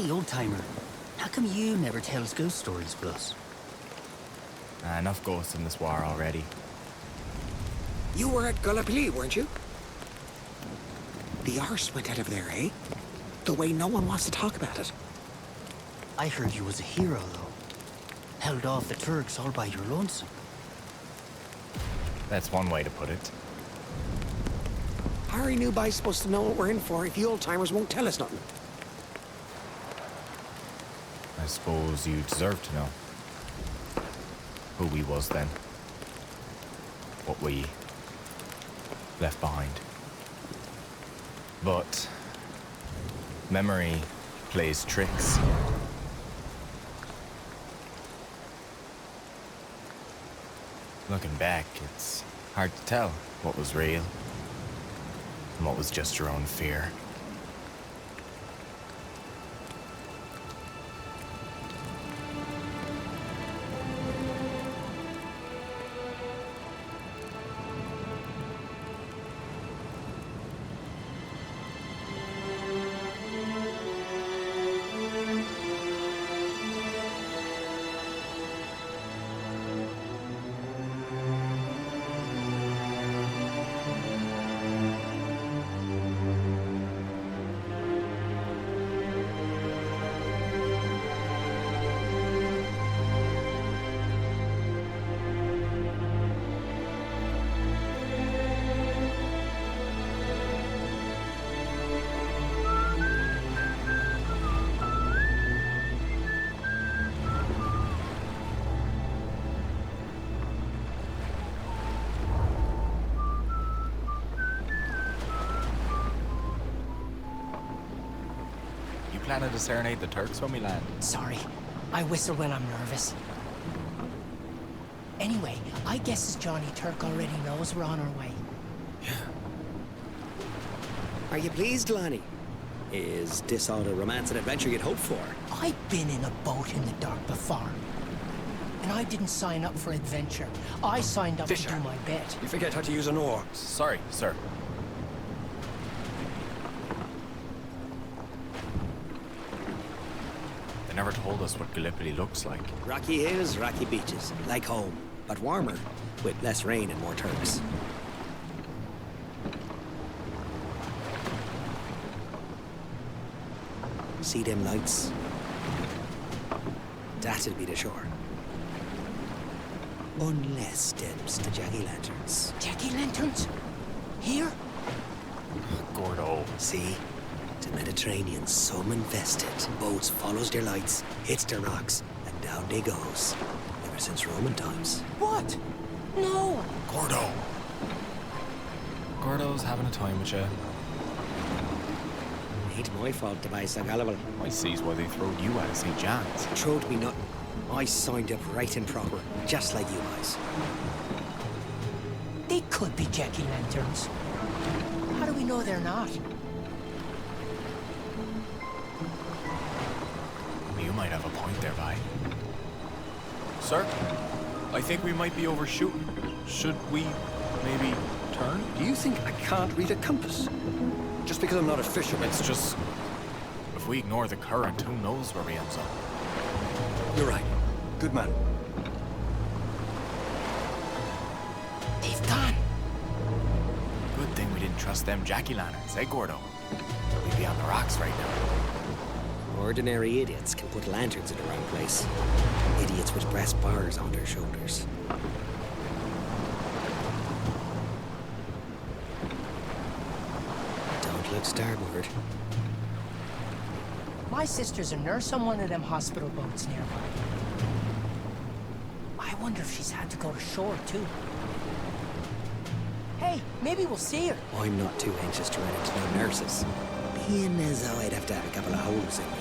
Hey, old-timer. How come you never tell us ghost stories with us? Enough ghosts in this war already. You were at Gallipoli, weren't you? The arse went out of there, eh? The way no one wants to talk about it. I heard you was a hero, though. Held off the Turks all by your lonesome. That's one way to put it. How are you new guys supposed to know what we're in for if you old-timers won't tell us nothing? I suppose you deserve to know who we was then. What we left behind. But memory plays tricks. Looking back, it's hard to tell what was real and what was just your own fear. Planning to serenade the Turks when we land? Sorry, I whistle when I'm nervous. Anyway, I guess Johnny Turk already knows we're on our way. Are you pleased, Lonnie? Is this all the romance and adventure you'd hoped for? I've been in a boat in the dark before. And I didn't sign up for adventure. I signed up to do my bit. You forget how to use an oar. Sorry, sir. They never told us what Gallipoli looks like. Rocky hills, rocky beaches, like home, but warmer, with less rain and more Turks. See them lights? That'll be the shore. Unless them's the jack-o'-lanterns. Jack-o'-lanterns? Here? Gordo. See? The Mediterranean's some infested. Boats follows their lights, hits the rocks, and down they goes. Ever since Roman times. What? No! Gordo. Gordo's having a time with you. Ain't my fault the boys so gullible. I sees why they throwed you out of St. John's. Throwed me nothing. I signed up right and proper, just like you guys. They could be jack-o'-lanterns. How do we know they're not? You might have a point there, Vi. Sir, I think we might be overshooting. Should we maybe turn? Do you think I can't read a compass? Just because I'm not a fisherman. It's just... if we ignore the current, who knows where we end up? You're right. Good man. They've gone. Good thing we didn't trust them jack-o'-lanterns, eh, Gordo? We'd be on the rocks right now. Ordinary idiots can put lanterns in the wrong place. Idiots with brass bars on their shoulders. Don't look starboard. My sister's a nurse on one of them hospital boats nearby. I wonder if she's had to go to shore, too. Hey, maybe we'll see her. I'm not too anxious to run into no nurses. Being as though I'd have to have a couple of holes in me.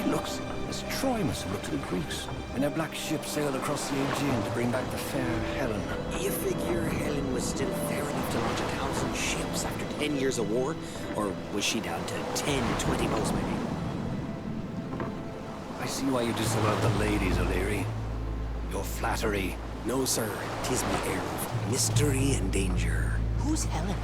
It looks as Troy must have looked to the Greeks when their black ship sailed across the Aegean to bring back the fair Helen. You figure Helen was still fair enough to launch 1,000 ships after 10 years of war? Or was she down to 10, 20 boats maybe? I see why you disallowed the ladies, O'Leary. Your flattery. No, sir. 'Tis my air of mystery and danger. Who's Helen?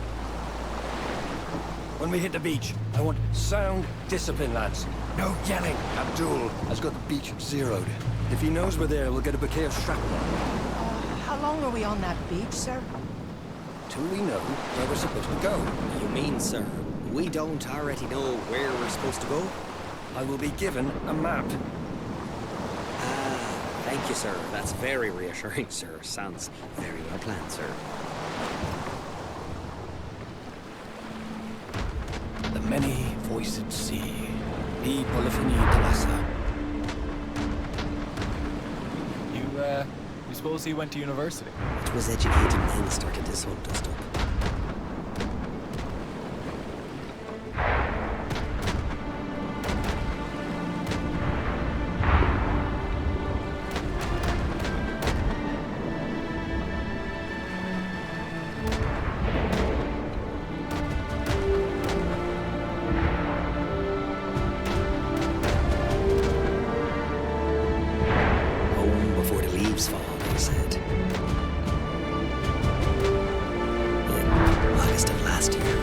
when we hit the beach. I want sound discipline, lads. No yelling. Abdul has got the beach zeroed. If he knows we're there, we'll get a bouquet of shrapnel. How long are we on that beach, sir? Till we know where we're supposed to go. You mean, sir, we don't already know where we're supposed to go? I will be given a map. Thank you, sir. That's very reassuring, sir. Sounds very well planned, sir. The many-voiced sea. The polyphony Talassa. You suppose he went to university? It was educated men started this whole dust up. Fall, they said. In August of last year.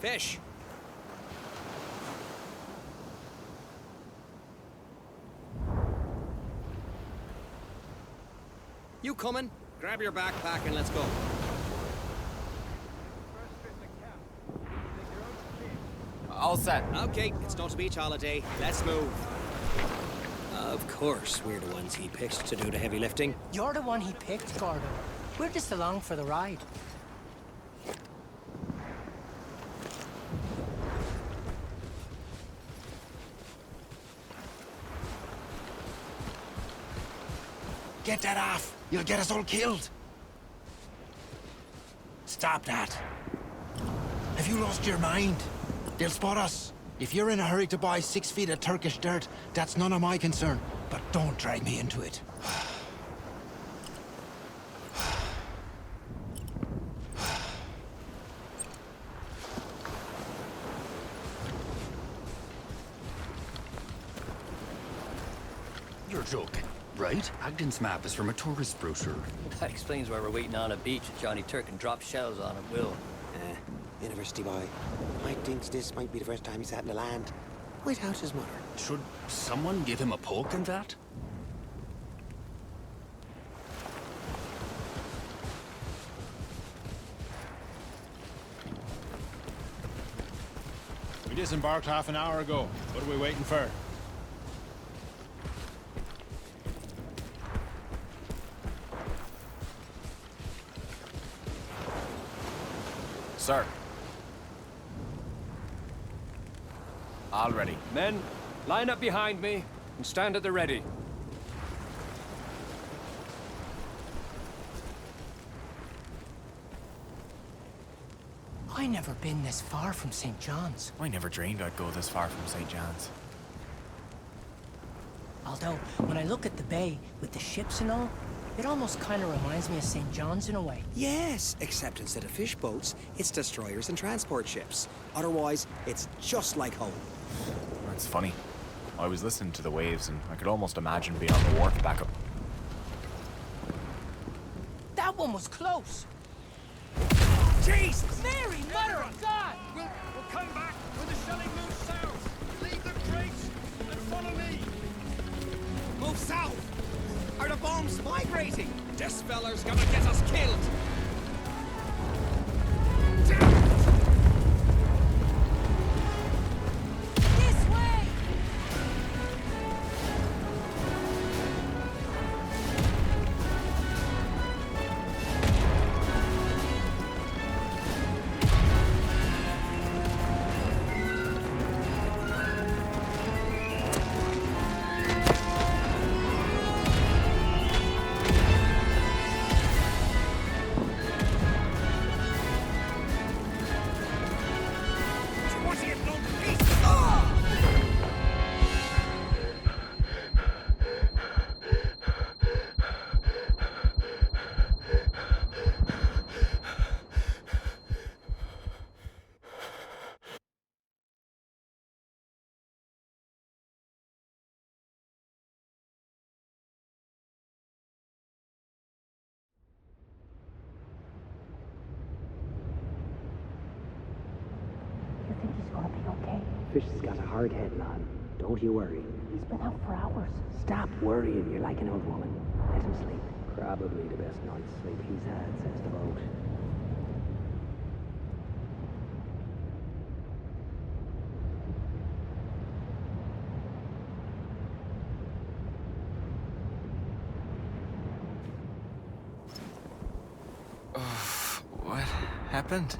Fish! You coming? Grab your backpack and let's go. All set. Okay, it's not a beach holiday. Let's move. Of course, we're the ones he picked to do the heavy lifting. You're the one he picked, Gordo. We're just along for the ride. Get that off! You'll get us all killed! Stop that! Have you lost your mind? They'll spot us. If you're in a hurry to buy 6 feet of Turkish dirt, that's none of my concern. But don't drag me into it. You're joking, right? Agden's map is from a tourist brochure. That explains why we're waiting on a beach with Johnny Turk and drop shells on it, Will. University boy. Mike thinks this might be the first time he's had in the land. Without his mother. Should someone give him a poke in that? We disembarked half an hour ago. What are we waiting for? Sir. All ready. Men, line up behind me and stand at the ready. I never been this far from St. John's. I never dreamed I'd go this far from St. John's. Although, when I look at the bay with the ships and all, it almost kind of reminds me of St. John's in a way. Yes, except instead of fish boats, it's destroyers and transport ships. Otherwise, it's just like home. That's funny. I was listening to the waves and I could almost imagine being on the wharf back up. That one was close. Jesus! Mary, mother of God! We'll come back when the shelling moves south. Leave the crates and follow me. Move south! Are the bombs vibrating? This feller's gonna get us killed! This way! You think he's gonna be okay? Fish has got a hard head, man. Don't you worry. He's been out for hours. Stop worrying. You're like an old woman. Let him sleep. Probably the best night's sleep he's had, says the boat. What happened?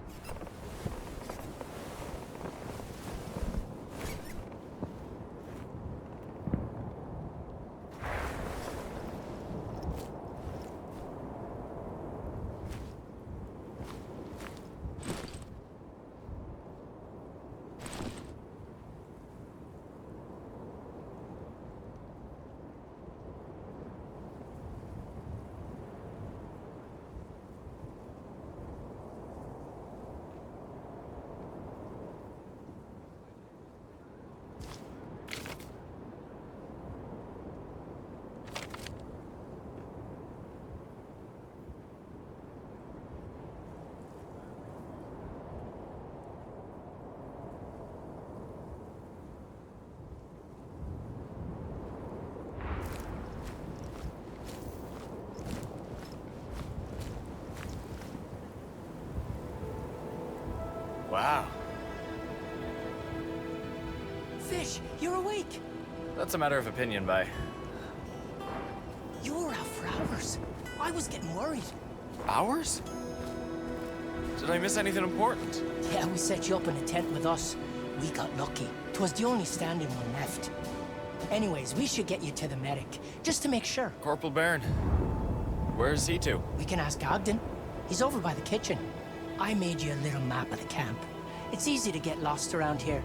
Wow. Fish, you're awake. That's a matter of opinion, Vi. You were out for hours. I was getting worried. Hours? Did I miss anything important? Yeah, we set you up in a tent with us. We got lucky. 'Twas the only standing one left. Anyways, we should get you to the medic, just to make sure. Corporal Byrne. Where's he to? We can ask Ogden. He's over by the kitchen. I made you a little map of the camp. It's easy to get lost around here.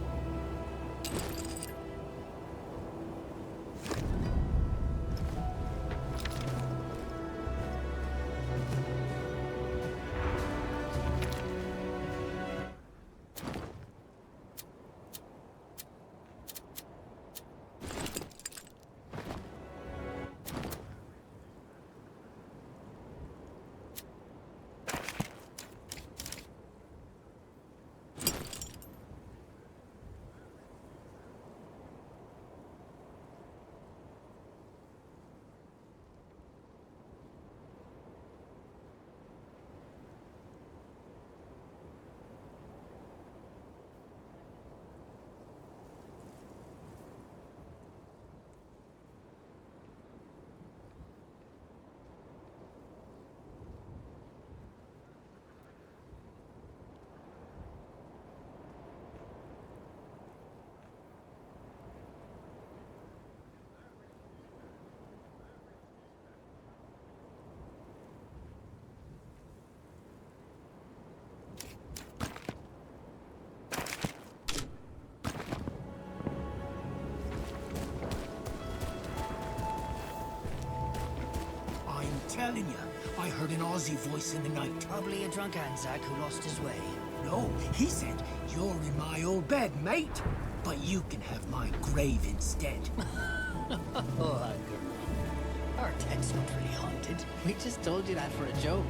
Telling you, I heard an Aussie voice in the night. Probably a drunk Anzac who lost his way. No, he said, "You're in my old bed, mate." but you can have my grave instead. Oh, our tech's not really haunted. We just told you that for a joke.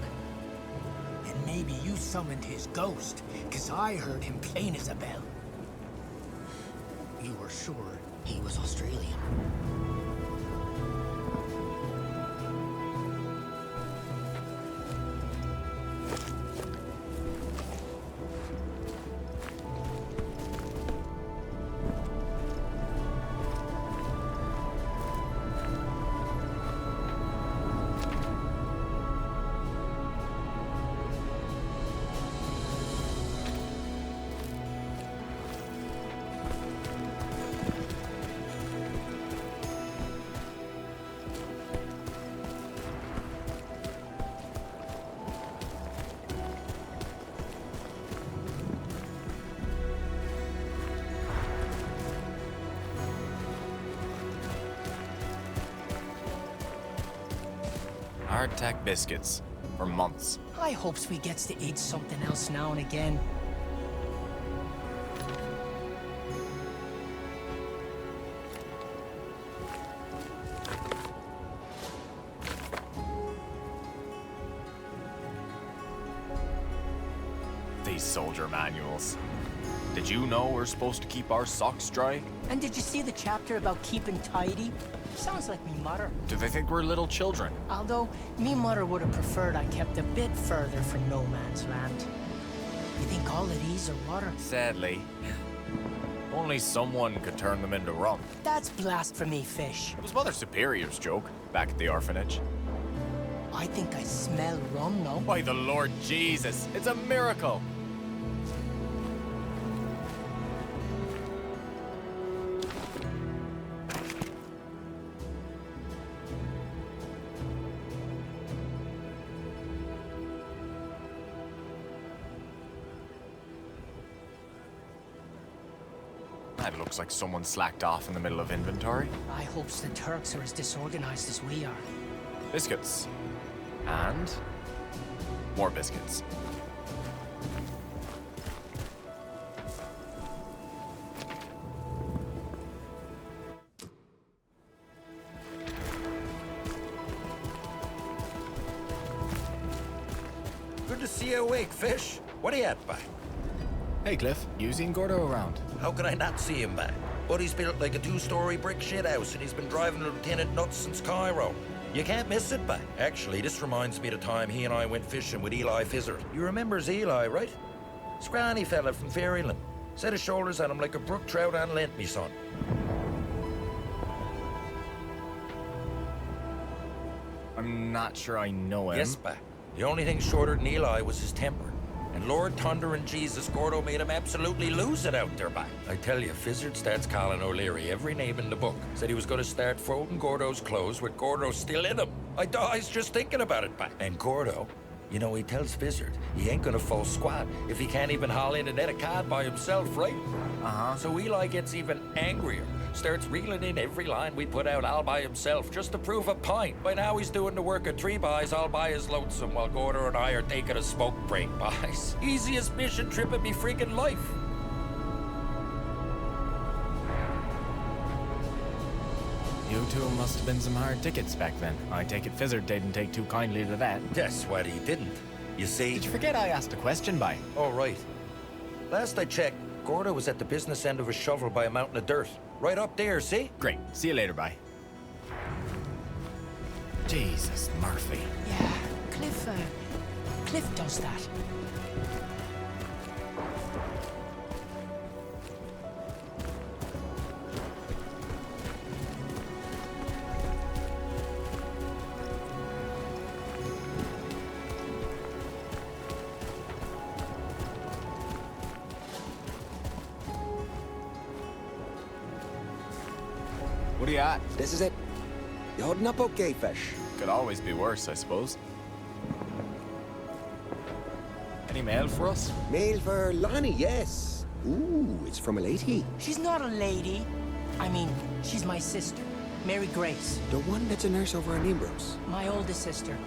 And maybe you summoned his ghost, 'cause I heard him plain as a bell. You were sure he was Australian? Hardtack biscuits. For months. I hopes we gets to eat something else now and again. These soldier manuals. Did you know we're supposed to keep our socks dry? And did you see the chapter about keeping tidy? Sounds like me mother. Do they think we're little children? Although, me mother would have preferred I kept a bit further from no man's land. You think all of these are water? Sadly. Only someone could turn them into rum. That's blasphemy, fish. It was Mother Superior's joke, back at the orphanage. I think I smell rum now. By the Lord Jesus, it's a miracle! That looks like someone slacked off in the middle of inventory. I hopes the Turks are as disorganized as we are. Biscuits. And more biscuits. Good to see you awake, Fish. What are you at, bye? Hey, Cliff. You seen Gordo around? How can I not see him, bye? Buddy's built like a two-story brick shithouse, and he's been driving Lieutenant nuts since Cairo. You can't miss it, bye. Actually, this reminds me of the time he and I went fishing with Eli Fizzard. You remembers Eli, right? Scrawny fella from Fairyland. Set of shoulders on him like a brook trout on Lent, me son. I'm not sure I know him. Yes, bye. The only thing shorter than Eli was his temper. And Lord Thunder and Jesus, Gordo made him absolutely lose it out there, bye. I tell you, Fizzard starts calling O'Leary every name in the book. Said he was going to start folding Gordo's clothes with Gordo still in them. I dies just thinking about it, bye. And Gordo, you know, he tells Fizzard he ain't gonna fall squat if he can't even haul in a net of cod by himself, right? So Eli gets even angrier. Starts reeling in every line we put out all by himself just to prove a point. By now he's doing the work of three boys all by his lonesome while Gordo and I are taking a smoke break, boys. Easiest mission trip of me freaking life. You two must have been some hard tickets back then. I take it Fizzard didn't take too kindly to that. That's what he didn't. You see? Did you forget I asked a question, by? Oh, right. Last I checked, Gordo was at the business end of a shovel by a mountain of dirt. Right up there, see? Great. See you later, bye. Jesus, Murphy. Yeah, Cliff does that. What are you at? This is it. You holding up okay, Fish? Could always be worse, I suppose. Any mail for us? Mail for Lonnie, yes. Ooh, it's from a lady. She's not a lady. I mean, she's my sister, Mary Grace. The one that's a nurse over in Ambrose. My oldest sister.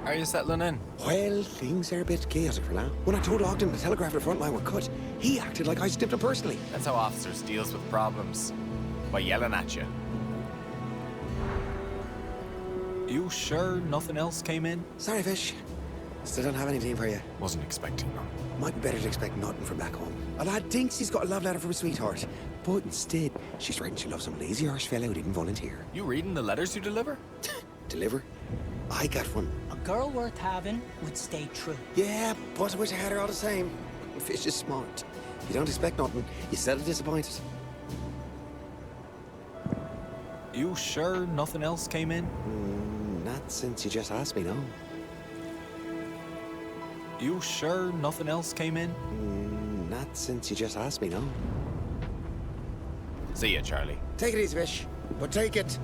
Are you settling in? Well, things are a bit chaotic for now. When I told Ogden the telegraph at the front line were cut, he acted like I snipped him personally. That's how officers deals with problems. By yelling at you. You sure nothing else came in? Sorry, Fish. Still don't have anything for you. Wasn't expecting none. Might be better to expect nothing from back home. A lad thinks he's got a love letter from a sweetheart, but instead, she's writing she loves some lazy arse fellow who didn't volunteer. You reading the letters you deliver? Deliver? I got one. A girl worth having would stay true. Yeah, but I wish I had her all the same. Fish is smart. You don't expect nothing, you settle disappointed. You sure nothing else came in? Not since you just asked me, no. You sure nothing else came in? Not since you just asked me, no. See ya, Charlie. Take it easy, Fish. But take it.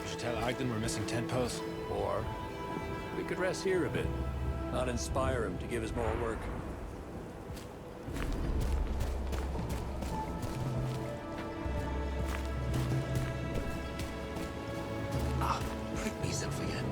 Should tell Ogden we're missing tent posts. Or we could rest here a bit. Not inspire him to give us more work. Prick myself again.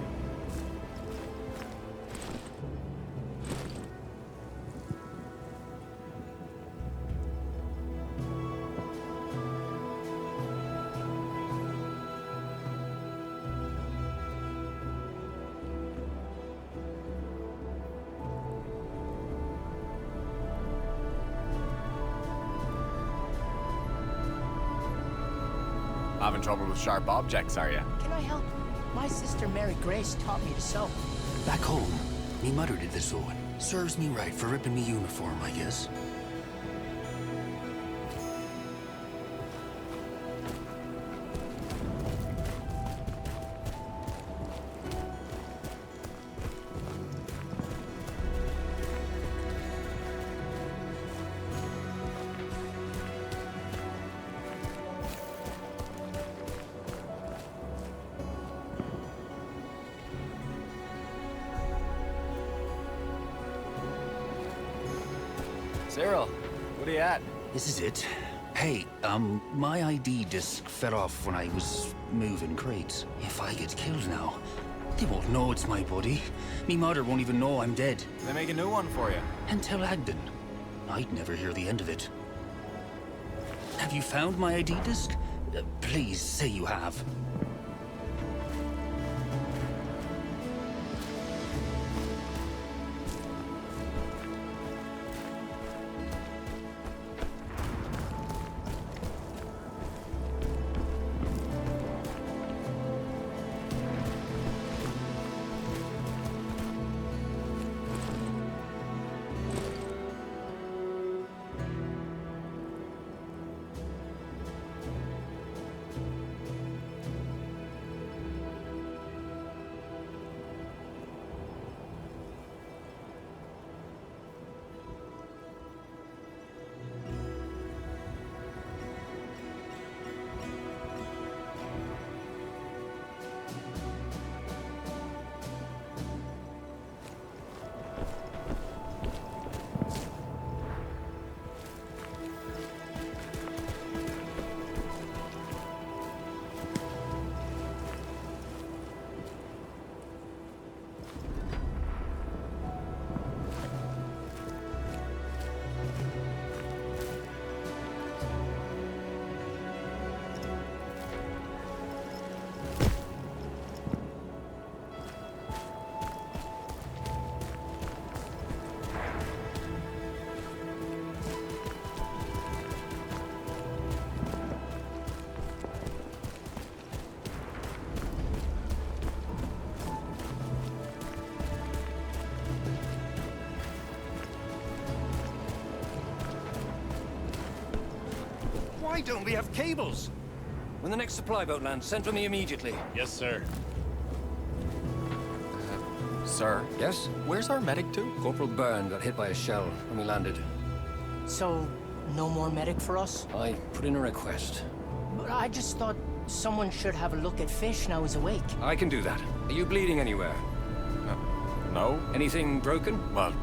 Having trouble with sharp objects, are you? Can I help? My sister Mary Grace taught me to sew. Back home, me mother did the sewing. Serves me right for ripping me uniform, I guess. Cyril, what are you at? This is it. Hey, my ID disc fell off when I was moving crates. If I get killed now, they won't know it's my buddy. Me mother won't even know I'm dead. They make a new one for you. And tell Agden. I'd never hear the end of it. Have you found my ID disc? Please say you have. Why don't we have cables? When the next supply boat lands, send for me immediately. Yes, sir. Sir? Yes? Where's our medic to? Corporal Byrne got hit by a shell when we landed. So, no more medic for us? I put in a request. But I just thought someone should have a look at Fish now he's awake. I can do that. Are you bleeding anywhere? No? Anything broken? Well,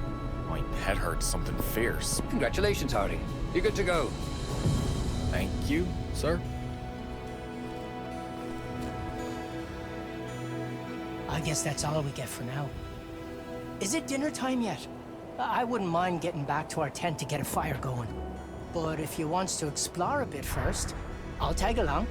my head hurts something fierce. Congratulations, Hardy. You're good to go. Thank you, sir. I guess that's all we get for now. Is it dinner time yet? I wouldn't mind getting back to our tent to get a fire going. But if you wants to explore a bit first, I'll tag along.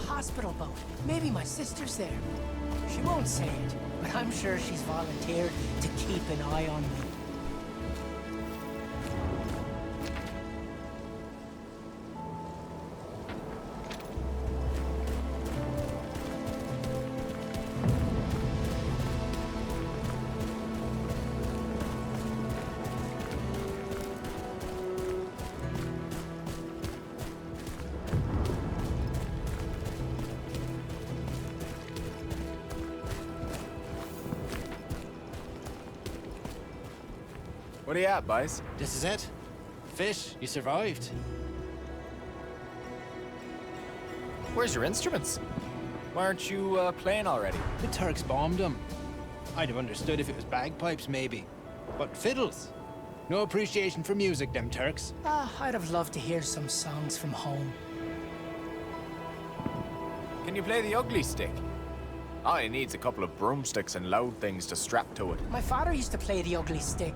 Hospital boat. Maybe my sister's there. She won't say it, but I'm sure she's volunteered to keep an eye on me. What are you at, boys? This is it. Fish, you survived. Where's your instruments? Why aren't you playing already? The Turks bombed them. I'd have understood if it was bagpipes, maybe. But fiddles. No appreciation for music, them Turks. I'd have loved to hear some songs from home. Can you play the ugly stick? All it needs a couple of broomsticks and loud things to strap to it. My father used to play the ugly stick.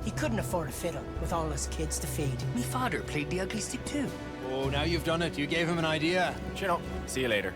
He couldn't afford a fiddle with all his kids to feed. Me father played the ugly stick too. Oh, now you've done it. You gave him an idea. Chin up. See you later.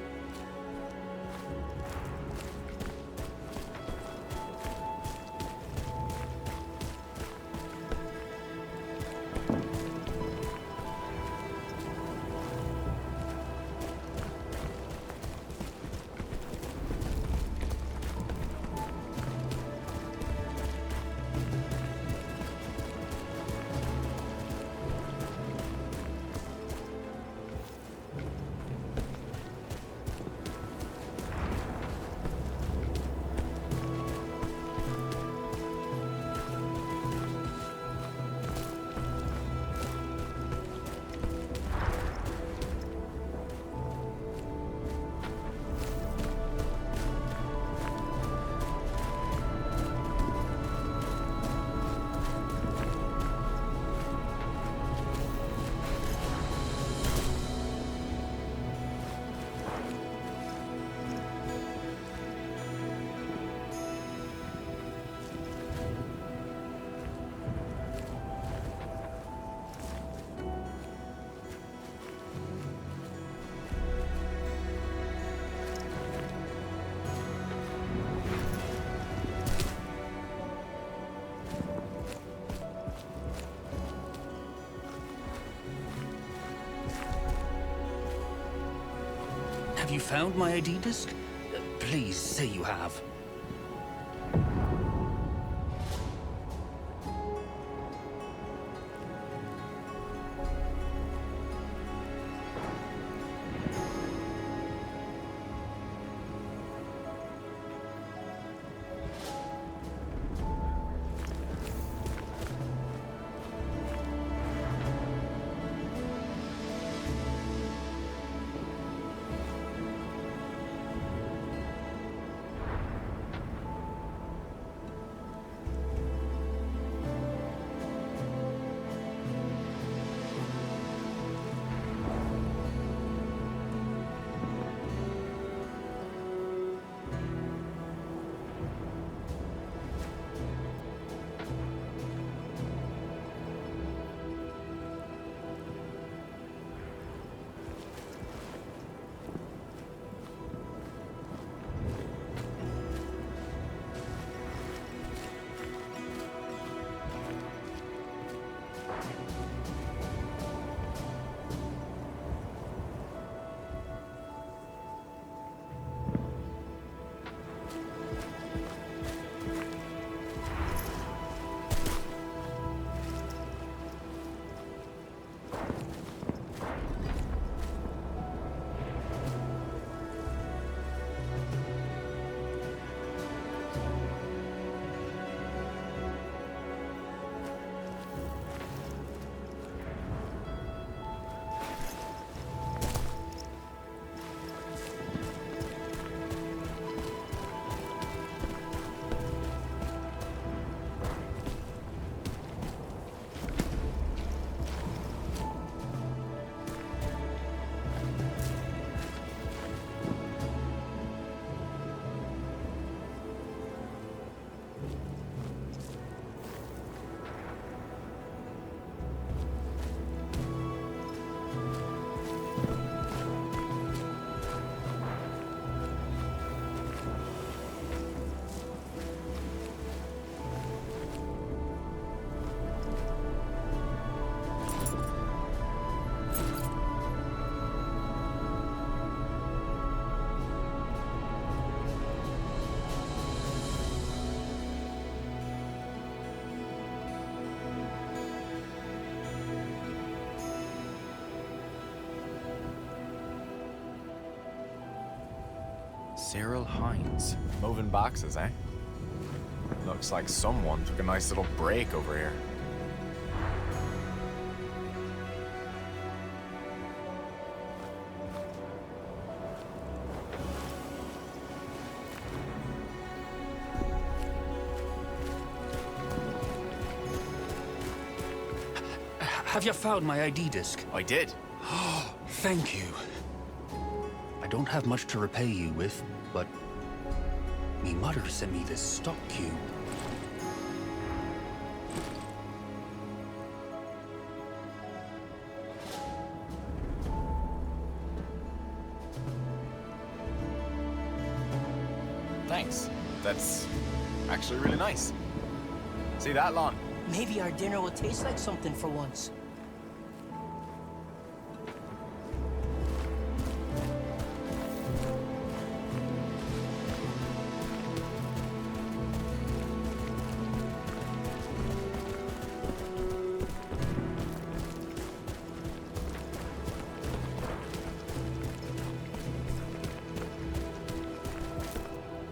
Have you found my ID disc? Please say you have. Cyril Hines. Moving boxes, eh? Looks like someone took a nice little break over here. Have you found my ID disc? I did. Thank you. I don't have much to repay you with, but me mother sent me this stock cube. Thanks. That's actually really nice. See that lawn? Maybe our dinner will taste like something for once.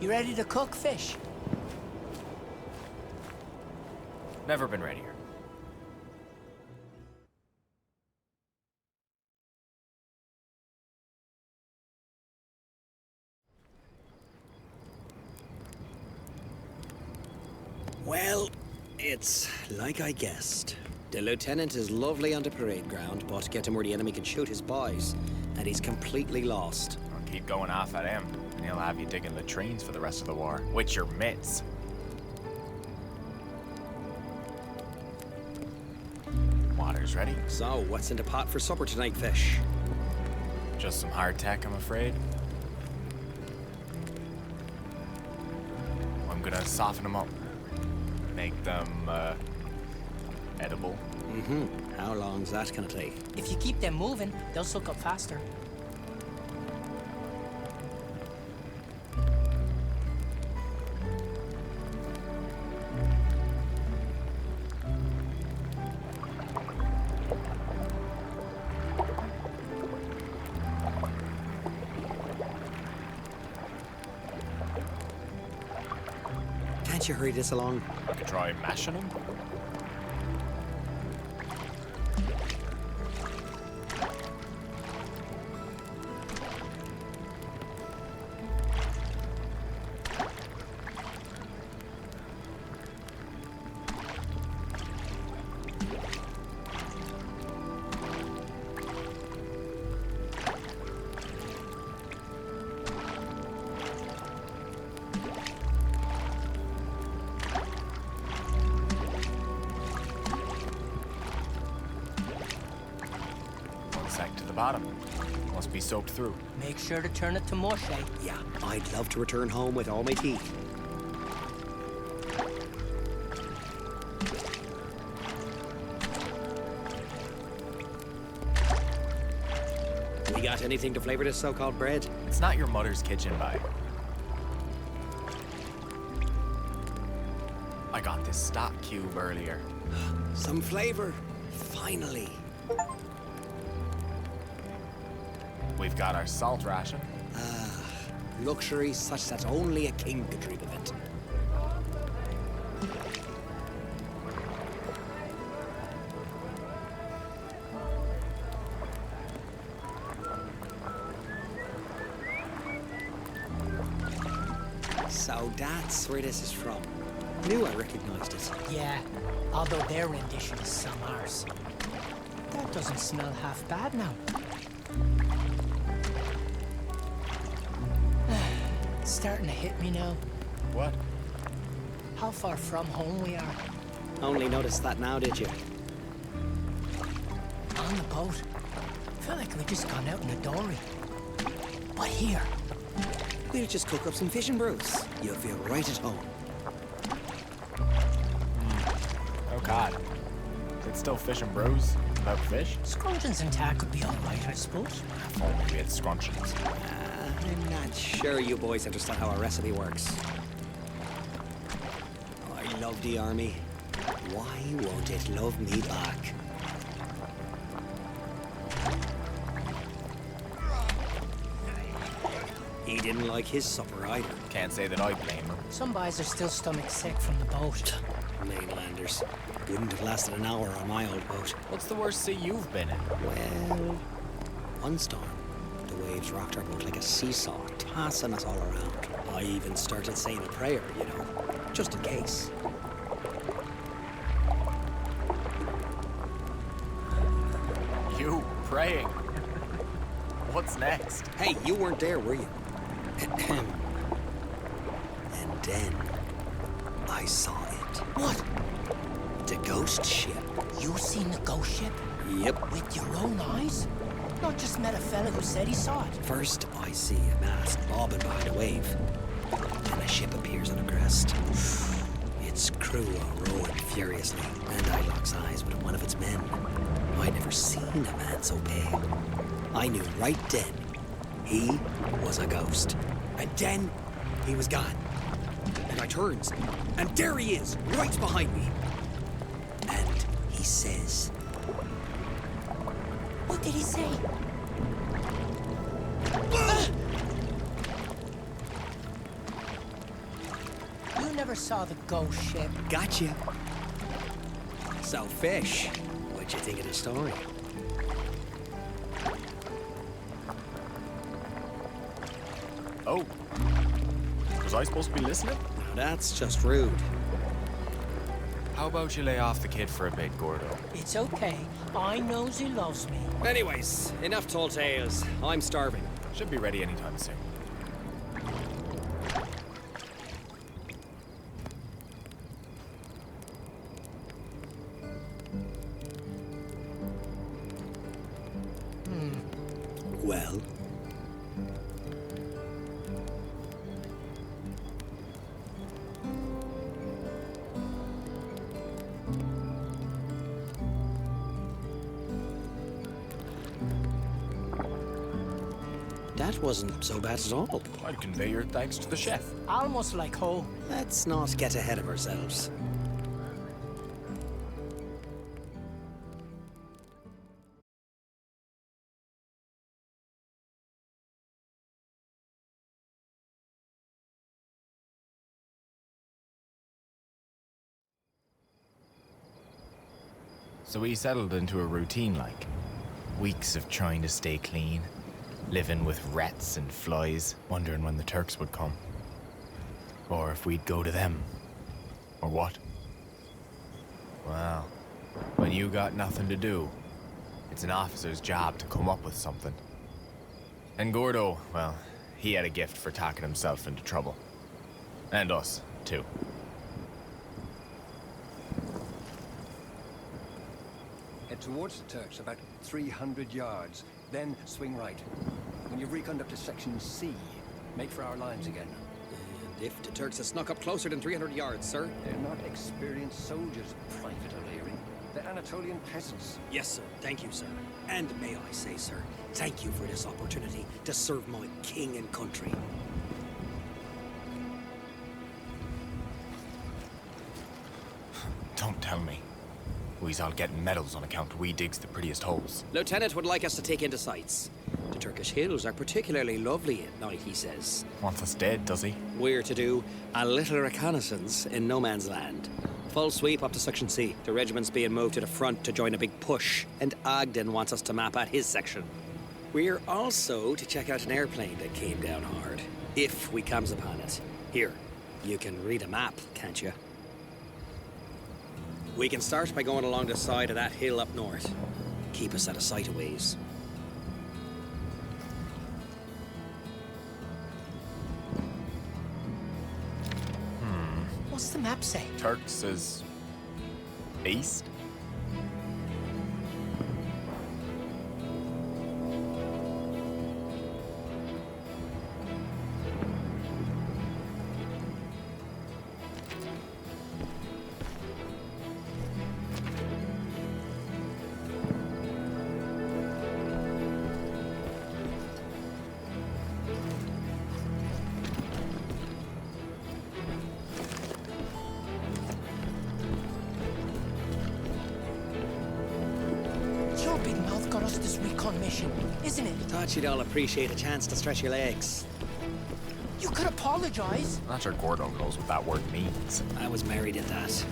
You ready to cook fish? Never been readier. Well, it's like I guessed. The lieutenant is lovely on the parade ground, but get him where the enemy can shoot his boys, and he's completely lost. I'll keep going off at him, and he'll have you digging latrines for the rest of the war. With your mitts. Water's ready. So, what's in the pot for supper tonight, fish? Just some hardtack, I'm afraid. I'm gonna soften them up. Make them, edible. Mm-hmm. How long's that gonna take? If you keep them moving, they'll soak up faster. Can't you hurry this along? I could try mashing them. To the bottom. Must be soaked through. Make sure to turn it to mush, eh? Yeah, I'd love to return home with all my teeth. We got anything to flavor this so-called bread? It's not your mother's kitchen, bye. I got this stock cube earlier. Some flavor. Finally. We've got our salt ration. Luxury such that only a king could dream of it. So that's where this is from. Knew I recognized it. Yeah, although their rendition is some arse. That doesn't smell half bad now. It's starting to hit me now. What? How far from home we are. Only noticed that now, did you? On the boat. Felt like we'd just gone out in a dory. But here. We'll just cook up some fish and brews. You'll feel right at home. Oh God. Is it still fish and bros without fish? Scruncheons and tack would be all right, I suppose. If only we had scruncheons. I'm not sure you boys understand how a recipe works. I love the army. Why won't it love me back? He didn't like his supper either. Can't say that I blame him. Some boys are still stomach sick from the boat. Mainlanders. Wouldn't have lasted an hour on my old boat. What's the worst sea you've been in? Well, one storm. The waves rocked our boat like a seesaw, tossing us all around. I even started saying a prayer, you know, just in case. You praying? What's next? Hey, you weren't there, were you? And then I saw it. What? The ghost ship. You seen the ghost ship? Yep. With your own eyes? Not just met a fella who said he saw it. First, I see a mast bobbing behind a wave. Then a ship appears on a crest. Its crew are rowing furiously, and I locks eyes with one of its men. I'd never seen a man so pale. I knew right then he was a ghost. And then he was gone. And I turns, and there he is, right behind me. And he says, What did he say? You never saw the ghost ship. Gotcha. So, Fish, what'd you think of the story? Oh. Was I supposed to be listening? Now that's just rude. How about you lay off the kid for a bit, Gordo? It's okay. I knows he loves me. Anyways, enough tall tales. I'm starving. Should be ready anytime soon. Well? That wasn't so bad at all. I'd convey your thanks to the chef. Almost like home. Let's not get ahead of ourselves. So we settled into a routine like weeks of trying to stay clean, living with rats and flies, wondering when the Turks would come. Or if we'd go to them. Or what? Well, when you got nothing to do, it's an officer's job to come up with something. And Gordo, well, he had a gift for talking himself into trouble. And us, too. Head towards the Turks about 300 yards, then swing right. When you've reckoned up to section C, make for our lines again. And if the Turks have snuck up closer than 300 yards, sir? They're not experienced soldiers, Private O'Leary. They're Anatolian peasants. Yes, sir. Thank you, sir. And may I say, sir, thank you for this opportunity to serve my king and country. Don't tell me. We's all getting medals on account we digs the prettiest holes. Lieutenant would like us to take into sights. The Turkish hills are particularly lovely at night, he says. Wants us dead, does he? We're to do a little reconnaissance in no man's land. Full sweep up to Section C. The regiment's being moved to the front to join a big push, and Ogden wants us to map out his section. We're also to check out an airplane that came down hard, if we comes upon it. Here, you can read a map, can't you? We can start by going along the side of that hill up north. Keep us at a sight of ways. What's the map say? Turks is east? Your big mouth got us this recon mission, isn't it? Thought you'd all appreciate a chance to stretch your legs. You could apologize. Not sure Gordo knows what that word means. I was married in that.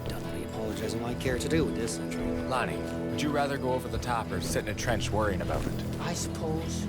Don't really apologizing I care to do with this century. Lonnie, would you rather go over the top or sit in a trench worrying about it? I suppose.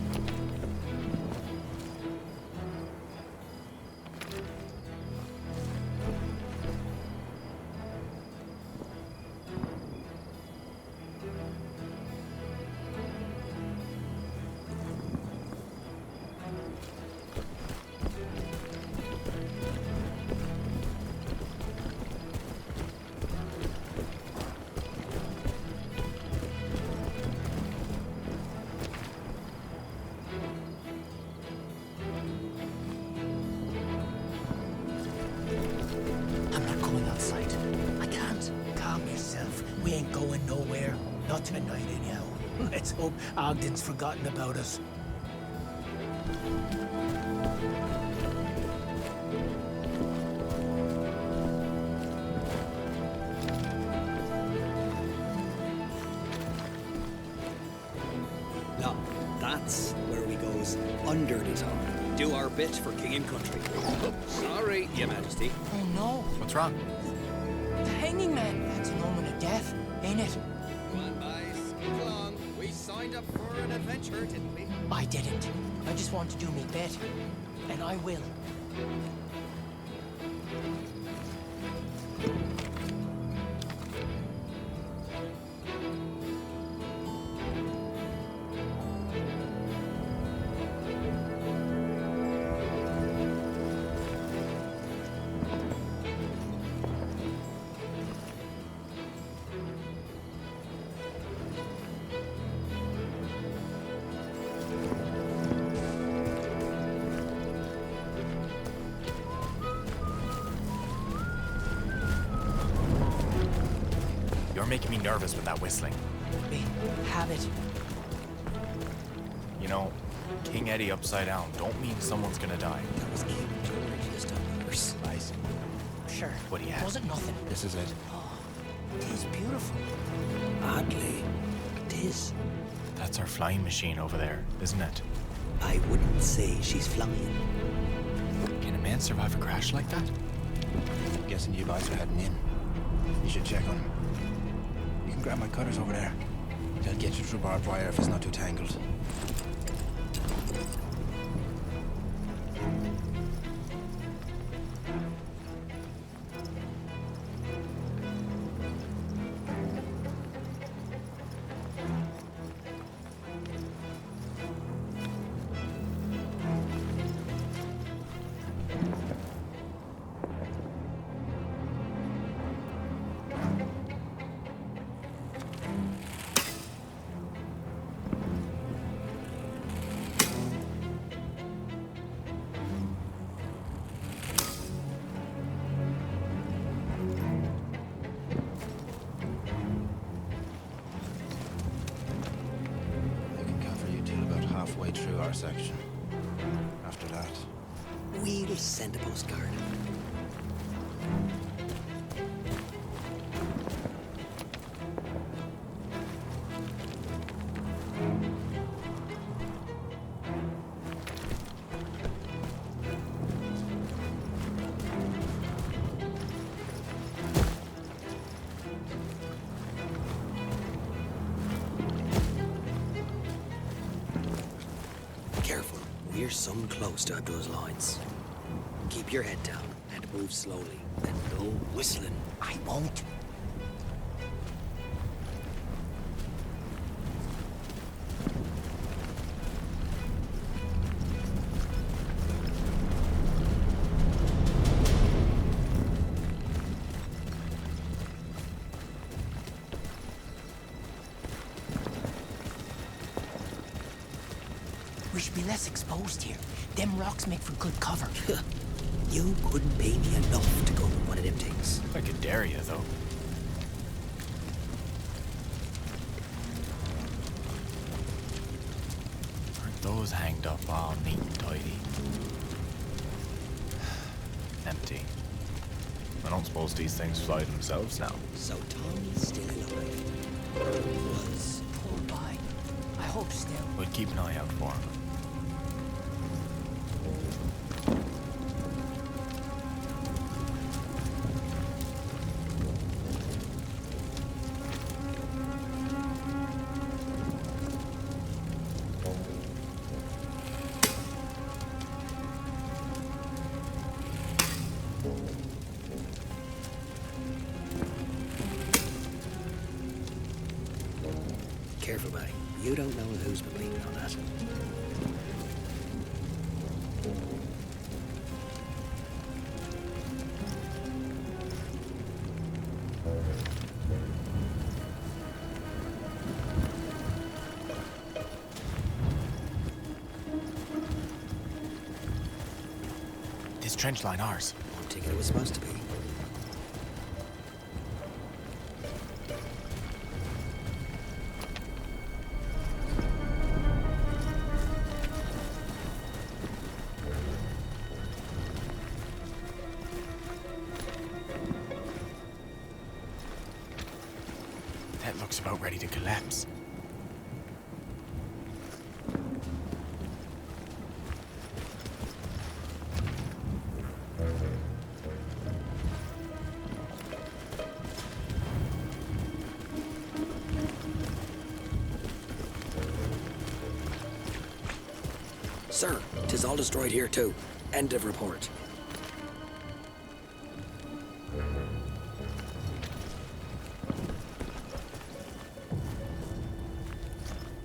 I'm not going outside. I can't. Calm yourself. We ain't going nowhere. Not tonight, anyhow. Let's hope Ogden's forgotten about us. No, that's where we goes under the top. Do our bit for king and country. Sorry, Your Majesty. Oh no. What's wrong? The hanging man. That's an omen of death, ain't it? Come on, boys. Come along. We signed up for an adventure, didn't we? I didn't. I just want to do me bit. And I will. You're making me nervous with that whistling. We have it. You know, King Eddie upside down don't mean someone's gonna die. That was King George this time, worse. Nice. Sure. What do you have? Was it nothing? This is it. It is beautiful. Oddly, it is. That's our flying machine over there, isn't it? I wouldn't say she's flying. Can a man survive a crash like that? Guessing you guys are heading in. You should check on him. You can grab my cutters over there. They'll get you through barbed wire if it's not too tangled. Halfway through our section. After that, We'll send a postcard. Careful, we're some close to those lines. Keep your head down and move slowly, and no whistling. I won't. We should be less exposed here. Them rocks make for good cover. You couldn't pay me enough to go with one of them things. I could dare you, though. Aren't those hanged up all neat and tidy? Empty. I don't suppose these things fly themselves now. So Tommy's still alive. Was. Poor boy. I hope still. We'd keep an eye out for him. You don't know who's been leaning on that. This trench line ours. I'm thinking it was supposed to be. That looks about ready to collapse. Sir, 'tis all destroyed here too. End of report.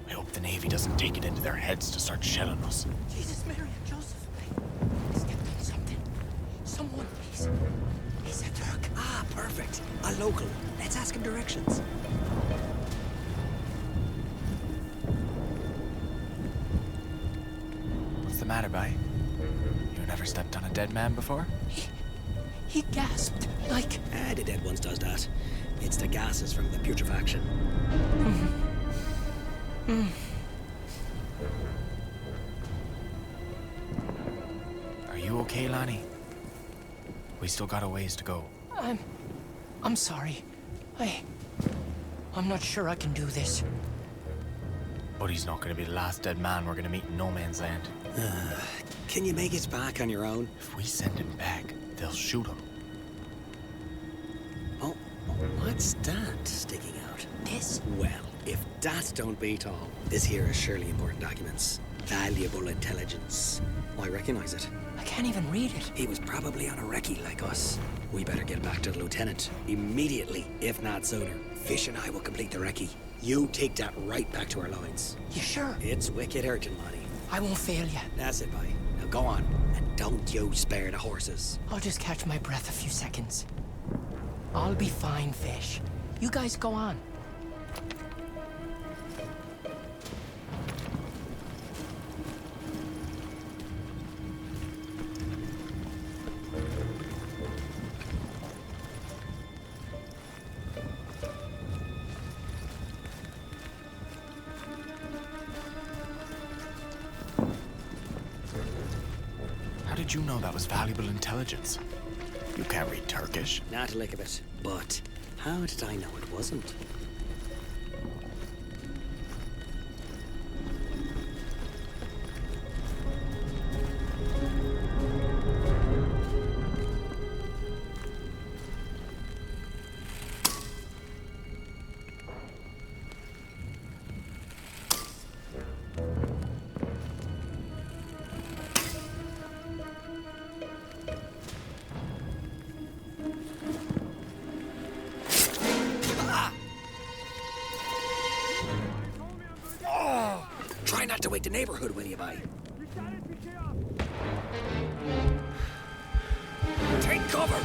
I hope the Navy doesn't take it into their heads to start shelling us. Jesus, Mary and Joseph. Hey, step on something. Someone, please. He's a Turk. Ah, perfect. A local. Let's ask him directions. What's the matter, bye? You never stepped on a dead man before? He gasped, like... The dead ones does that. It's the gases from the putrefaction. Are you okay, Lonnie? We still got a ways to go. I'm sorry. I'm not sure I can do this. But he's not going to be the last dead man we're going to meet in no man's land. Can you make it back on your own? If we send him back, they'll shoot him. Oh, what's that sticking out? This? Well, if that don't beat all, this here is surely important documents. Valuable intelligence. I recognize it. I can't even read it. He was probably on a recce like us. We better get back to the lieutenant. Immediately, if not sooner. Fish and I will complete the recce. You take that right back to our lines. You sure? It's wicked urgent, Lonnie. I won't fail you. That's it, boy. Now go on. And don't you spare the horses. I'll just catch my breath a few seconds. I'll be fine, Fish. You guys go on. How did you know that was valuable intelligence? You can't read Turkish. Not a lick of it. But how did I know it wasn't? Try not to wake the neighborhood, will you, bye? Take cover!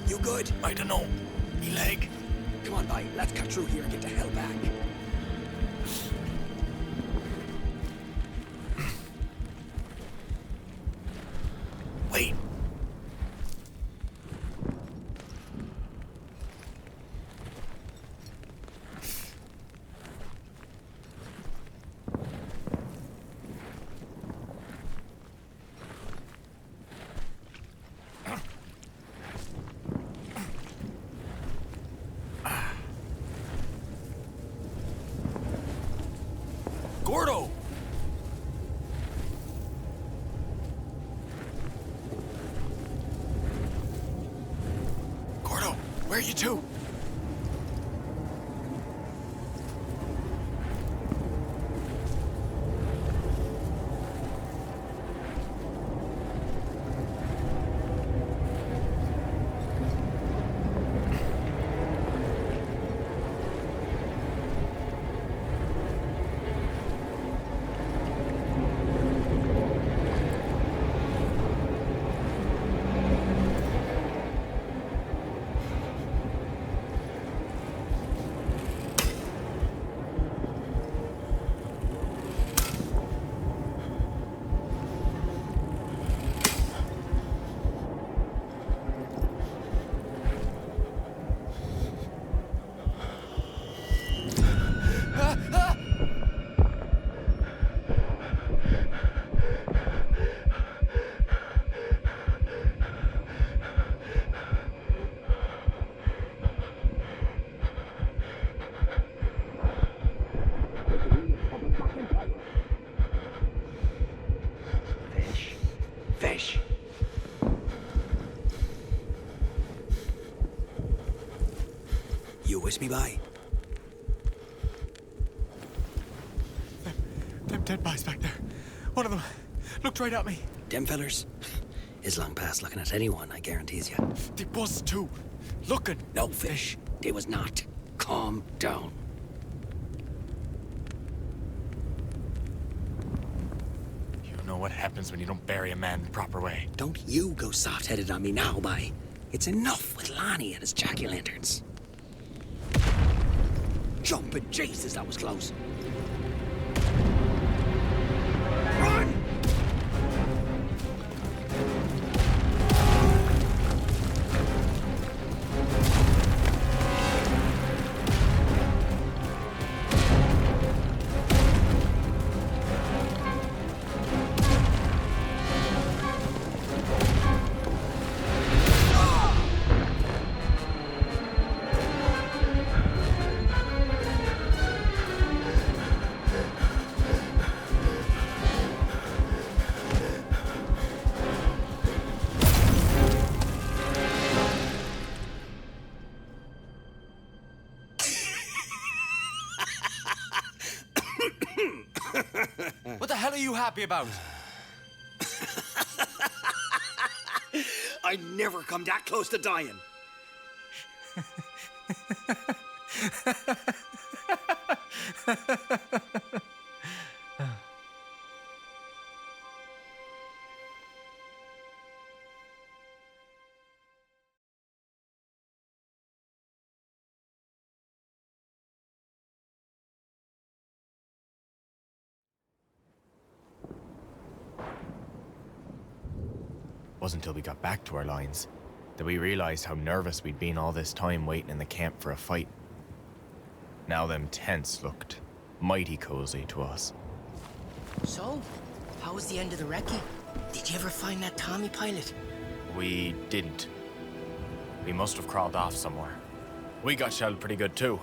You good? I don't know. Me leg. Come on, bye. Let's cut through here and get the hell back. Wait. Gordo! Gordo, where are you to? fish. You wish me by? Them dead boys back there. One of them looked right at me. Them fellers? Is long past looking at anyone, I guarantees you. They was too. Looking. No, fish. They was not. Calm down. You know what happens when you don't bury a man the proper way. Don't you go soft-headed on me now, bye. It's enough with Lonnie and his jack-o'-lanterns. Jumping Jesus, that was close. Run! What the hell are you happy about? I never come that close to dying. Wasn't until we got back to our lines that we realized how nervous we'd been all this time waiting in the camp for a fight. Now them tents looked mighty cozy to us. So, how was the end of the recce? Did you ever find that Tommy pilot? We didn't. We must have crawled off somewhere. We got shelled pretty good too.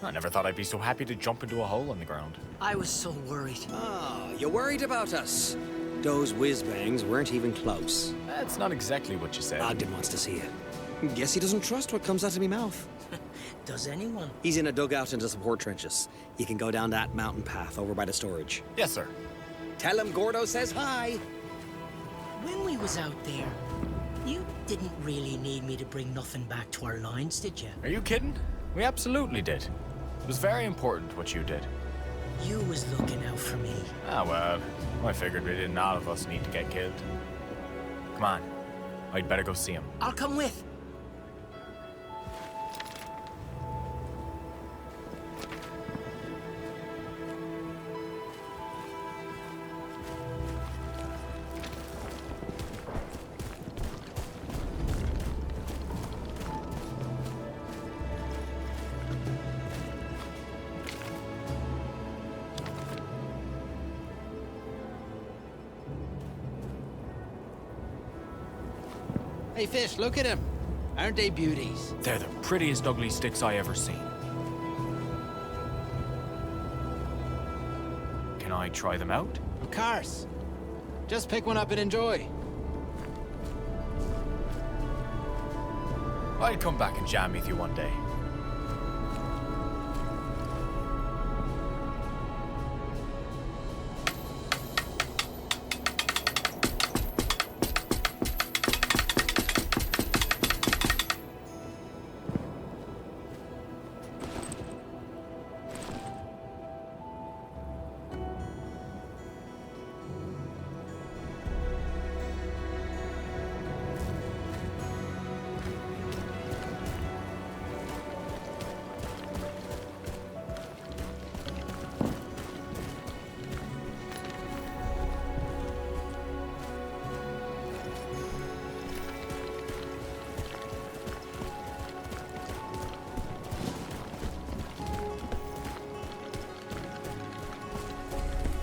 I never thought I'd be so happy to jump into a hole in the ground. I was so worried. Oh, you worried about us? Those whiz-bangs weren't even close. That's not exactly what you said. Ogden wants to see you. Guess he doesn't trust what comes out of me mouth. Does anyone? He's in a dugout in the support trenches. You can go down that mountain path over by the storage. Yes, sir. Tell him Gordo says hi. When we was out there, you didn't really need me to bring nothing back to our lines, did you? Are you kidding? We absolutely did. It was very important what you did. You was looking out for me. Ah, well, I figured we didn't all of us need to get killed. Come on. I'd better go see him. I'll come with. Hey, Fish, look at him. Aren't they beauties? They're the prettiest ugly sticks I ever seen. Can I try them out? Of course. Just pick one up and enjoy. I'll come back and jam with you one day.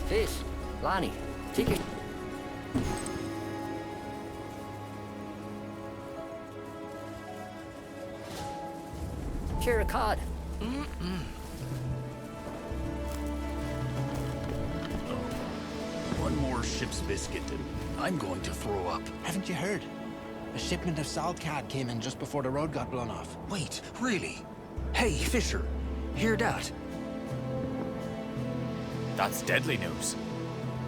Fish, Lonnie, take it. Share a cod. One more more ship's biscuit and I'm going to throw up. Haven't you heard? A shipment of salt cod came in just before the road got blown off. Wait, really? Hey, Fisher, hear that? That's deadly news.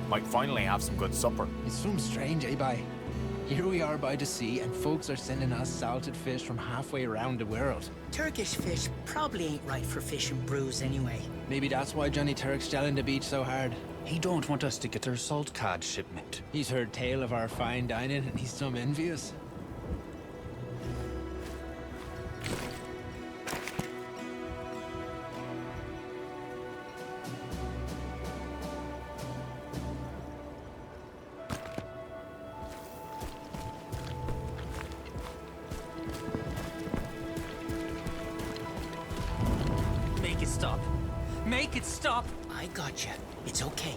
Might finally have some good supper. It's some strange, eh, bye? Here we are by the sea, and folks are sending us salted fish from halfway around the world. Turkish fish probably ain't right for fish and brews anyway. Maybe that's why Johnny Turk's shelling the beach so hard. He don't want us to get their salt cod shipment. He's heard tale of our fine dining, and he's some envious. Make it stop. Make it stop! I gotcha. It's okay.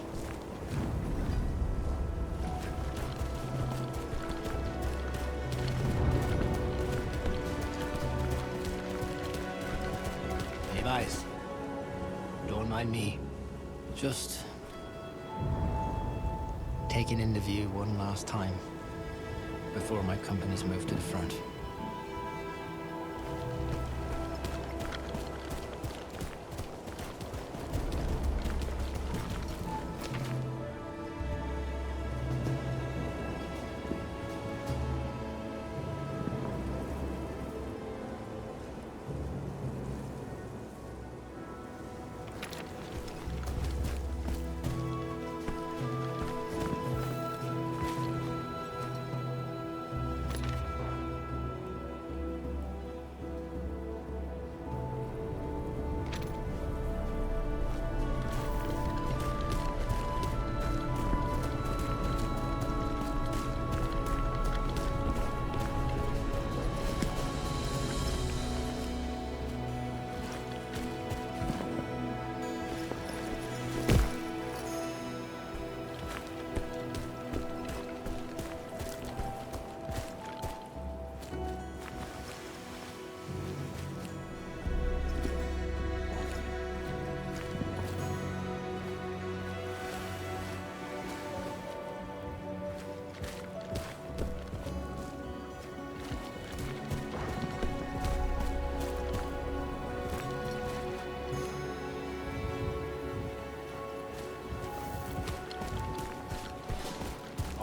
Hey, guys. Don't mind me. Just taking in the view one last time before my company's moved to the front.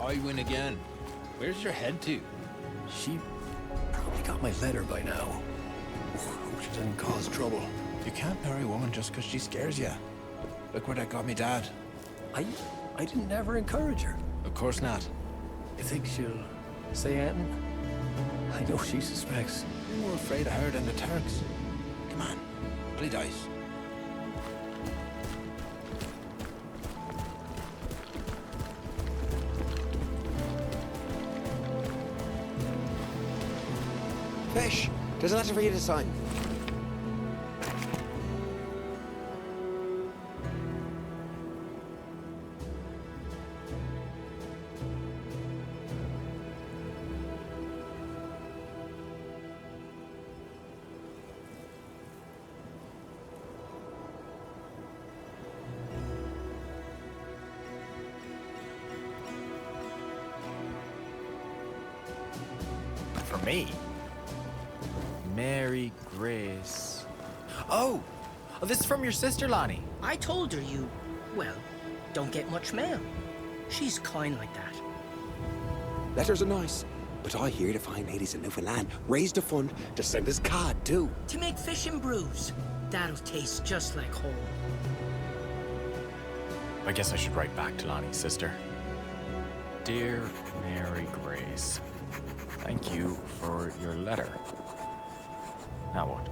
I win again. Where's your head to? She probably got my letter by now. Hope she didn't cause trouble. You can't marry a woman just because she scares you. Look where that got me dad. I didn't ever encourage her. Of course not. You think she'll say anything? I know she suspects. You're more afraid of her than the Turks. Come on, play dice. Fish, there's a letter for you to sign. For me? Mary Grace. Oh! Oh, this is from your sister, Lonnie. I told her you, well, don't get much mail. She's kind like that. Letters are nice, but I hear the fine ladies in Newfoundland raised a fund to send us cod, too. To make fish and brews. That'll taste just like home. I guess I should write back to Lonnie's sister. Dear Mary Grace, thank you for your letter. Now what?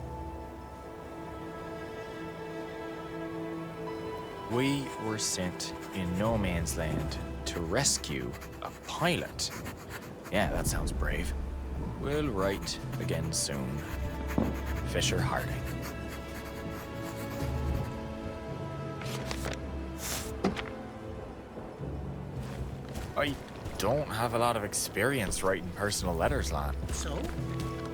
We were sent in no man's land to rescue a pilot. Yeah, that sounds brave. We'll write again soon. Fisher Harding. I don't have a lot of experience writing personal letters, Lan. So?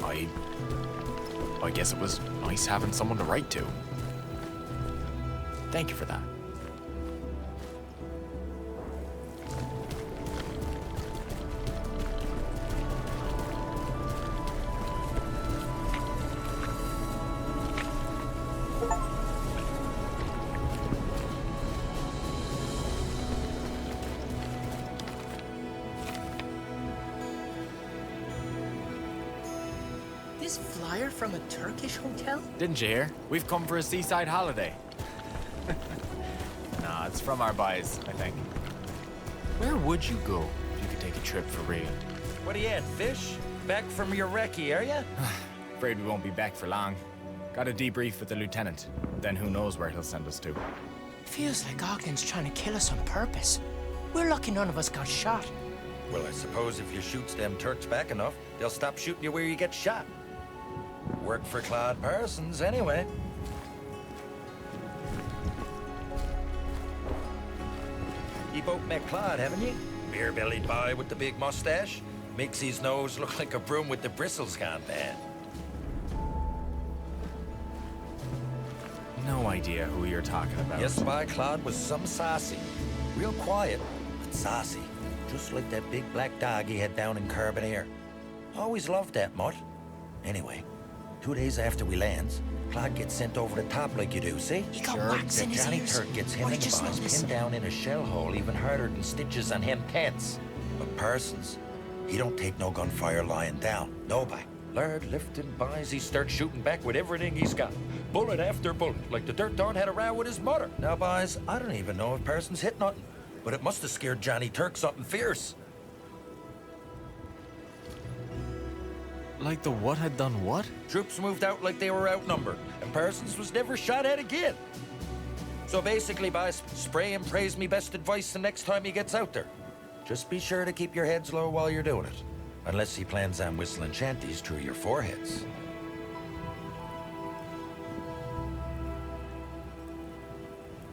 I guess it was nice having someone to write to. Thank you for that. This flyer from a Turkish hotel? Didn't you hear? We've come for a seaside holiday. Nah, it's from our boys, I think. Where would you go if you could take a trip for real? What are you at, Fish? Back from your recce, are you? Afraid we won't be back for long. Got a debrief with the lieutenant. Then who knows where he'll send us to. Feels like Ogden's trying to kill us on purpose. We're lucky none of us got shot. Well, I suppose if you shoots them Turks back enough, they'll stop shooting you where you get shot. Worked for Claude Parsons, anyway. You both met Claude, haven't you? Beer-bellied boy with the big mustache. Makes his nose look like a broom with the bristles gone bad. No idea who you're talking about. Yes, by Claude was some saucy. Real quiet, but saucy. Just like that big black dog he had down in Caribou. Always loved that mutt. Anyway, 2 days after we lands, Claude gets sent over the top like you do, see? He got wax in his Johnny ears. Turk gets him Oh, and he the just boss went missing. pinned down in a shell hole even harder than stitches on him pants. But Parsons, he don't take no gunfire lying down. Nobody. Lord, lift him boys, he starts shooting back with everything he's got. Bullet after bullet, like the dirt dog had a row with his mother. Now, boys, I don't even know if Parsons hit nothing, but it must have scared Johnny Turk something fierce. Like the what had done what? Troops moved out like they were outnumbered, and Parsons was never shot at again. So basically, boys, spray and praise me best advice the next time he gets out there. Just be sure to keep your heads low while you're doing it. Unless he plans on whistling shanties through your foreheads.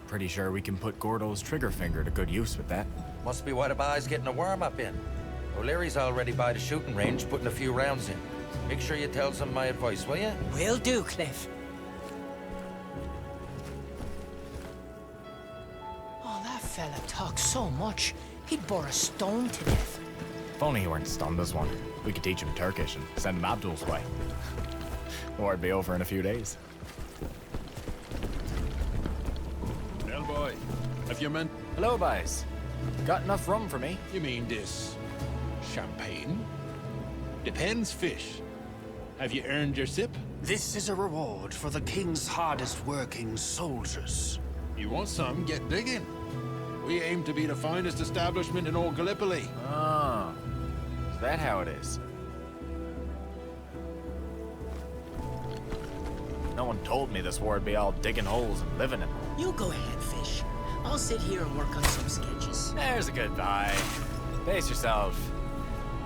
Pretty sure we can put Gordo's trigger finger to good use with that. Must be what a boy's getting a warm-up in. O'Leary's already by the shooting range, putting a few rounds in. Make sure you tell him my advice, will you? Will do, Cliff. Oh, that fella talks so much, he'd bore a stone to death. If only he weren't stunned as one. We could teach him Turkish and send him Abdul's way. The war'd be over in a few days. Well, boy, have you meant... Hello, boys. Got enough rum for me? You mean this... champagne? Depends, Fish. Have you earned your sip? This is a reward for the king's hardest working soldiers. You want some, get digging. We aim to be the finest establishment in all Gallipoli. Ah, is that how it is? No one told me this war'd be all digging holes and living in them. You go ahead, Fish. I'll sit here and work on some sketches. There's a good guy. Pace yourself.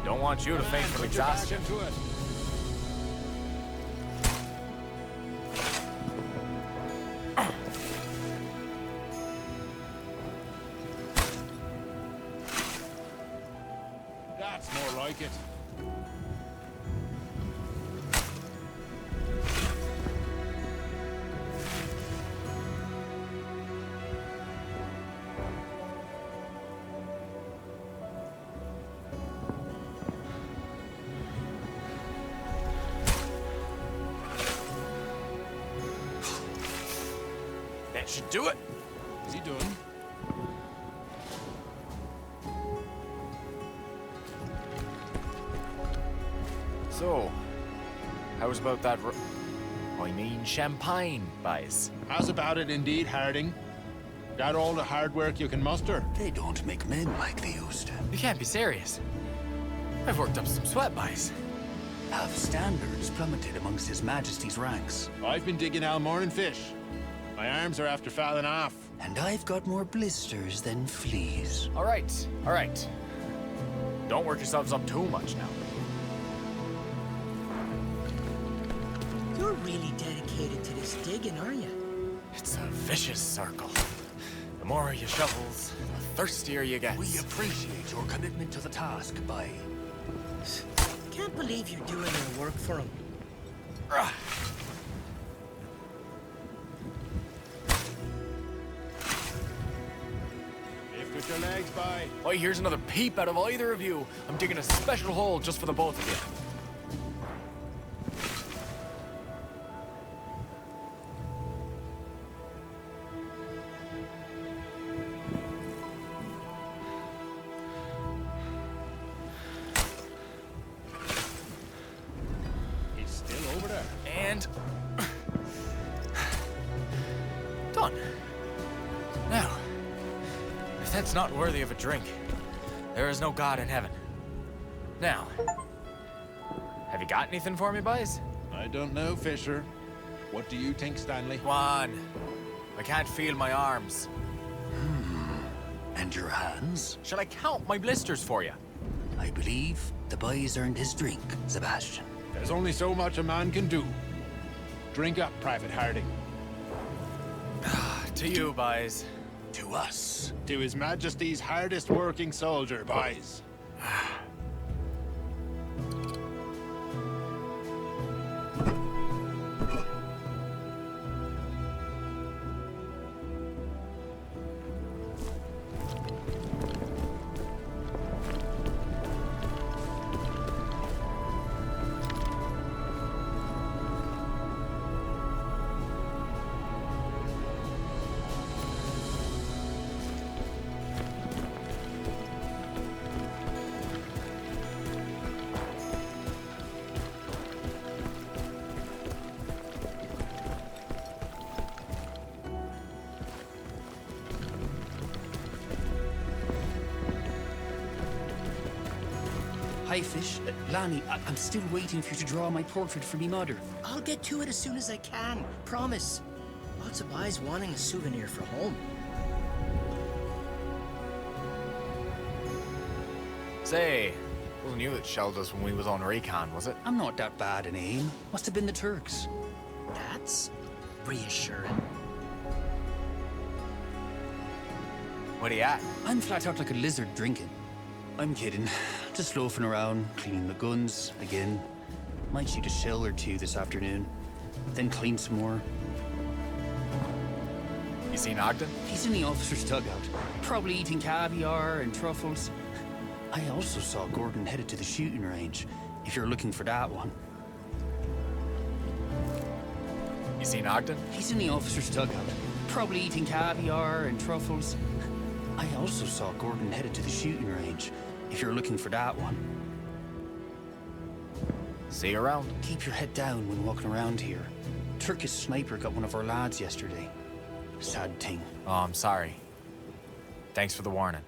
Don't want you to faint from exhaustion. Put your back into it. That's more like it. That should do it. Is he done? So, how's about that I mean champagne, boys? How's about it indeed, Harding? Got all the hard work you can muster? They don't make men like they used to. You can't be serious. I've worked up some sweat, boys. Have standards plummeted amongst His Majesty's ranks. I've been digging all morning, Fish. My arms are after falling off. And I've got more blisters than fleas. All right, all right. Don't work yourselves up too much now. You're really dedicated to this digging, are you? It's a vicious circle. The more you shovels, the thirstier you get. We appreciate your commitment to the task, Bye. Can't believe you're doing your work for him. Lift with your legs, by. Oh, here's another peep out of either of you. I'm digging a special hole just for the both of you. He's still And... done. Now, if that's not worthy of a drink, there is no God in heaven. Now, have you got anything for me, boys? I don't know, Fisher. What do you think, Stanley? Come on. I can't feel my arms. And your hands? Shall I count my blisters for you? I believe the boy's earned his drink, Sebastian. There's only so much a man can do. Drink up, Private Harding. To you, boys. To us. To His Majesty's hardest working soldier, boys. Hi, Fish. Lanny, I'm still waiting for you to draw my portrait for me mother. I'll get to it as soon as I can. Promise. Lots of eyes wanting a souvenir for home. Say, wasn't you that shelled us when we was on recon, was it? I'm not that bad in aim. Must have been the Turks. That's reassuring. What are you at? I'm flat out like a lizard drinking. I'm kidding. Just loafing around, cleaning the guns again. Might shoot a shell or two this afternoon. Then clean some more. You seen Ogden? He's in the officer's dugout. Probably eating caviar and truffles. I also saw Gordon headed to the shooting range, if you're looking for that one. You seen Ogden? He's in the officer's dugout. Probably eating caviar and truffles. I also saw Gordon headed to the shooting range, if you're looking for that one. See you around. Keep your head down when walking around here. Turkish sniper got one of our lads yesterday. Sad thing. Oh, I'm sorry. Thanks for the warning.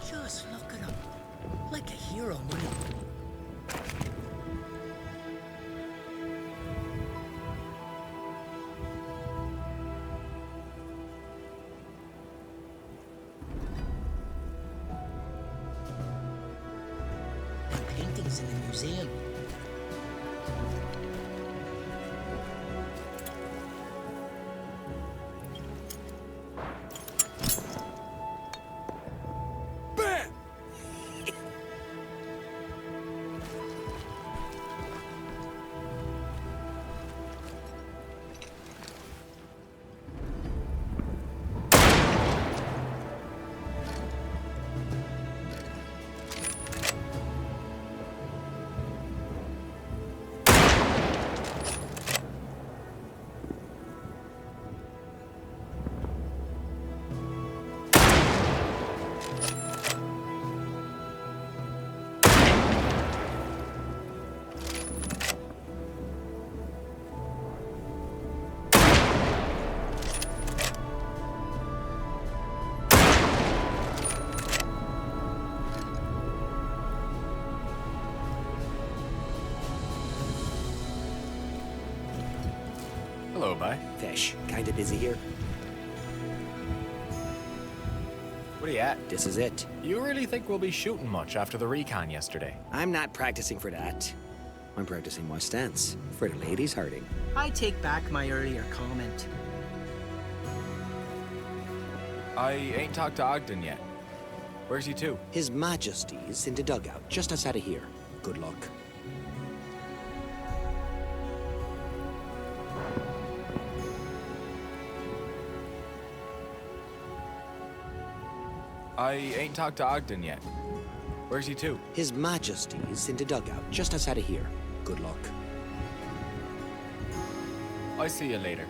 Just look at him. Like a hero, man. Paintings in the museum. Hello, bye. Fish, kinda busy here. What are you at? This is it. You really think we'll be shooting much after the recon yesterday? I'm not practicing for that. I'm practicing my stance. For the ladies, Harding. I take back my earlier comment. I ain't talked to Ogden yet. Where's he to? His Majesty's in the dugout, just outside of here. Good luck. I ain't talked to Ogden yet. Where's he to? His Majesty's in the dugout, just outside of here. Good luck. I'll see you later.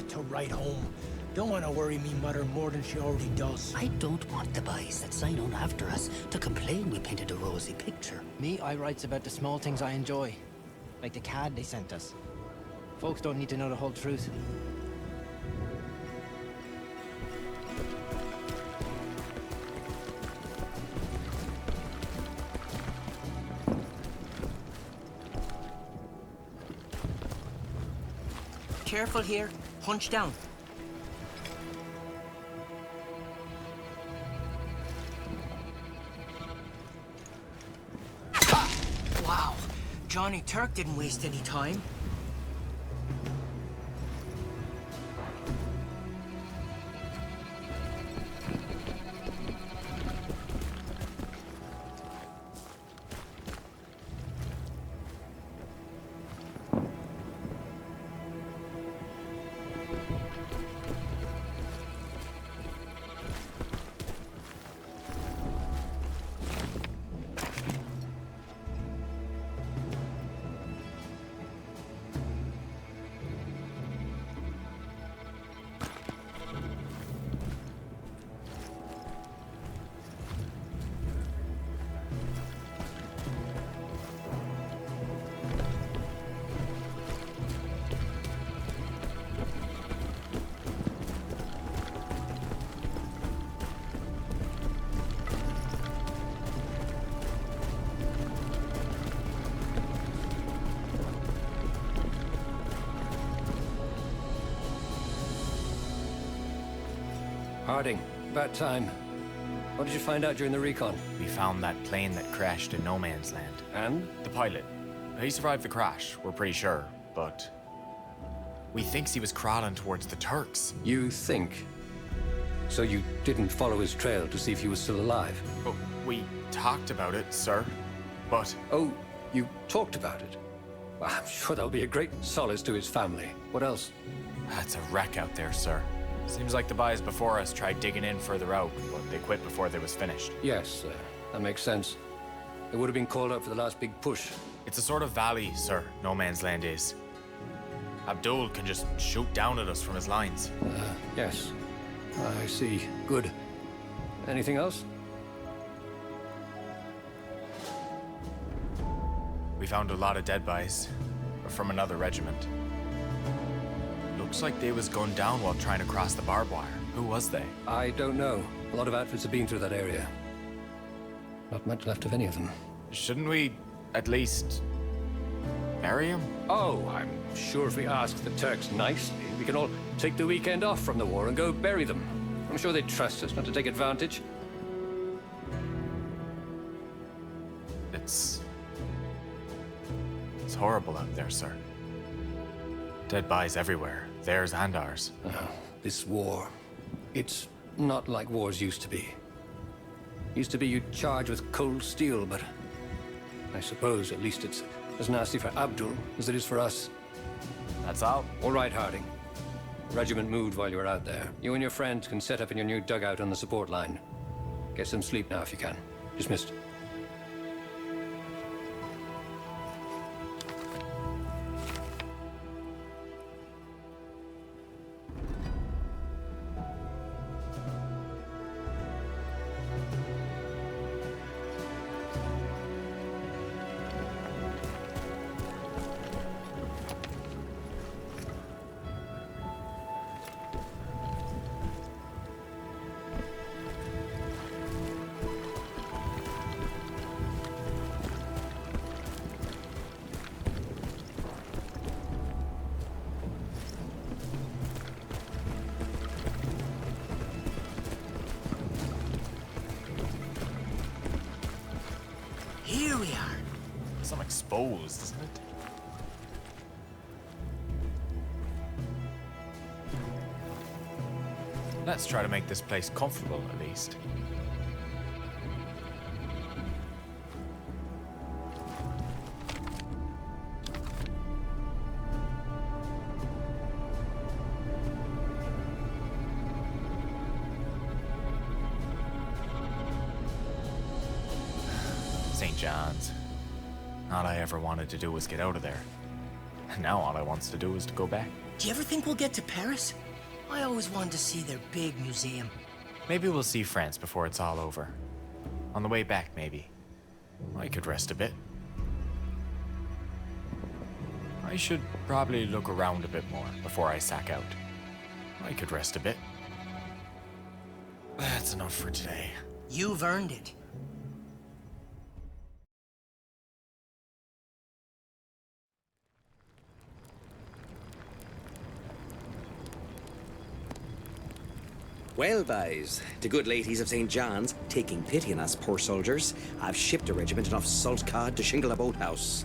to write home. Don't want to worry me mother more than she already does. I don't want the boys that sign on after us to complain we painted a rosy picture. Me, I writes about the small things I enjoy. Like the card they sent us. Folks don't need to know the whole truth. Careful here. Hunch down. Wow. Johnny Turk didn't waste any time. Harding, about time. What did you find out during the recon? We found that plane that crashed in no man's land. And? The pilot. He survived the crash, we're pretty sure, but we thinks he was crawling towards the Turks. You think? So you didn't follow his trail to see if he was still alive? Oh, we talked about it, sir, but... Oh, you talked about it? Well, I'm sure that'll be a great solace to his family. What else? That's a wreck out there, sir. Seems like the boys before us tried digging in further out, but they quit before they was finished. Yes, that makes sense. They would have been called out for the last big push. It's a sort of valley, sir, no man's land is. Abdul can just shoot down at us from his lines. Yes. I see. Good. Anything else? We found a lot of dead bodies, from another regiment. Looks like they was gunned down while trying to cross the barbed wire. Who was they? I don't know. A lot of outfits have been through that area. Not much left of any of them. Shouldn't we, at least, bury him? Oh, I'm sure if we ask the Turks nicely, we can all take the weekend off from the war and go bury them. I'm sure they'd trust us not to take advantage. It's horrible out there, sir. Dead bodies everywhere, theirs and ours. This war, it's not like wars used to be. Used to be you'd charge with cold steel, but I suppose at least it's as nasty for Abdul as it is for us. That's all. All right, Harding. Regiment moved while you were out there. You and your friends can set up in your new dugout on the support line. Get some sleep now if you can. Dismissed. Here we are. Some exposed, isn't it? Let's try to make this place comfortable, at least. St. John's. All I ever wanted to do was get out of there. And now all I wants to do is to go back. Do you ever think we'll get to Paris? I always wanted to see their big museum. Maybe we'll see France before it's all over. On the way back, maybe. I could rest a bit. I should probably look around a bit more before I sack out. I could rest a bit. That's enough for today. You've earned it. Well, boys, the good ladies of St. John's, taking pity on us poor soldiers, I've shipped a regiment enough salt cod to shingle a boathouse.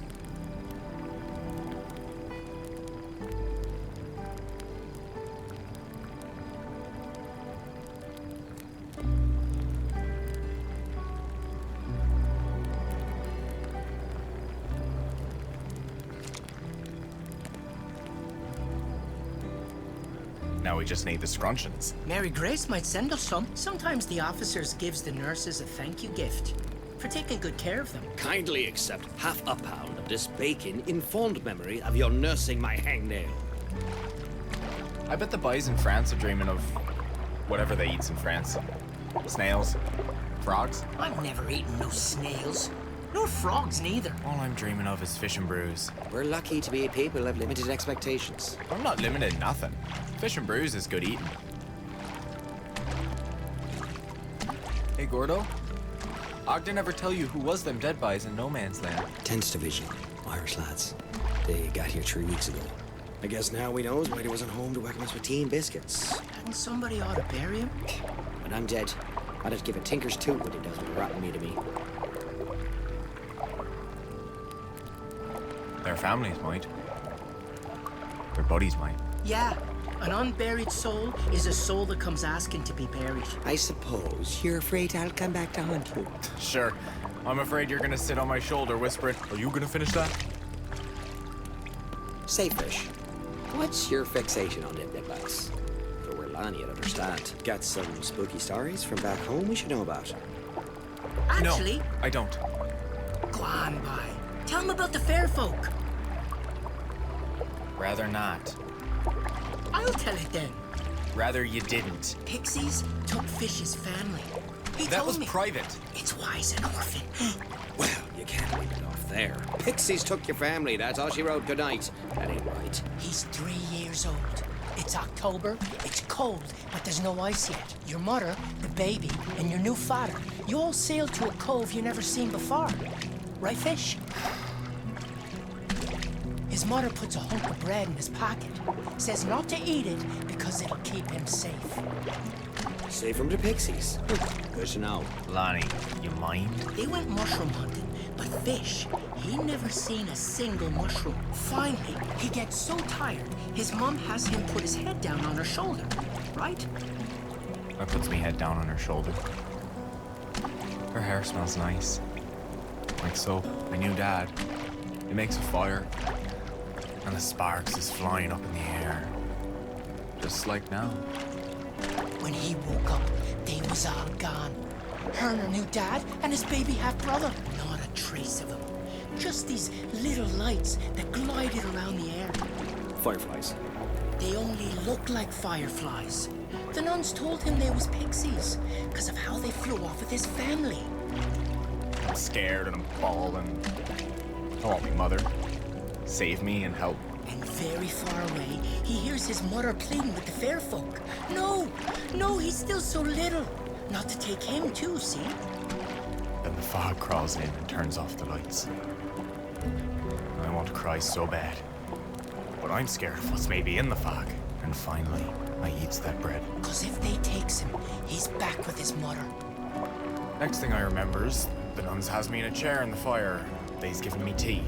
Now we just need the scrunchions. Mary Grace might send us some. Sometimes the officers gives the nurses a thank you gift for taking good care of them. Kindly accept half a pound of this bacon in fond memory of your nursing my hangnail. I bet the boys in France are dreaming of whatever they eat in France. Snails, frogs. I've never eaten no snails. Nor frogs, neither. All I'm dreaming of is fish and brews. We're lucky to be a people of limited expectations. I'm not limited nothing. Fish and brews is good eating. Hey, Gordo. Ogden never tell you who was them dead bodies in No Man's Land. 10th Division, Irish lads. They got here 3 weeks ago. I guess now we knows why they wasn't home to welcome us with tea and biscuits. Hadn't somebody ought to bury him? When I'm dead, I'd have to give a tinker's toot what he does with rotten meat to me. Their families might. Their buddies might. Yeah, an unburied soul is a soul that comes asking to be buried. I suppose you're afraid I'll come back to haunt you. Sure. I'm afraid you're gonna sit on my shoulder whispering, "Are you gonna finish that?" Say, Fish, what's your fixation on them deadbacks? For where Lonnie, I'd understand. Got some spooky stories from back home we should know about? Actually, No, I don't. go on by. Tell him about the fair folk. Rather not. I'll tell it then. Rather you didn't. Pixies took Fish's family. He That told was me. private. It's why he's an orphan. Well, you can't leave it off there. Pixies took your family, that's all she wrote. Good night. That ain't right. He's 3 years old. It's October, it's cold, but there's no ice yet. Your mother, the baby, and your new father, you all sailed to a cove you never seen before. Right, Fish? His mother puts a hunk of bread in his pocket. Says not to eat it because it'll keep him safe. Safe from the Pixies. Good to know. Lonnie, you mind? They went mushroom hunting, but Fish, he never seen a single mushroom. Finally, he gets so tired, his mom has him put his head down on her shoulder, right? That puts me head down on her shoulder. Her hair smells nice. Like soap. My new dad. He makes a fire. And the sparks is flying up in the air. Just like now. When he woke up, they was all gone. Her and her new dad and his baby half-brother. Not a trace of him. Just these little lights that glided around the air. Fireflies. They only look like fireflies. The nuns told him they was pixies because of how they flew off with his family. I'm scared and I'm bawling. I want me mother. Save me and help. And very far away, he hears his mother pleading with the fair folk. No, no, he's still so little. Not to take him too, see? Then the fog crawls in and turns off the lights. I want to cry so bad. But I'm scared of what's maybe in the fog. And finally, I eats that bread. 'Cause if they takes him, he's back with his mother. Next thing I remember is the nuns has me in a chair in the fire. They's giving me tea.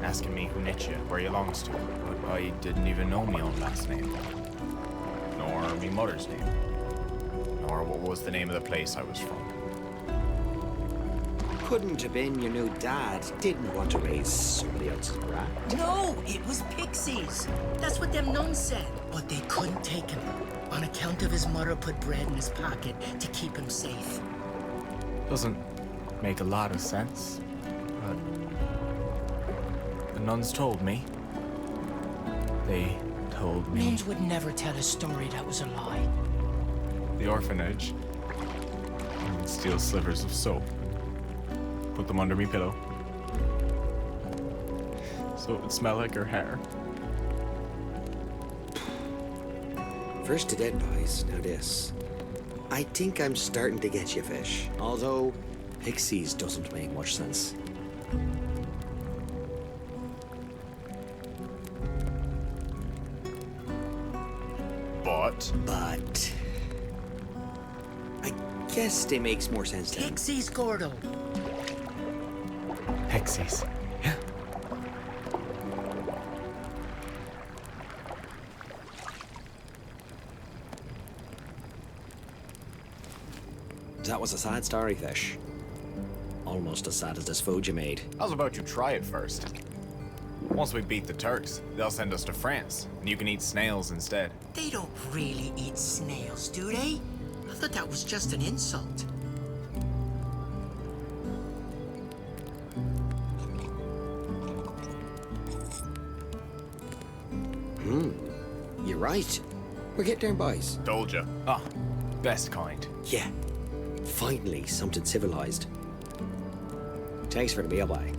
Asking me who knit you, where you longs to. But I didn't even know me own last name. Nor me mother's name. Nor what was the name of the place I was from. Couldn't have been your new dad didn't want to raise somebody else's brat. No, it was pixies. That's what them nuns said. But they couldn't take him on account of his mother put bread in his pocket to keep him safe. Doesn't make a lot of sense, but the nuns told me. They told me. Nuns would never tell a story that was a lie. The orphanage. I would steal slivers of soap. Put them under me pillow. So it would smell like her hair. First the dead boys, now this. I think I'm starting to get you, Fish. Although, pixies doesn't make much sense. But... I guess they makes more sense then. Pixies, Gordo. Pixies. Yeah. That was a sad story, Fish. Almost as sad as this food you made. How's about you try it first? Once we beat the Turks, they'll send us to France, and you can eat snails instead. They don't really eat snails, do they? I thought that was just an insult. You're right. We're getting there, boys. Told ya. Ah, best kind. Yeah. Finally, something civilized. Thanks for the meal, boy.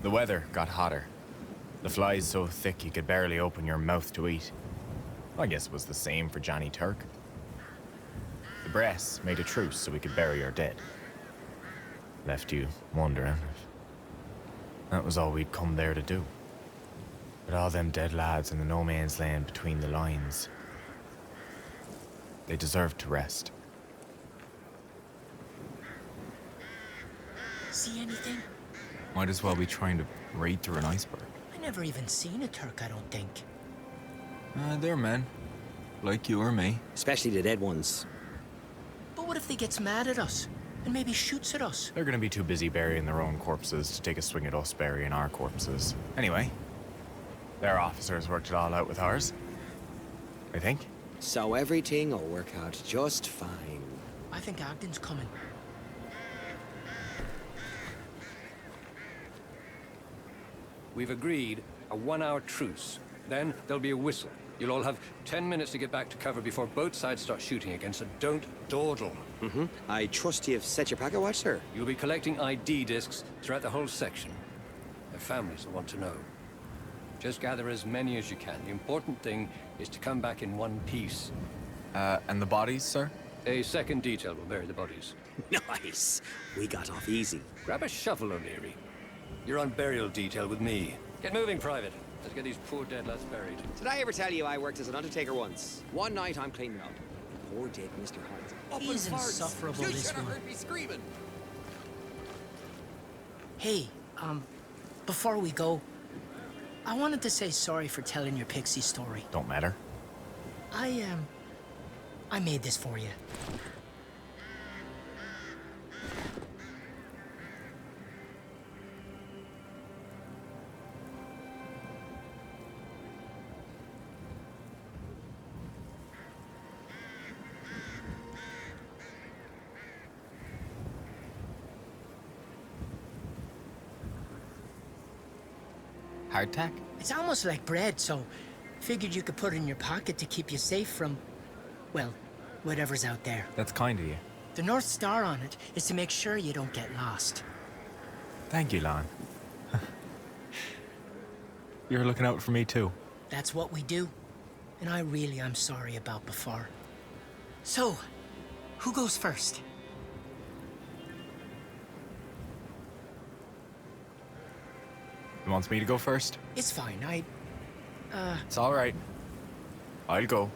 The weather got hotter. The flies so thick you could barely open your mouth to eat. I guess it was the same for Johnny Turk. The brass made a truce so we could bury our dead. Left you wondering if that was all we'd come there to do. But all them dead lads in the no man's land between the lines, they deserved to rest. See anything? Might as well be trying to raid through an iceberg. I never even seen a Turk, I don't think. They're men. Like you or me. Especially the dead ones. But what if they gets mad at us? And maybe shoots at us? They're gonna be too busy burying their own corpses to take a swing at us burying our corpses. Anyway, their officers worked it all out with ours. I think. So everything will work out just fine. I think Ogden's coming. We've agreed a 1-hour truce. Then there'll be a whistle. You'll all have 10 minutes to get back to cover before both sides start shooting again, so don't dawdle. I trust you've set your pocket watch, sir. You'll be collecting ID discs throughout the whole section. Their families will want to know. Just gather as many as you can. The important thing is to come back in one piece. And the bodies, sir? A second detail will bury the bodies. Nice. We got off easy. Grab a shovel, O'Leary. You're on burial detail with me. Get moving, Private. Let's get these poor dead lads buried. Did I ever tell you I worked as an undertaker once? One night I'm cleaning up. Poor dead Mr. Hunt. He's insufferable, this one. heard me screaming. Hey, before we go, I wanted to say sorry for telling your pixie story. Don't matter. I made this for you. Hardtack? It's almost like bread, so figured you could put it in your pocket to keep you safe from, well, whatever's out there. That's kind of you. The North Star on it is to make sure you don't get lost. Thank you, Lon. You're looking out for me, too. That's what we do. And I really am sorry about before. So, who goes first? You want me to go first? It's fine, It's all right. I'll go.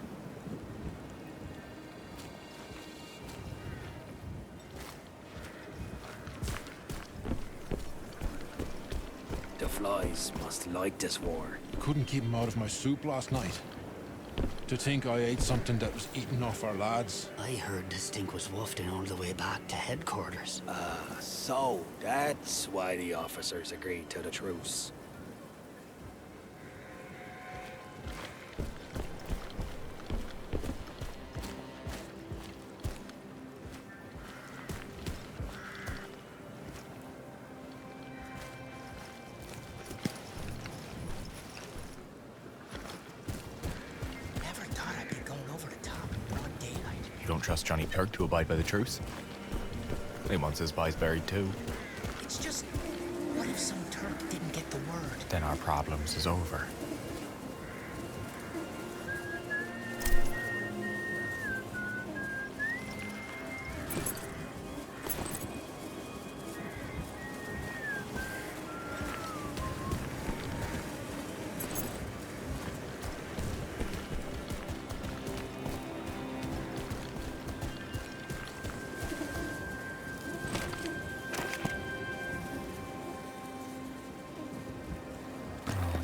The flies must like this war. Couldn't keep 'em out of my soup last night. To think I ate something that was eating off our lads. I heard the stink was wafting all the way back to headquarters. So that's why the officers agreed to the truce. trust Johnny Turk to abide by the truce. He wants his boys buried too. It's just, what if some Turk didn't get the word? Then our problems is over.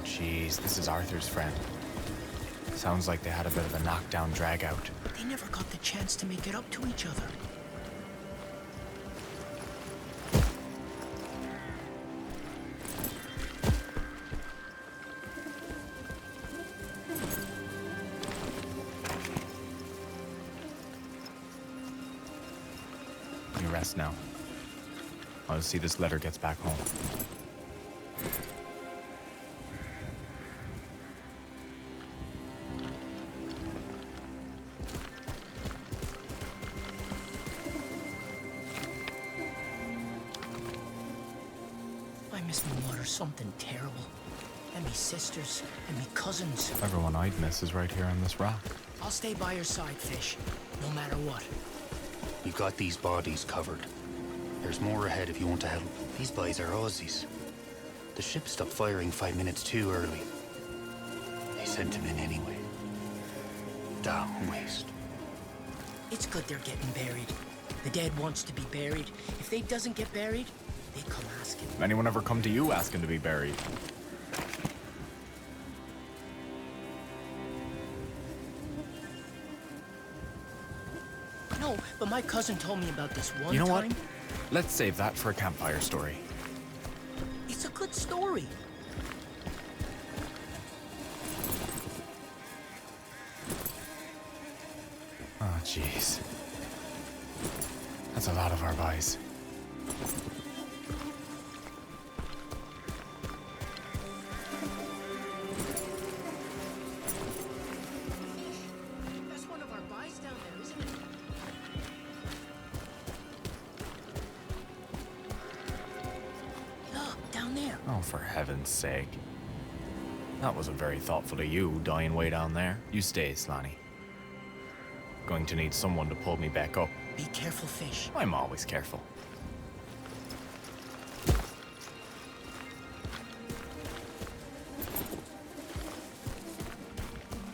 Jeez, this is Arthur's friend. Sounds like they had a bit of a knockdown drag-out. They never got the chance to make it up to each other. You rest now. I'll see this letter gets back home. I miss my mother something terrible. And me sisters, and me cousins. Everyone I'd miss is right here on this rock. I'll stay by your side, Fish, no matter what. We've got these bodies covered. There's more ahead if you want to help. These boys are Aussies. The ship stopped firing 5 minutes too early. They sent him in anyway. Damn waste. It's good they're getting buried. The dead wants to be buried. If they doesn't get buried, they come asking. Anyone ever come to you asking to be buried? No, but my cousin told me about this one time. You know what? Let's save that for a campfire story. It's a good story. Oh, jeez. That's a lot of our boys. That's one of our buys down there, isn't it? Look, down there. Oh, for heaven's sake. That wasn't very thoughtful of you, dying way down there. You stay, Slaney. Going to need someone to pull me back up. Be careful, Fish. I'm always careful.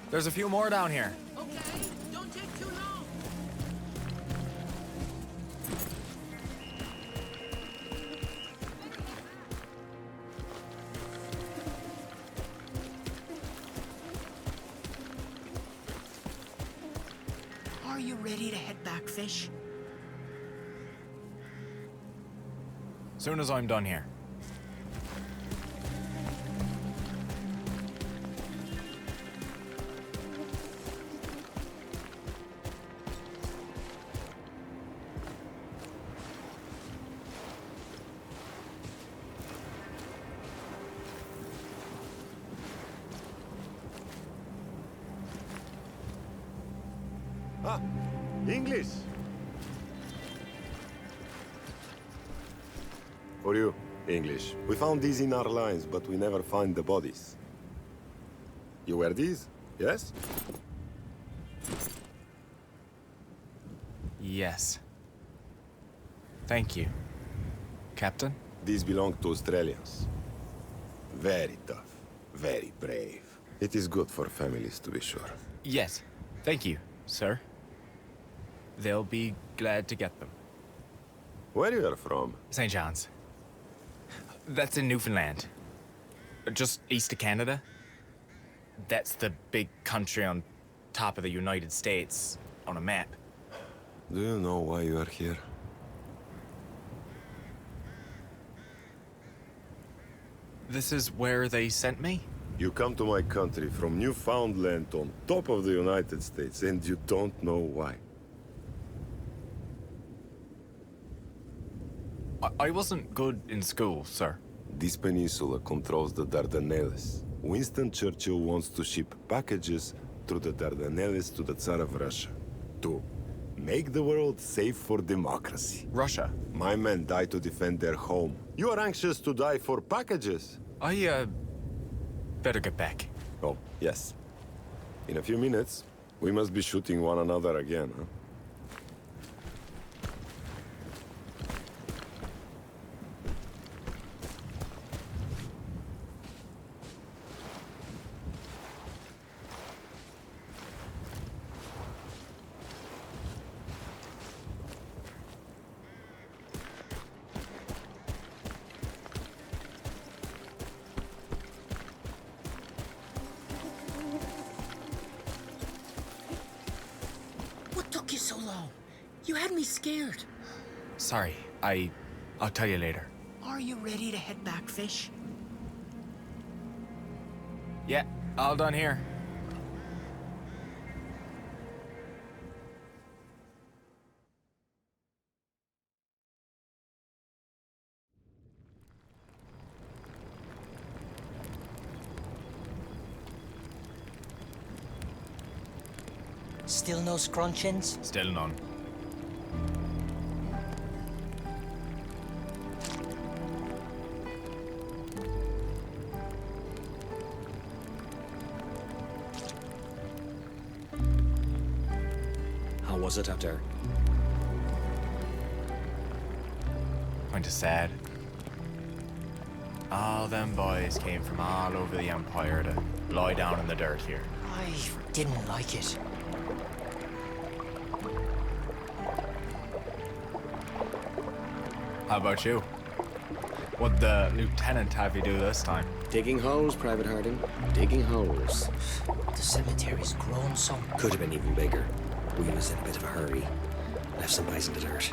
There's a few more down here. Okay, don't take too long. Are you ready to head back, Fish? Soon as I'm done here. Ah, English. For you, English. We found these in our lines, but we never find the bodies. You wear these? Yes? Yes. Thank you. Captain? These belong to Australians. Very tough, very brave. It is good for families, to be sure. Yes. Thank you, sir. They'll be glad to get them. Where you are from? St. John's. That's in Newfoundland. Just east of Canada. That's the big country on top of the United States on a map. Do you know why you are here? This is where they sent me? You come to my country from Newfoundland on top of the United States, and you don't know why. I wasn't good in school, sir. This peninsula controls the Dardanelles. Winston Churchill wants to ship packages through the Dardanelles to the Tsar of Russia. To Make the world safe for democracy. Russia. My men die to defend their home. You are anxious to die for packages. I, better get back. Oh, yes. In a few minutes, we must be shooting one another again, huh? What took you so long? You had me scared. Sorry, I'll tell you later. Are you ready to head back, Fish? Yeah, all done here. Still no scrunchins? Still none. How was it out there? Kinda sad. All them boys came from all over the Empire to lie down in the dirt here. I didn't like it. How about you? What'd the lieutenant have you do this time? Digging holes, Private Harding. Digging holes. The cemetery's grown some. Could have been even bigger. We was in a bit of a hurry. Left some guys in the dirt.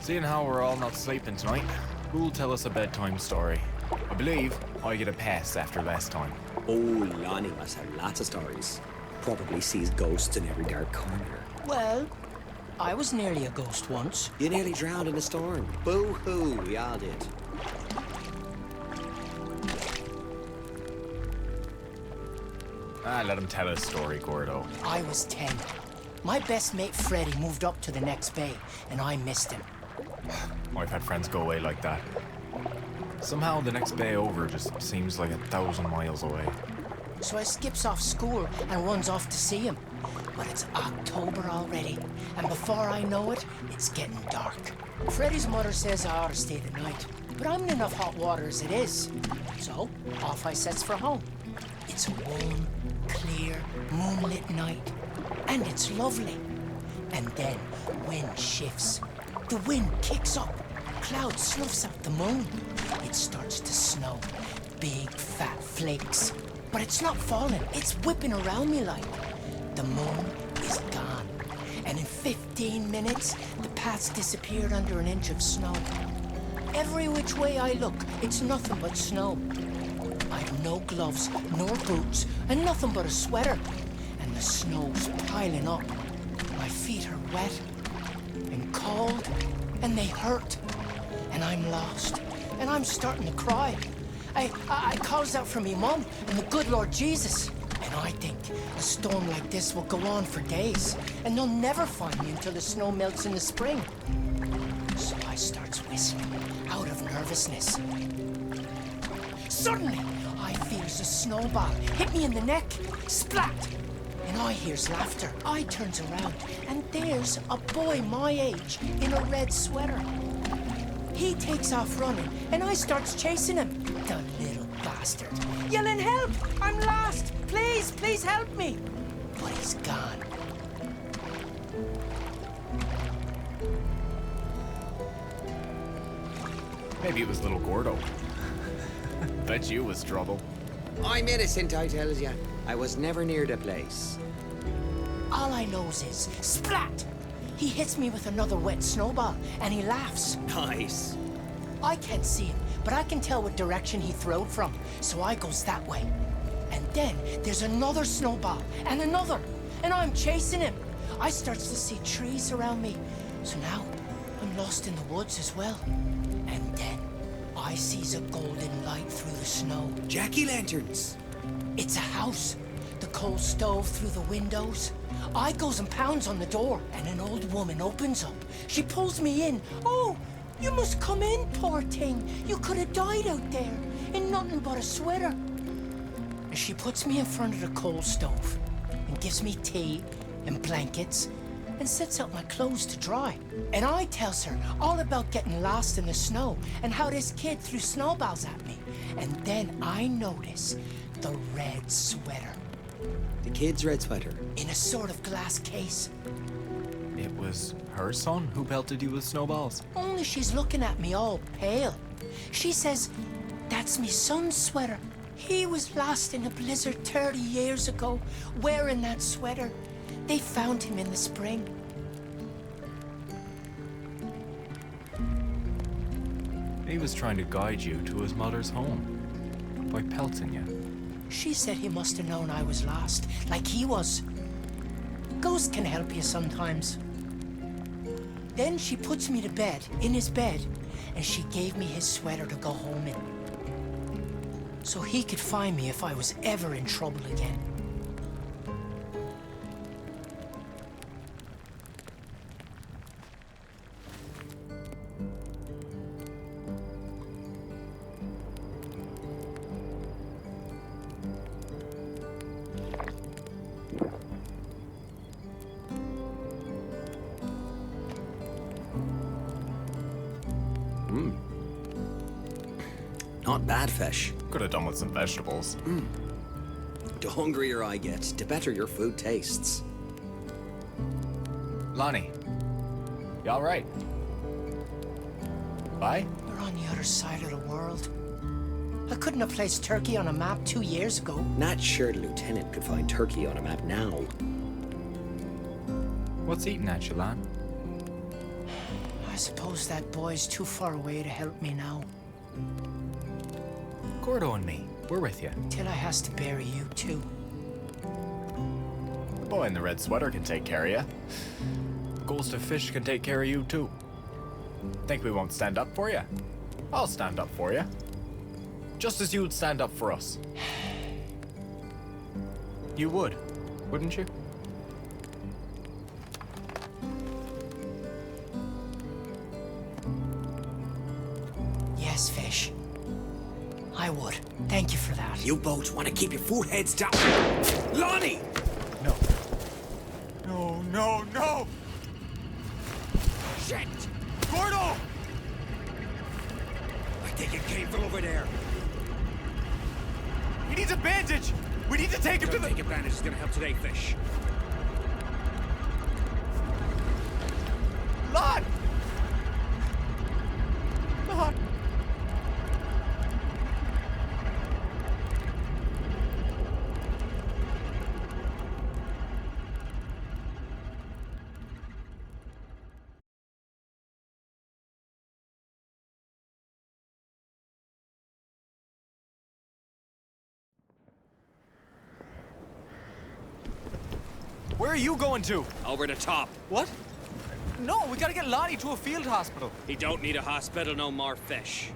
Seeing how we're all not sleeping tonight, who'll tell us a bedtime story? I believe I get a pass after last time. Oh, Lonnie must have lots of stories. Probably sees ghosts in every dark corner. Well, I was nearly a ghost once. You nearly drowned in a storm. Boo-hoo, we all did. Let him tell his story, Gordo. I was 10. My best mate Freddy moved up to the next bay, and I missed him. I've had friends go away like that. Somehow the next bay over just seems like 1,000 miles away. So I skips off school and runs off to see him. But it's October already, and before I know it, it's getting dark. Freddy's mother says I ought to stay the night, but I'm in enough hot water as it is. So, off I sets for home. It's a warm, clear, moonlit night, and it's lovely. And then, wind shifts. The wind kicks up. Cloud snuffs out the moon. It starts to snow. Big, fat flakes. But it's not falling. It's whipping around me like. The moon is gone. And in 15 minutes, the path's disappeared under an inch of snow. Every which way I look, it's nothing but snow. I've no gloves, nor boots, and nothing but a sweater. And the snow's piling up. My feet are wet and cold, and they hurt. And I'm lost, and I'm starting to cry. I calls out for me mum and the good Lord Jesus. And I think a storm like this will go on for days, and they'll never find me until the snow melts in the spring. So I starts whistling, out of nervousness. Suddenly, I feels a snowball hit me in the neck, splat! And I hears laughter. I turns around, and there's a boy my age in a red sweater. He takes off running, and I starts chasing him. The little bastard. Yelling, help! I'm lost! Please, please help me! But he's gone. Maybe it was little Gordo. Bet you was trouble. I'm innocent, I tells ya. I was never near the place. All I knows is, splat! He hits me with another wet snowball, and he laughs. Nice. I can't see him, but I can tell what direction he throwed from, so I goes that way. And then there's another snowball, and another, and I'm chasing him. I starts to see trees around me, so now I'm lost in the woods as well. And then I I sees a golden light through the snow. Jack-o'-lanterns. It's a house. The coal stove through the windows. I goes and pounds on the door, and an old woman opens up. She pulls me in. Oh, you must come in, poor thing. You could have died out there in nothing but a sweater. And she puts me in front of the coal stove and gives me tea and blankets and sets out my clothes to dry. And I tells her all about getting lost in the snow and how this kid threw snowballs at me. And then I notice the red sweater. The kid's red sweater? In a sort of glass case. It was her son who pelted you with snowballs. Only she's looking at me all pale. She says, that's me son's sweater. He was lost in a blizzard 30 years ago, wearing that sweater. They found him in the spring. He was trying to guide you to his mother's home by pelting you. She said he must have known I was lost, like he was. Ghosts can help you sometimes. Then she puts me to bed, in his bed, and she gave me his sweater to go home in. So he could find me if I was ever in trouble again. Not bad fish. Could have done with some vegetables. The hungrier I get, the better your food tastes. Lonnie, you all right? Bye? We're on the other side of the world. I couldn't have placed Turkey on a map 2 years ago. Not sure the lieutenant could find Turkey on a map now. What's eating at you, Lan? I suppose that boy's too far away to help me now. Gordo and me, we're with you. Till I has to bury you too. The boy in the red sweater can take care of you. The ghost of fish can take care of you too. Think we won't stand up for you? I'll stand up for you. Just as you'd stand up for us. You would, wouldn't you? Yes, Fish. I would. Thank you for that. You both want to keep your foreheads down. Lonnie! No. No, no, no! Shit! Gordo! I think it came from over there. He needs a bandage! We need to take him to the... Take a bandage is gonna help today, Fish. Lon! Lon! Where are you going to? Over the top. What? No, we gotta get Lonnie to a field hospital. He don't need a hospital no more, Fish.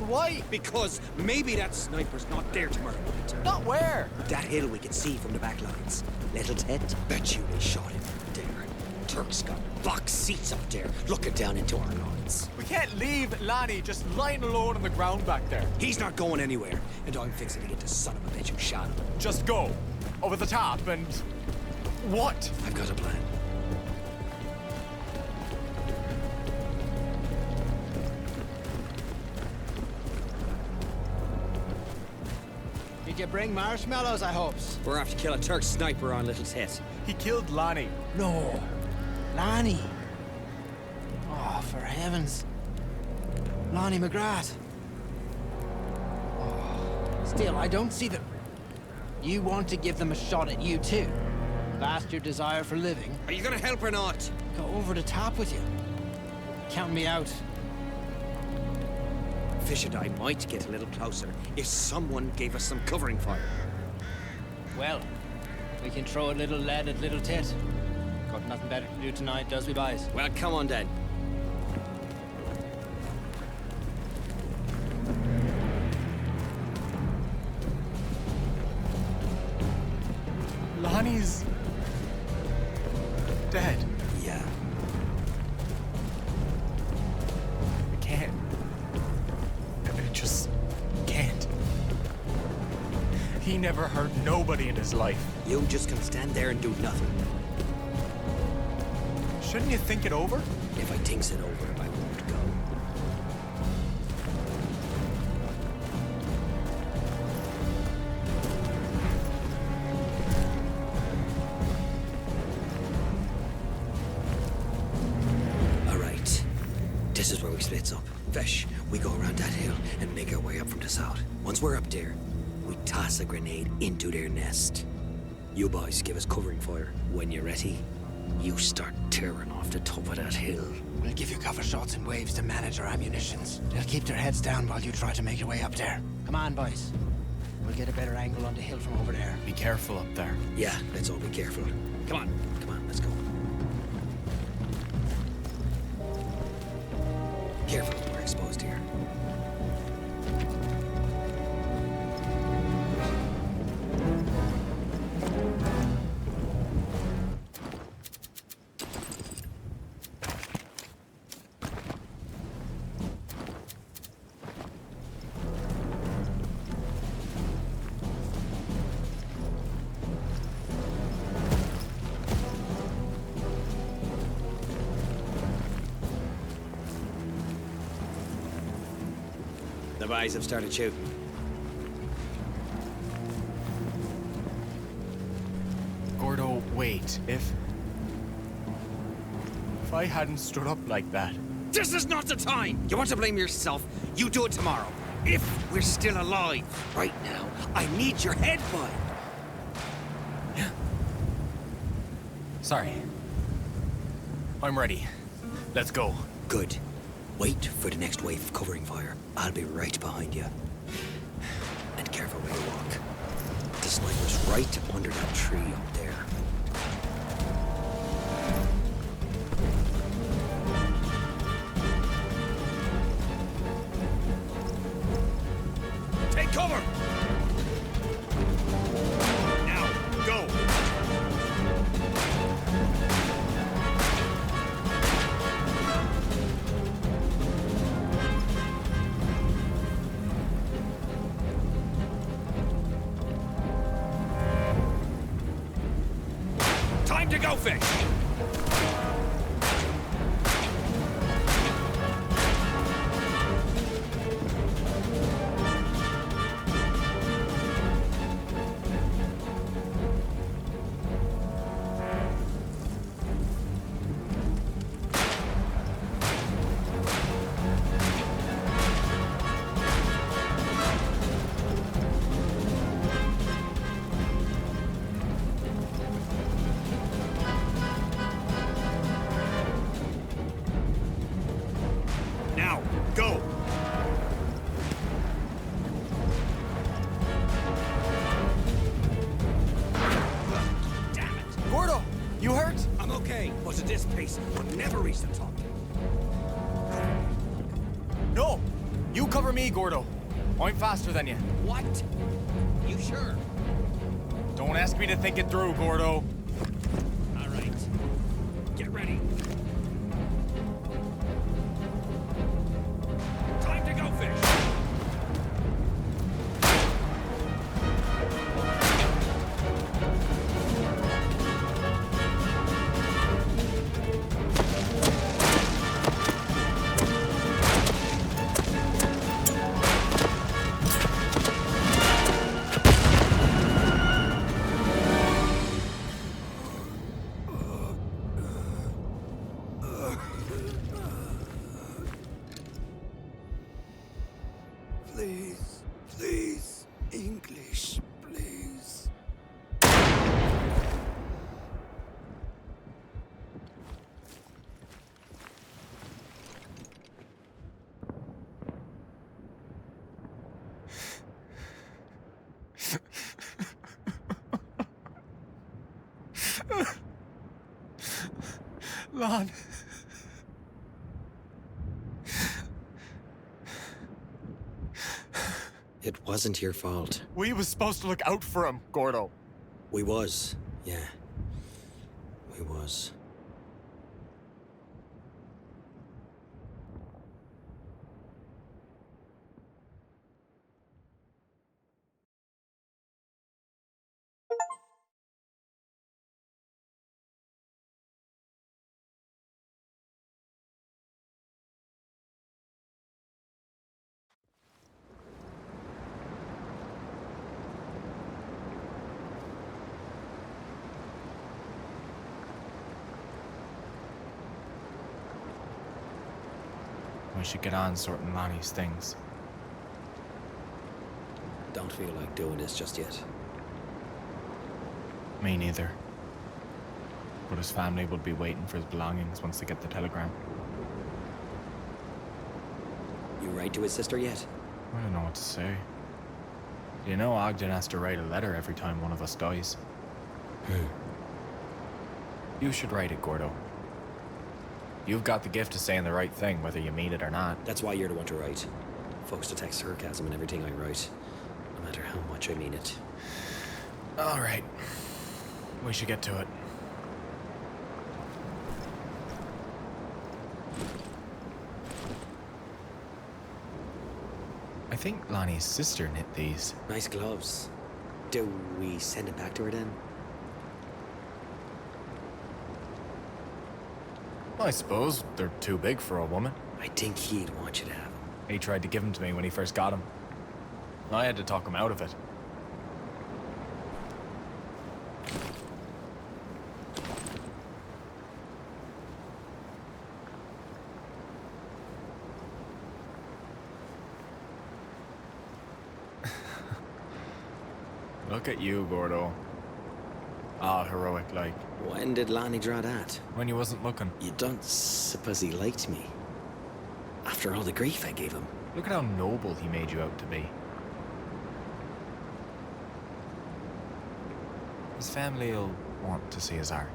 Why? Because maybe that sniper's not there tomorrow night. Not where? That hill we could see from the back lines. Little Ted, bet you they shot him there. Turks got box seats up there, looking down into our lines. We can't leave Lanny just lying alone on the ground back there. He's not going anywhere, and I'm fixing to get the son of a bitch who shot him. Just go. Over the top and... What? I've got a plan. Did you bring marshmallows, I hopes? We're off to kill a Turk sniper on Little Tit. He killed Lanny. No. Lanny. Oh, for heavens. Lonnie McGrath. Oh, still, I don't see the... You want to give them a shot at you too? Blast your desire for living? Are you gonna help or not? Go over the top with you. Count me out. Fish and I might get a little closer if someone gave us some covering fire. Well, we can throw a little lead at Little Tit. Got nothing better to do tonight, does we, boys? Well, come on then. Lonnie's... dead. Yeah. I can't. I just can't. He never hurt nobody in his life. You just can stand there and do nothing. Shouldn't you think it over? If I thinks it over, I won't go. All right. This is where we splits up. Fish, we go around that hill and make our way up from the south. Once we're up there, we toss a grenade into their nest. You boys give us covering fire. When you're ready, you start tearing off the top of that hill. We'll give you cover shots and waves to manage our ammunitions. They'll keep their heads down while you try to make your way up there. Come on, boys. We'll get a better angle on the hill from over there. Be careful up there. Yeah, let's all be careful. Come on, let's go. Careful, we're exposed here. The boys have started shooting. Gordo, wait. If I hadn't stood up like that... This is not the time! You want to blame yourself? You do it tomorrow. If we're still alive. Right now, I need your head, boy. Sorry. I'm ready. Let's go. Good. Wait for the next wave of covering fire. I'll be right behind you. And careful where you walk. The sniper's right under that tree up there. Take cover! Now, go! Time to go, Fish! Now, go! Damn it! Gordo, you hurt? I'm okay, but at this pace, we'll never reach the top. No! You cover me, Gordo. I'm faster than you. What? You sure? Don't ask me to think it through, Gordo. All right. Get ready. Lon. It wasn't your fault. We was supposed to look out for him, Gordo. We was, yeah. We was. We should get on sorting Lonnie's things. Don't feel like doing this just yet. Me neither. But his family will be waiting for his belongings once they get the telegram. You write to his sister yet? I don't know what to say. You know Ogden has to write a letter every time one of us dies. You should write it, Gordo. You've got the gift of saying the right thing, whether you mean it or not. That's why you're the one to write. Folks detect sarcasm in everything I write, no matter how much I mean it. All right. We should get to it. I think Lonnie's sister knit these. Nice gloves. Do we send it back to her then? I suppose they're too big for a woman. I think he'd want you to have them. He tried to give them to me when he first got them. I had to talk him out of it. Look at you, Gordo. All heroic like. When did Lonnie draw that? When he wasn't looking. You don't suppose he liked me? After all the grief I gave him. Look at how noble he made you out to be. His family'll want to see his art.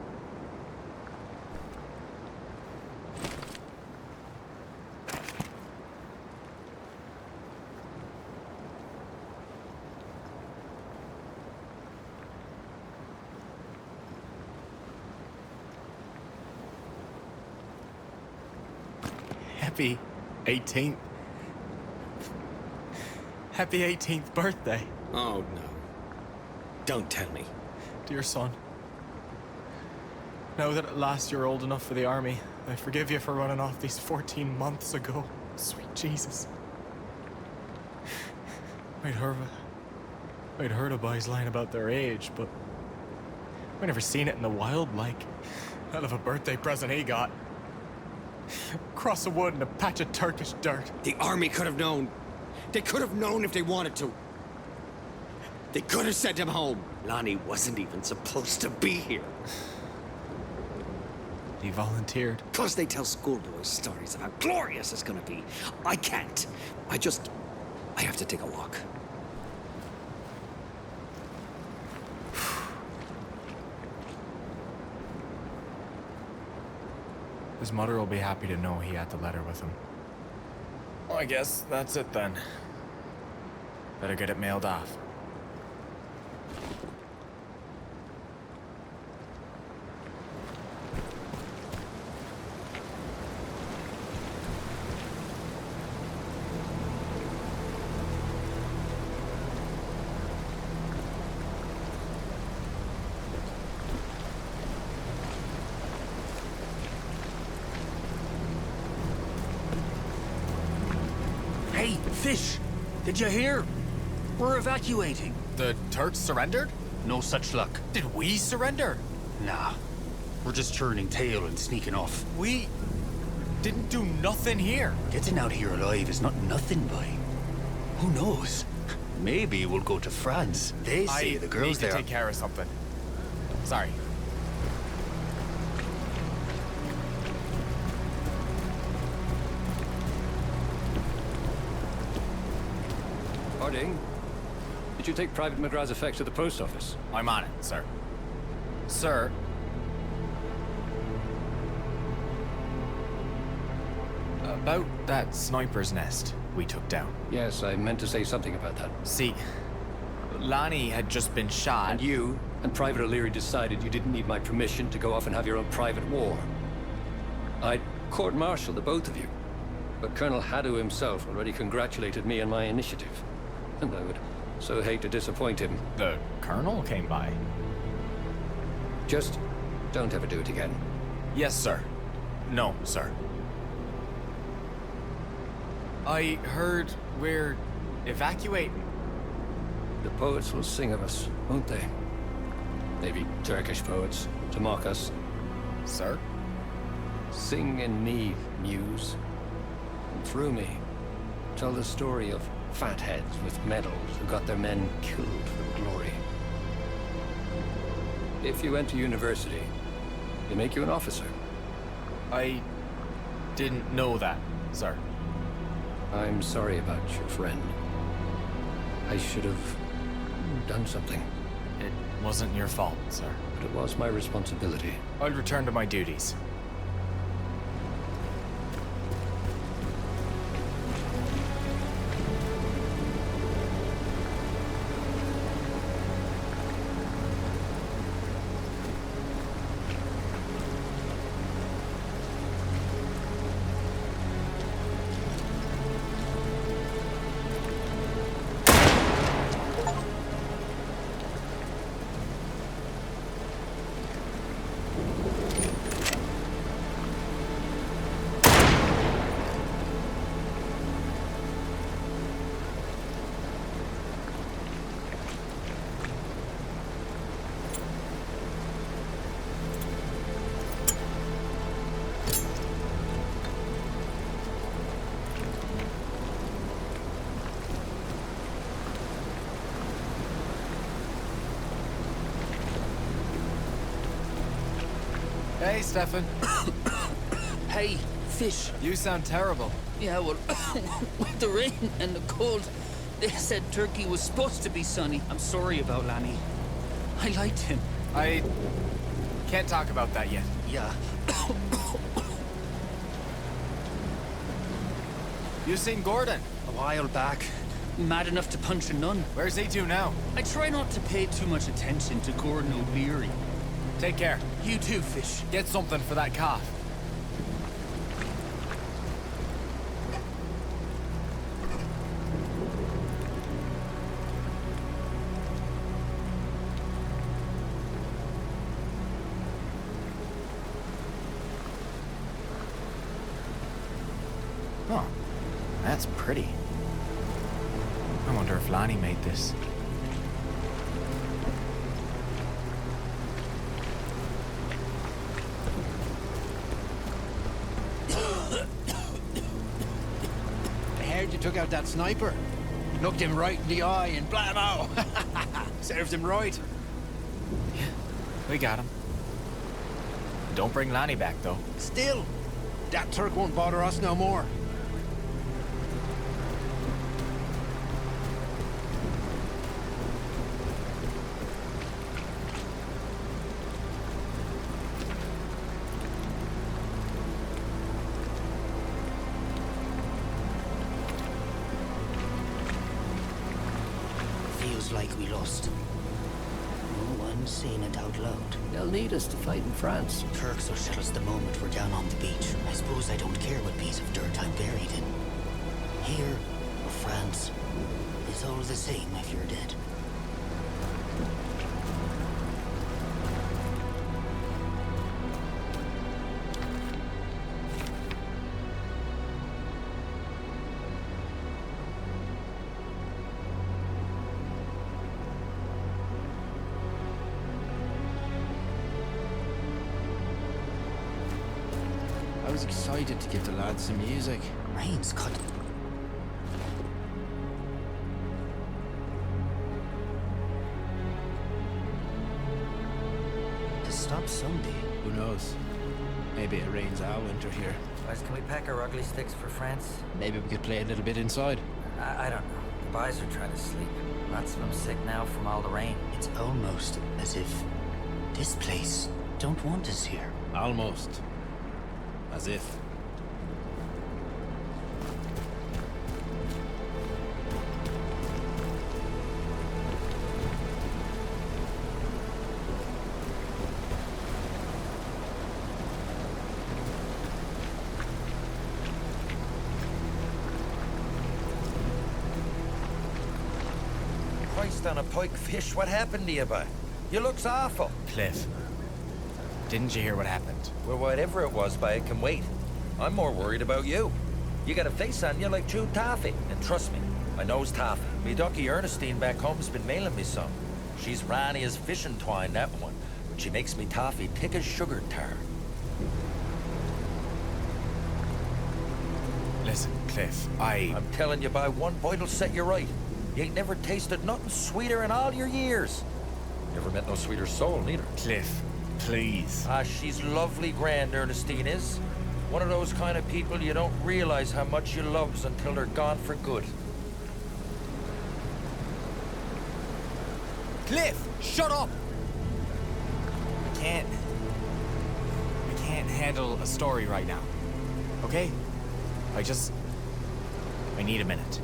Happy 18th. Happy 18th birthday. Oh, no. Don't tell me. Dear son. Now that at last you're old enough for the army, I forgive you for running off these 14 months ago. Sweet Jesus. I'd heard of boys lying about their age, but I never seen it in the wild like. Hell of a birthday present he got. Across the wood in a patch of Turkish dirt. The army could have known. They could have known if they wanted to. They could have sent him home. Lonnie wasn't even supposed to be here. He volunteered. Because they tell schoolboys stories of how glorious it's gonna be. I can't. I have to take a walk. His mother will be happy to know he had the letter with him. Well, I guess that's it then. Better get it mailed off. Hey, Fish! Did you hear? We're evacuating. The Turks surrendered? No such luck. Did we surrender? Nah. We're just turning tail and sneaking off. We didn't do nothing here. Getting out here alive is not nothing, boy. Who knows? Maybe we'll go to France. They say the girls there. there. I need to take care of something. Sorry. Harding, did you take Private McGrath's effects to the post office? I'm on it, sir. Sir. About that sniper's nest we took down. Yes, I meant to say something about that. See, Lonnie had just been shot. And you and Private O'Leary decided you didn't need my permission to go off and have your own private war. I'd court-martial the both of you. But Colonel Haddo himself already congratulated me on my initiative. And I would so hate to disappoint him. The Colonel came by? Just don't ever do it again. Yes, sir. No, sir. I heard we're evacuating. The poets will sing of us, won't they? Maybe Turkish poets, to mock us. Sir? Sing in me, muse. And through me, tell the story of fatheads with medals who got their men killed for glory. If you went to university, they make you an officer. I didn't know that, sir. I'm sorry about your friend. I should have done something. It wasn't your fault, sir. But it was my responsibility. I'll return to my duties. Hey, Stefan. Hey, fish. You sound terrible. Yeah, well, with the rain and the cold, they said Turkey was supposed to be sunny. I'm sorry about Lanny. I liked him. I can't talk about that yet. Yeah. You seen Gordon? A while back. Mad enough to punch a nun. Where's he to now? I try not to pay too much attention to Gordon O'Leary. Take care. You too, fish. Get something for that calf. Oh, that's pretty. I wonder if Lonnie made this. You took out that sniper. Looked him right in the eye and blammo! Served him right. Yeah, we got him. Don't bring Lonnie back, though. Still, that Turk won't bother us no more. Like we lost. No one's saying it out loud. They'll need us to fight in France. Turks will shell us the moment we're down on the beach. I suppose I don't care what piece of dirt I'm buried in. Here, or France, it's all the same if you're dead. I was excited to give the lads some music. Rain's cut. To stop someday. Who knows? Maybe it rains all winter here. Guys, can we pack our ugly sticks for France? Maybe we could play a little bit inside. I don't know. The boys are trying to sleep. Lots of them sick now from all the rain. It's almost as if this place don't want us here. Almost. As if. feast on a pike fish. What happened to you, boy? You looks awful. Cliff, didn't you hear what happened? Well, whatever it was, boy, it can wait. I'm more worried about you. You got a face on you like chewed taffy. And trust me, I know's taffy. Me ducky Ernestine back home's been mailing me some. She's ranny as fishing twine, that one. But she makes me taffy thick as sugar tar. Listen, Cliff, I'm telling you, by one bite'll set you right. You ain't never tasted nothing sweeter in all your years. Never met no sweeter soul, neither. Cliff, please. Ah, she's lovely grand, Ernestine is. One of those kind of people you don't realize how much you loves until they're gone for good. Cliff, shut up! I can't handle a story right now, okay? I need a minute.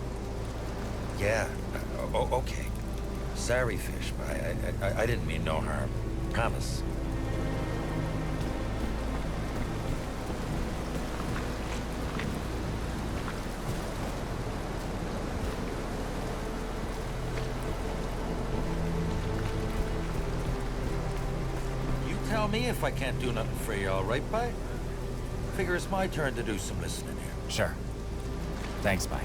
Yeah, okay. Sorry, Fish, but I didn't mean no harm. Promise. You tell me if I can't do nothing for you, all right, bye? Figure it's my turn to do some listening here. Sure. Thanks, bye.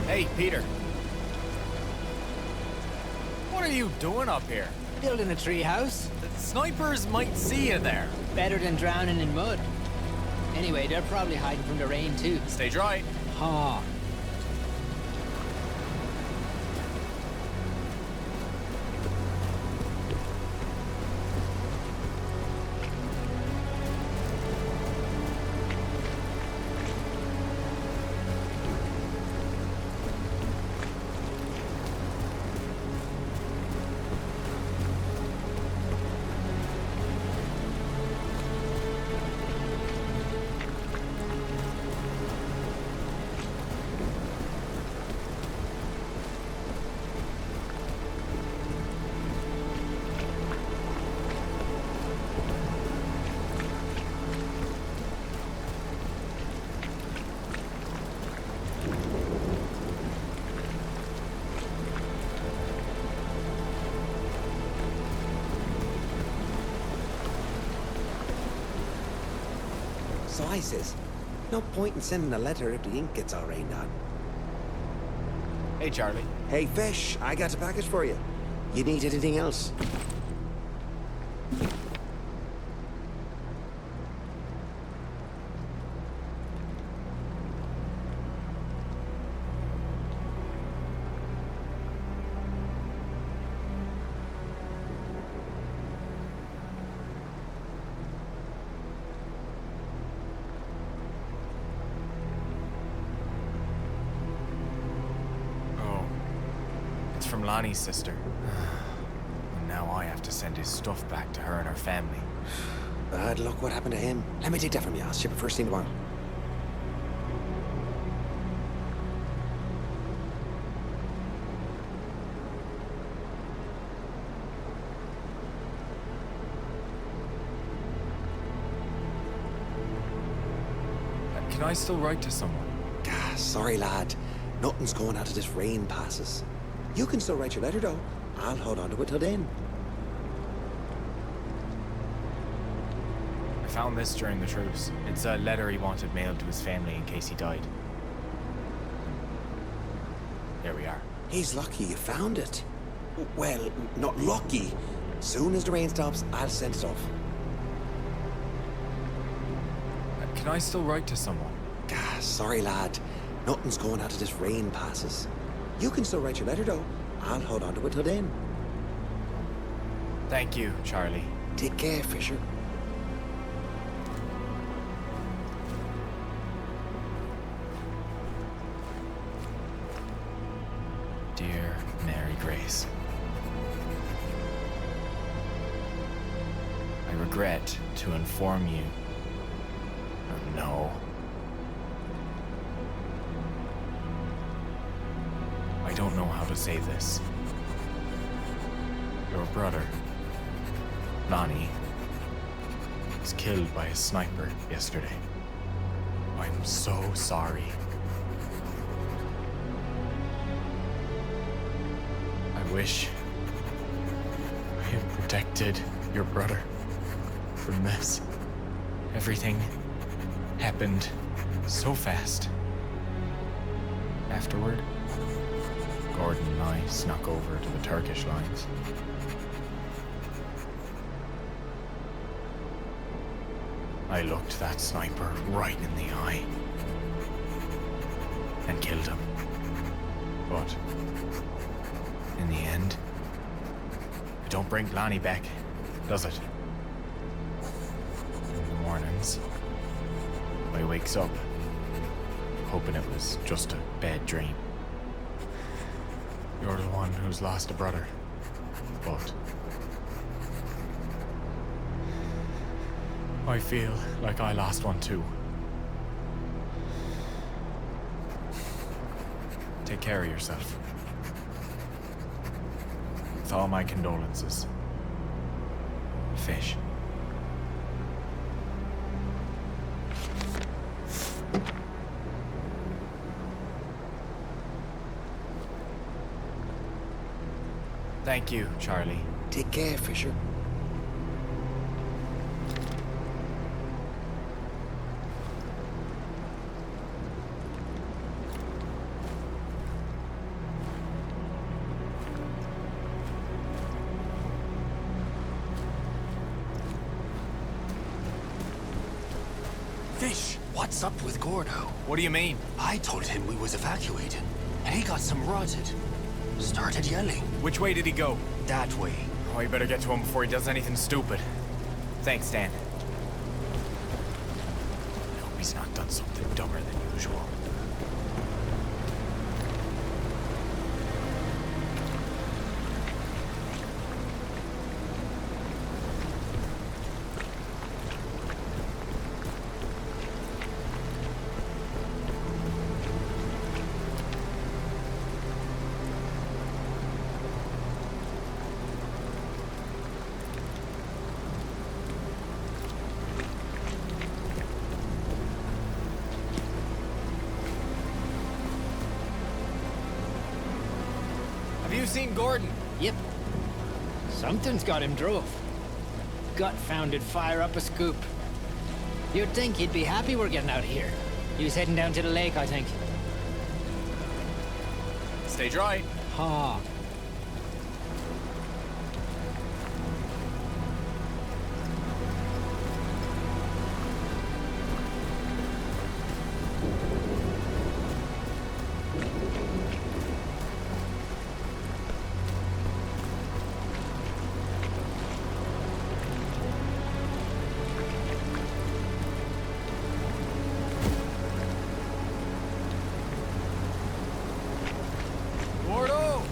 Hey, Peter. What are you doing up here? Building a tree house. The snipers might see you there. Better than drowning in mud. Anyway, they're probably hiding from the rain too. Stay dry. Ha. So I says, no point in sending a letter if the ink gets all rained on. Hey, Charlie. Hey, Fish, I got a package for you. You need anything else? From Lonnie's sister. And now I have to send his stuff back to her and her family. Bad luck, what happened to him? Let me take that from you. I'll ship it first thing tomorrow. Can I still write to someone? Sorry, lad. Nothing's going out of this rain passes. You can still write your letter, though. I'll hold on to it till then. I found this during the truce. It's a letter he wanted mailed to his family in case he died. Here we are. He's lucky you found it. Well, not lucky. Soon as the rain stops, I'll send it off. Can I still write to someone? Sorry, lad. Nothing's going out of this rain passes. You can still write your letter, though. I'll hold on to it till then. Thank you, Charlie. Take care, Fisher. Dear Mary Grace, I regret to inform you. No. say this. Your brother, Lonnie, was killed by a sniper yesterday. I'm so sorry. I wish I had protected your brother from this. Everything happened so fast. Afterward, Gordon and I snuck over to the Turkish lines. I looked that sniper right in the eye and killed him. But in the end, it don't bring Lonnie back, does it? In the mornings, I wakes up hoping it was just a bad dream. You're the one who's lost a brother, but I feel like I lost one too. Take care of yourself. With all my condolences. Fish. Thank you, Charlie. Take care, Fisher. Fish, what's up with Gordo? What do you mean? I told him we was evacuating, and he got some rotted. Started yelling. Which way did he go? That way. Oh, you better get to him before he does anything stupid. Thanks, Dan. I hope he's not done something dumber than usual. Have you seen Gordon? Yep. Something's got him drove. Gut-founded fire up a scoop. You'd think he'd be happy we're getting out of here. He was heading down to the lake, I think. Stay dry. Ha. Gordo!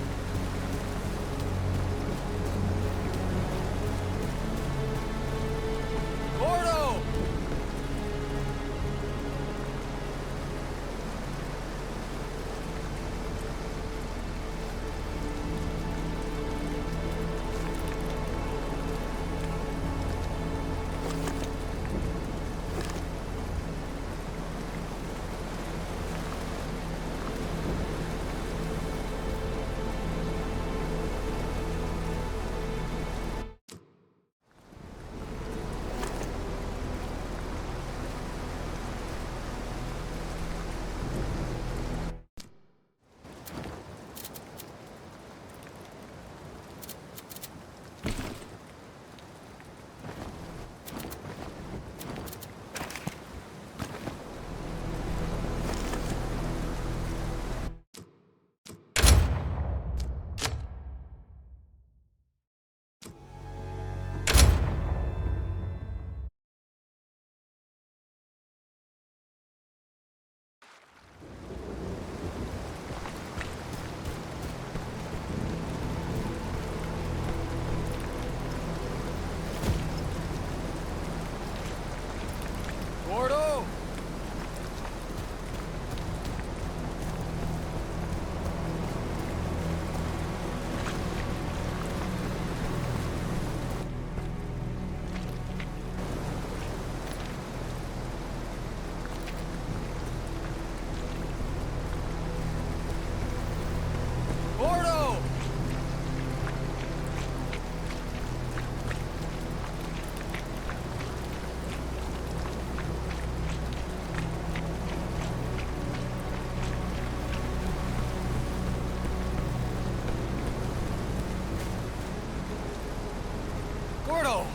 Gordo!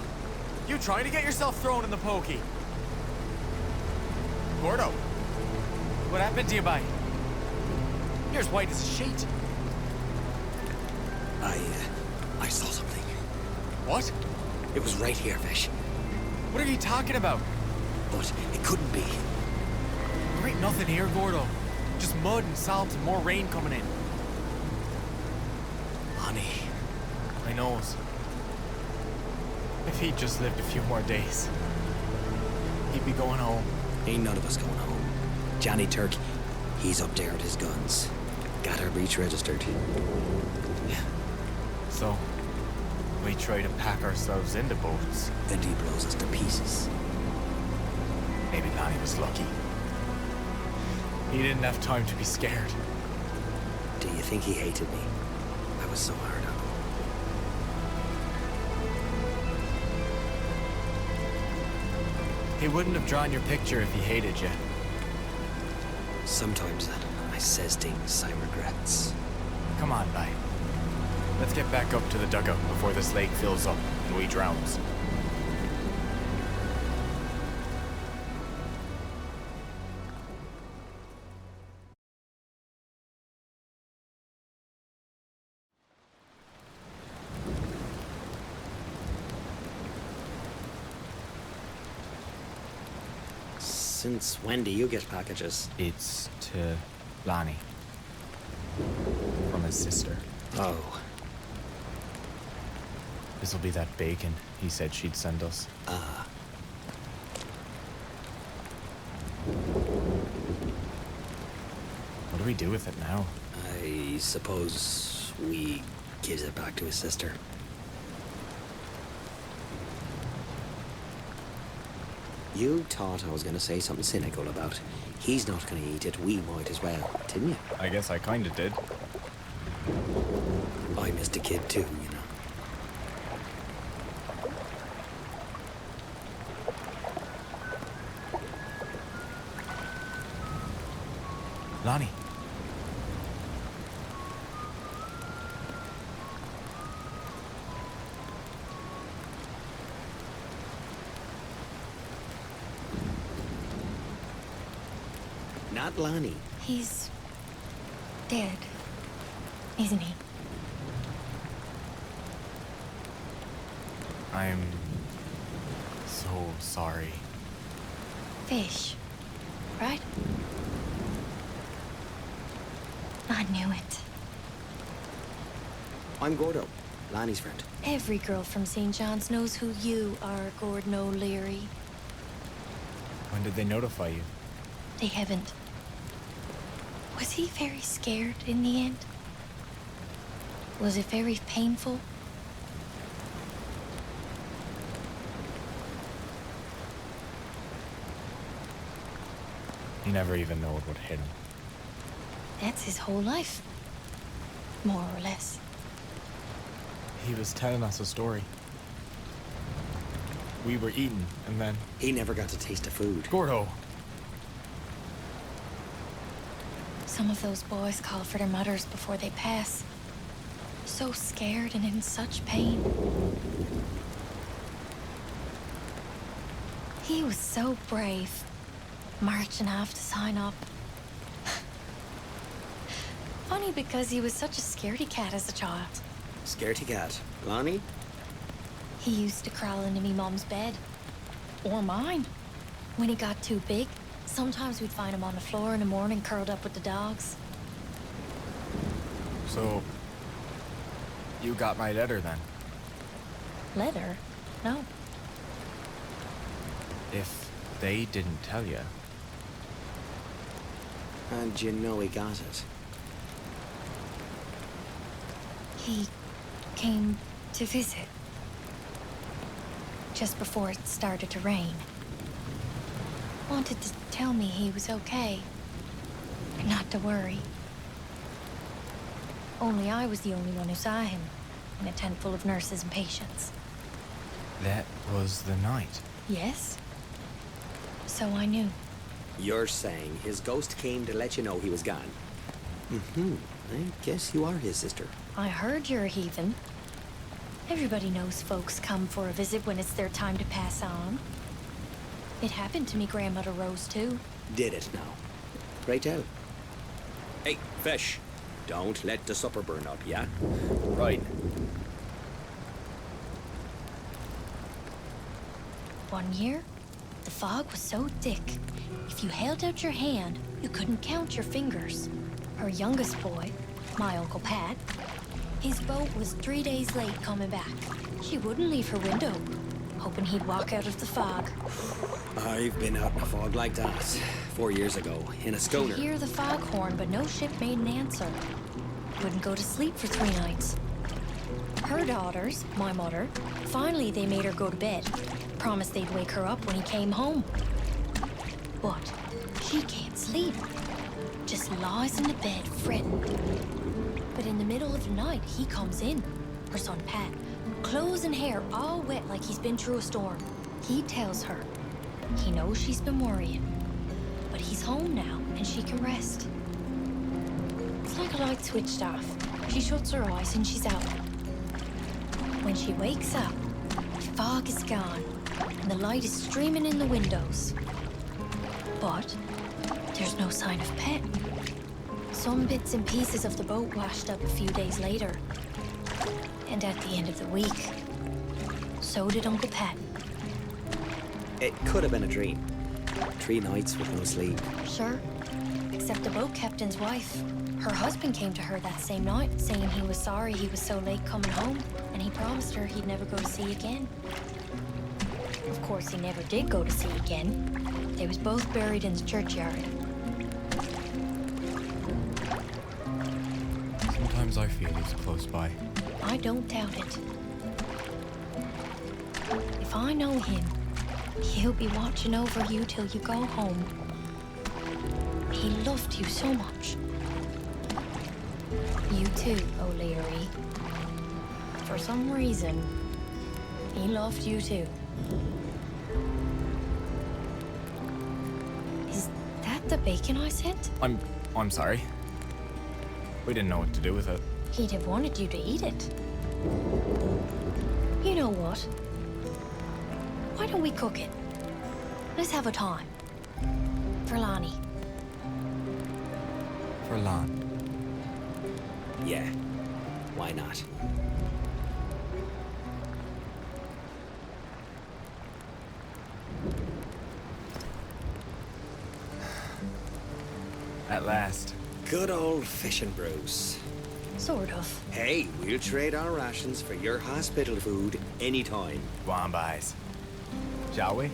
You trying to get yourself thrown in the pokey? Gordo! What happened to you, bye? You're as white as a sheet. I saw something. What? It was right here, Fish. What are you talking about? But it couldn't be. There ain't nothing here, Gordo. Just mud and salt and more rain coming in. Honey. I knows. If he'd just lived a few more days, he'd be going home. Ain't none of us going home. Johnny Turk, he's up there with his guns. Got our breach registered. So, we try to pack ourselves into boats. And he blows us to pieces. Maybe Lonnie was lucky. He didn't have time to be scared. Do you think he hated me? I was so hard on him. He wouldn't have drawn your picture if he hated you. Sometimes I says things I regrets. Come on, bye. Let's get back up to the dugout before this lake fills up and we drowns. Since when do you get packages? It's to Lonnie. From his sister. Oh. This'll be that bacon he said she'd send us. Ah. What do we do with it now? I suppose we give it back to his sister. You thought I was going to say something cynical about he's not going to eat it, we might as well, didn't you? I guess I kinda did. I missed a kid too, you know. Lonnie. Not Lonnie. He's dead, isn't he? I'm so sorry. Fish, right? I knew it. I'm Gordo, Lonnie's friend. Every girl from St. John's knows who you are, Gordon O'Leary. When did they notify you? They haven't. Was he very scared in the end? Was it very painful? You never even know what hit him. That's his whole life. More or less. He was telling us a story. We were eating, and then... He never got to taste the food. Gordo! Some of those boys call for their mothers before they pass. So scared and in such pain. He was so brave, marching off to sign up. Funny because he was such a scaredy cat as a child. Scaredy cat. Lonnie? He used to crawl into me mom's bed. Or mine. When he got too big, sometimes we'd find him on the floor in the morning curled up with the dogs. So... you got my letter then? Letter? No. If they didn't tell you... And you know he got it. He came to visit. Just before it started to rain. Wanted to tell me he was okay. And not to worry. Only I was the only one who saw him. In a tent full of nurses and patients. That was the night. Yes. So I knew. You're saying his ghost came to let you know he was gone? Mm-hmm. I guess you are his sister. I heard you're a heathen. Everybody knows folks come for a visit when it's their time to pass on. It happened to me grandmother Rose, too. Did it now? Pray tell. Hey, fish. Don't let the supper burn up, yeah? Right. One year, the fog was so thick, if you held out your hand, you couldn't count your fingers. Her youngest boy, my Uncle Pat, his boat was 3 days late coming back. She wouldn't leave her window, hoping he'd walk out of the fog. I've been out in a fog like that 4 years ago, in a schooner. She'd hear the foghorn, but no ship made an answer. Wouldn't go to sleep for 3 nights. Her daughters, my mother, finally they made her go to bed. Promised they'd wake her up when he came home. But she can't sleep. Just lies in the bed fretting. But in the middle of the night, he comes in, her son Pat, clothes and hair all wet like he's been through a storm. He tells her he knows she's been worrying, but he's home now and she can rest. It's like a light switched off. She shuts her eyes and she's out. When she wakes up, the fog is gone and the light is streaming in the windows. But there's no sign of Pet. Some bits and pieces of the boat washed up a few days later. And at the end of the week, so did Uncle Pat. It could have been a dream. 3 nights with no sleep. Sure, except the boat captain's wife. Her husband came to her that same night, saying he was sorry he was so late coming home, and he promised her he'd never go to sea again. Of course, he never did go to sea again. They was both buried in the churchyard. Sometimes I feel he's close by. I don't doubt it. If I know him, he'll be watching over you till you go home. He loved you so much. You too, O'Leary. For some reason, he loved you too. Is that the bacon I sent? I'm sorry. We didn't know what to do with it. He'd have wanted you to eat it. You know what? Why don't we cook it? Let's have a time. For Lonnie. For Lon. Yeah, why not? At last. Good old fishing, Bruce. Sort of. Hey, we'll trade our rations for your hospital food anytime. Go on, boys. Shall we?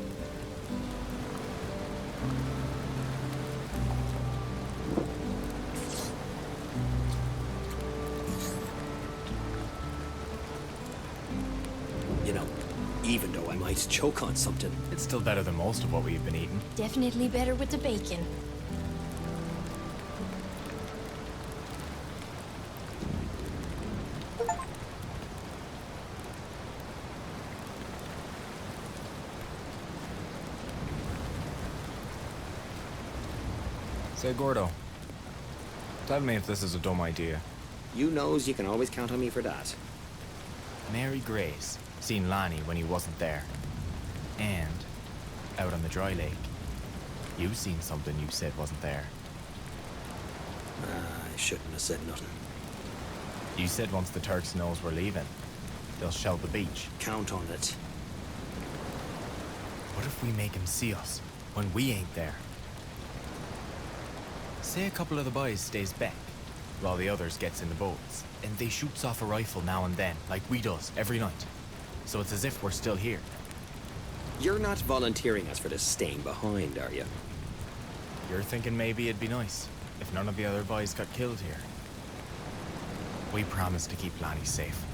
You know, even though I might choke on something. It's still better than most of what we've been eating. Definitely better with the bacon. Say, Gordo, tell me if this is a dumb idea. You knows you can always count on me for that. Mary Grace seen Lonnie when he wasn't there. And out on the dry lake, you seen something you said wasn't there. I shouldn't have said nothing. You said once the Turks knows we're leaving, they'll shell the beach. Count on it. What if we make him see us when we ain't there? Say a couple of the boys stays back, while the others gets in the boats, and they shoots off a rifle now and then, like we does, every night. So it's as if we're still here. You're not volunteering us for this staying behind, are you? You're thinking maybe it'd be nice if none of the other boys got killed here. We promised to keep Lonnie safe,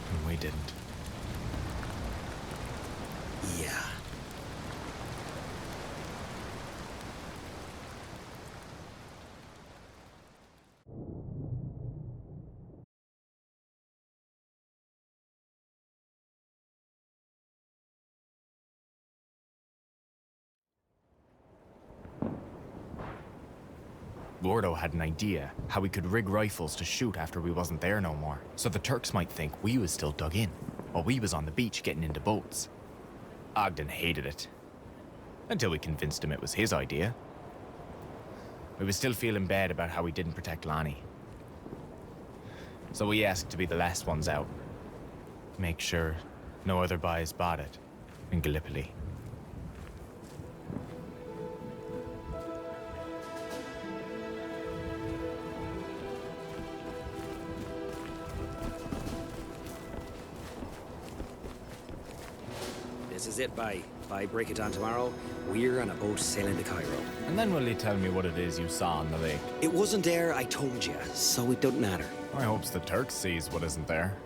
and we didn't. Yeah. Gordo had an idea how we could rig rifles to shoot after we wasn't there no more, so the Turks might think we was still dug in. while we was on the beach getting into boats. Ogden hated it. Until we convinced him it was his idea. We was still feeling bad about how we didn't protect Lonnie. So we asked to be the last ones out. Make sure no other boys bought it in Gallipoli. This is it, bye. By break it down tomorrow, we're on a boat sailing to Cairo. And then will you tell me what it is you saw on the lake? It wasn't there, I told you, so it don't matter. I hopes the Turk sees what isn't there.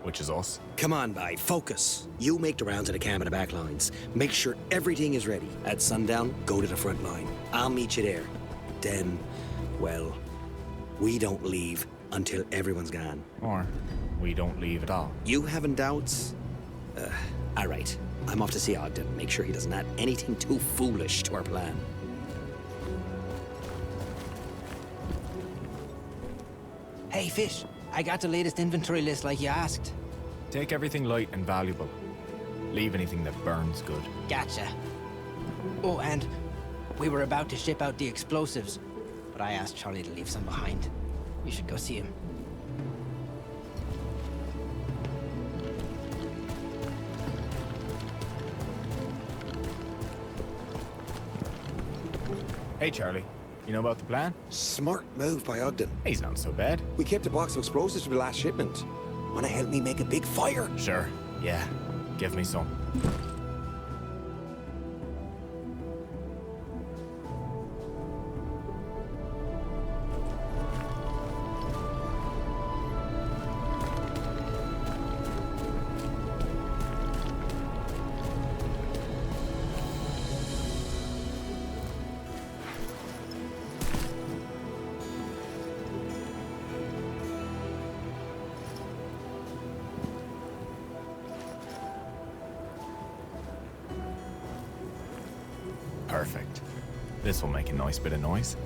Which is us. Come on, bye, focus. You make the rounds of the camp and the back lines. Make sure everything is ready. At sundown, go to the front line. I'll meet you there. Then, well, we don't leave until everyone's gone. Or we don't leave at all. You having doubts? All right. I'm off to see Ogden. Make sure he doesn't add anything too foolish to our plan. Hey, Fish. I got the latest inventory list like you asked. Take everything light and valuable. Leave anything that burns good. Gotcha. Oh, and we were about to ship out the explosives, but I asked Charlie to leave some behind. You should go see him. Hey, Charlie. You know about the plan? Smart move by Ogden. He's not so bad. We kept a box of explosives for the last shipment. Wanna help me make a big fire? Sure. Yeah. Give me some. Perfect. This will make a nice bit of noise.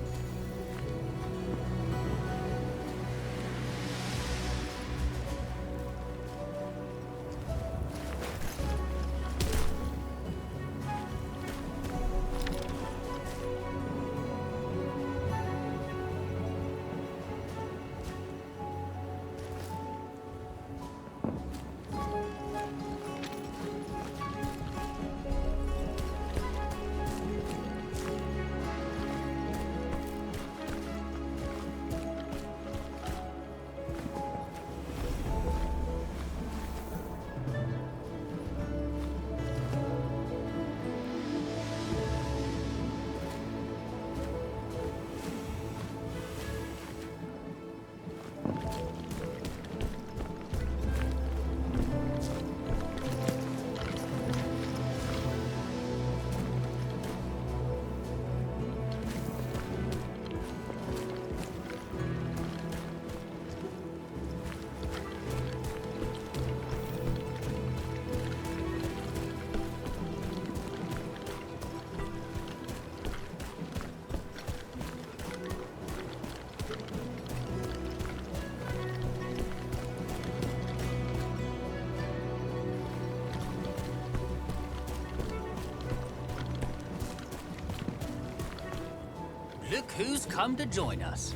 Look who's come to join us.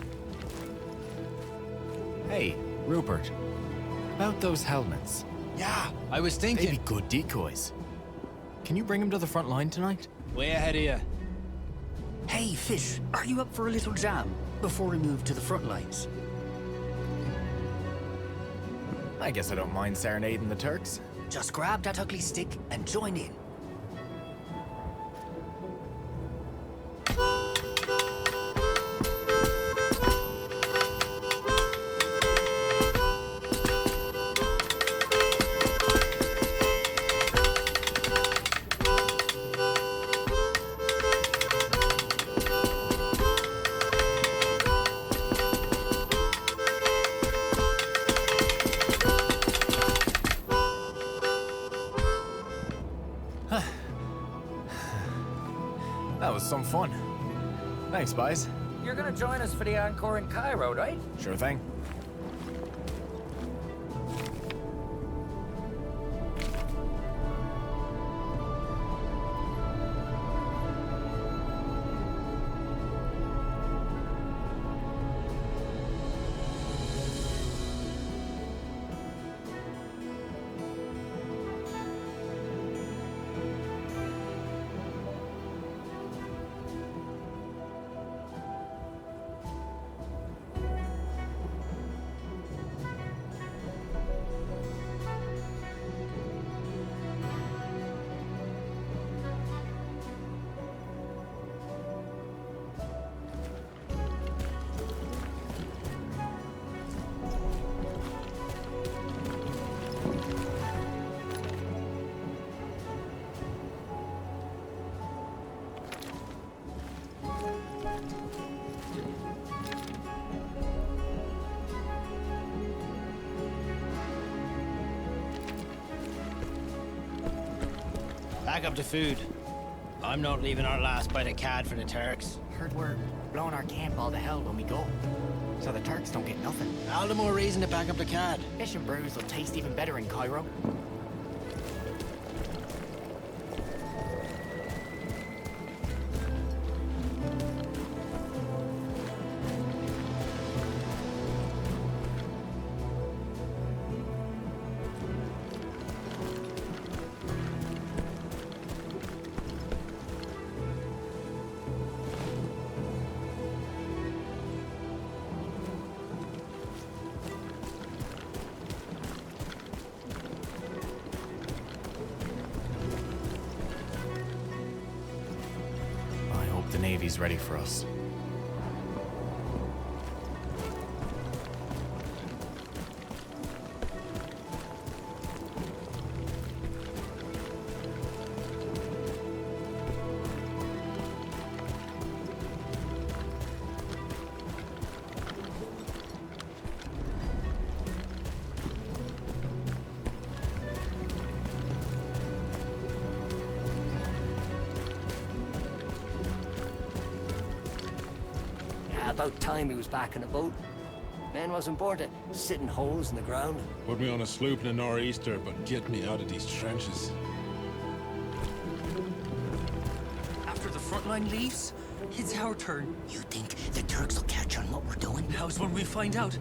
Hey, Rupert. About those helmets. Yeah, I was thinking. They'd be good decoys. Can you bring them to the front line tonight? Way ahead of you. Hey, Fish, are you up for a little jam before we move to the front lines? I guess I don't mind serenading the Turks. Just grab that ugly stick and join in. That was some fun. Thanks, boys. You're gonna join us for the encore in Cairo, right? Sure thing. Pack up the food. I'm not leaving our last bite of cad for the Turks. Heard we're blowing our camp all to hell when we go. So the Turks don't get nothing. All the more reason to pack up the cad. Fish and brews will taste even better in Cairo. The Navy's ready for us. About time he was back in a boat. Men wasn't born to sit in holes in the ground. Put me on a sloop in a nor'easter, but get me out of these trenches. After the front line leaves, it's our turn. You think the Turks will catch on what we're doing? How's when we find out?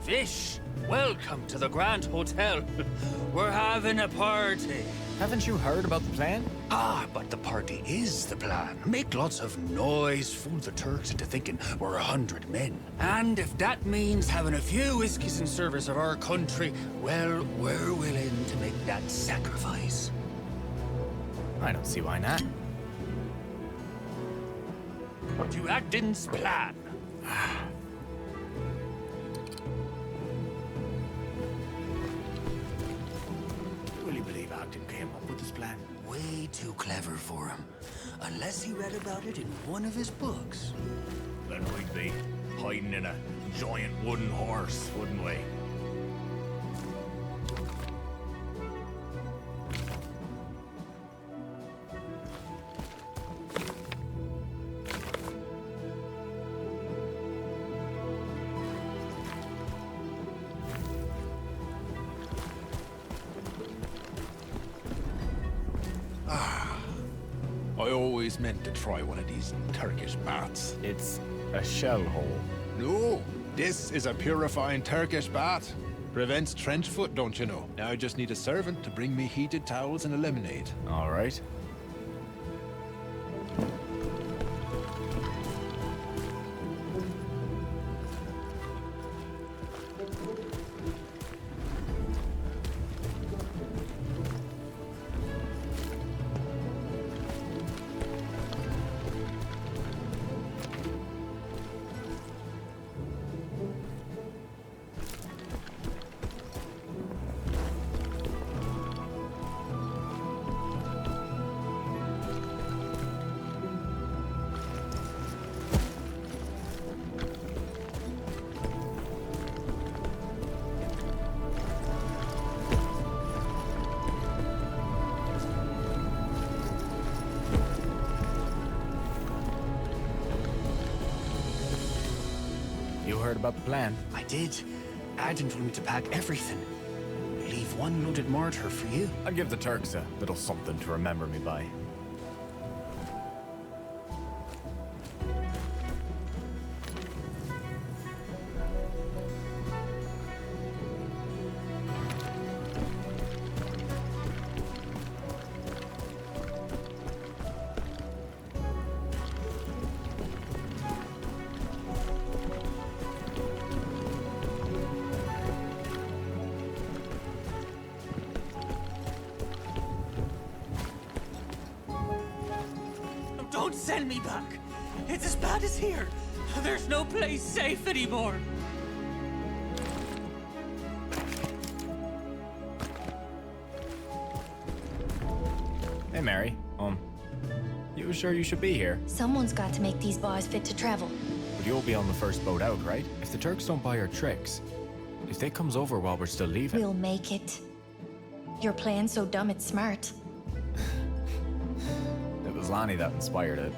Fish, welcome to the Grand Hotel. We're having a party. Haven't you heard about the plan? Ah, but the party is the plan. Make lots of noise, fool the Turks into thinking we're 100 men. And if that means having a few whiskeys in service of our country, well, we're willing to make that sacrifice. I don't see why not. To Acton's plan. Really believe Acton came up with this plan? Way too clever for him. Unless he read about it in one of his books. Then we'd be hiding in a giant wooden horse, wouldn't we? I always meant to try one of these Turkish baths. It's a shell hole. No, this is a purifying Turkish bath. Prevents trench foot, don't you know? Now I just need a servant to bring me heated towels and a lemonade. All right. heard about the plan? I did. Adden told me to pack everything. Leave one loaded mortar for you. I'll give the Turks a little something to remember me by. Don't send me back. It's as bad as here. There's no place safe anymore. Hey, Mary. You sure you should be here? Someone's got to make these boys fit to travel. But you'll be on the first boat out, right? If the Turks don't buy our tricks, if they comes over while we're still leaving... We'll make it. Your plan's so dumb it's smart. It was Lonnie that inspired it.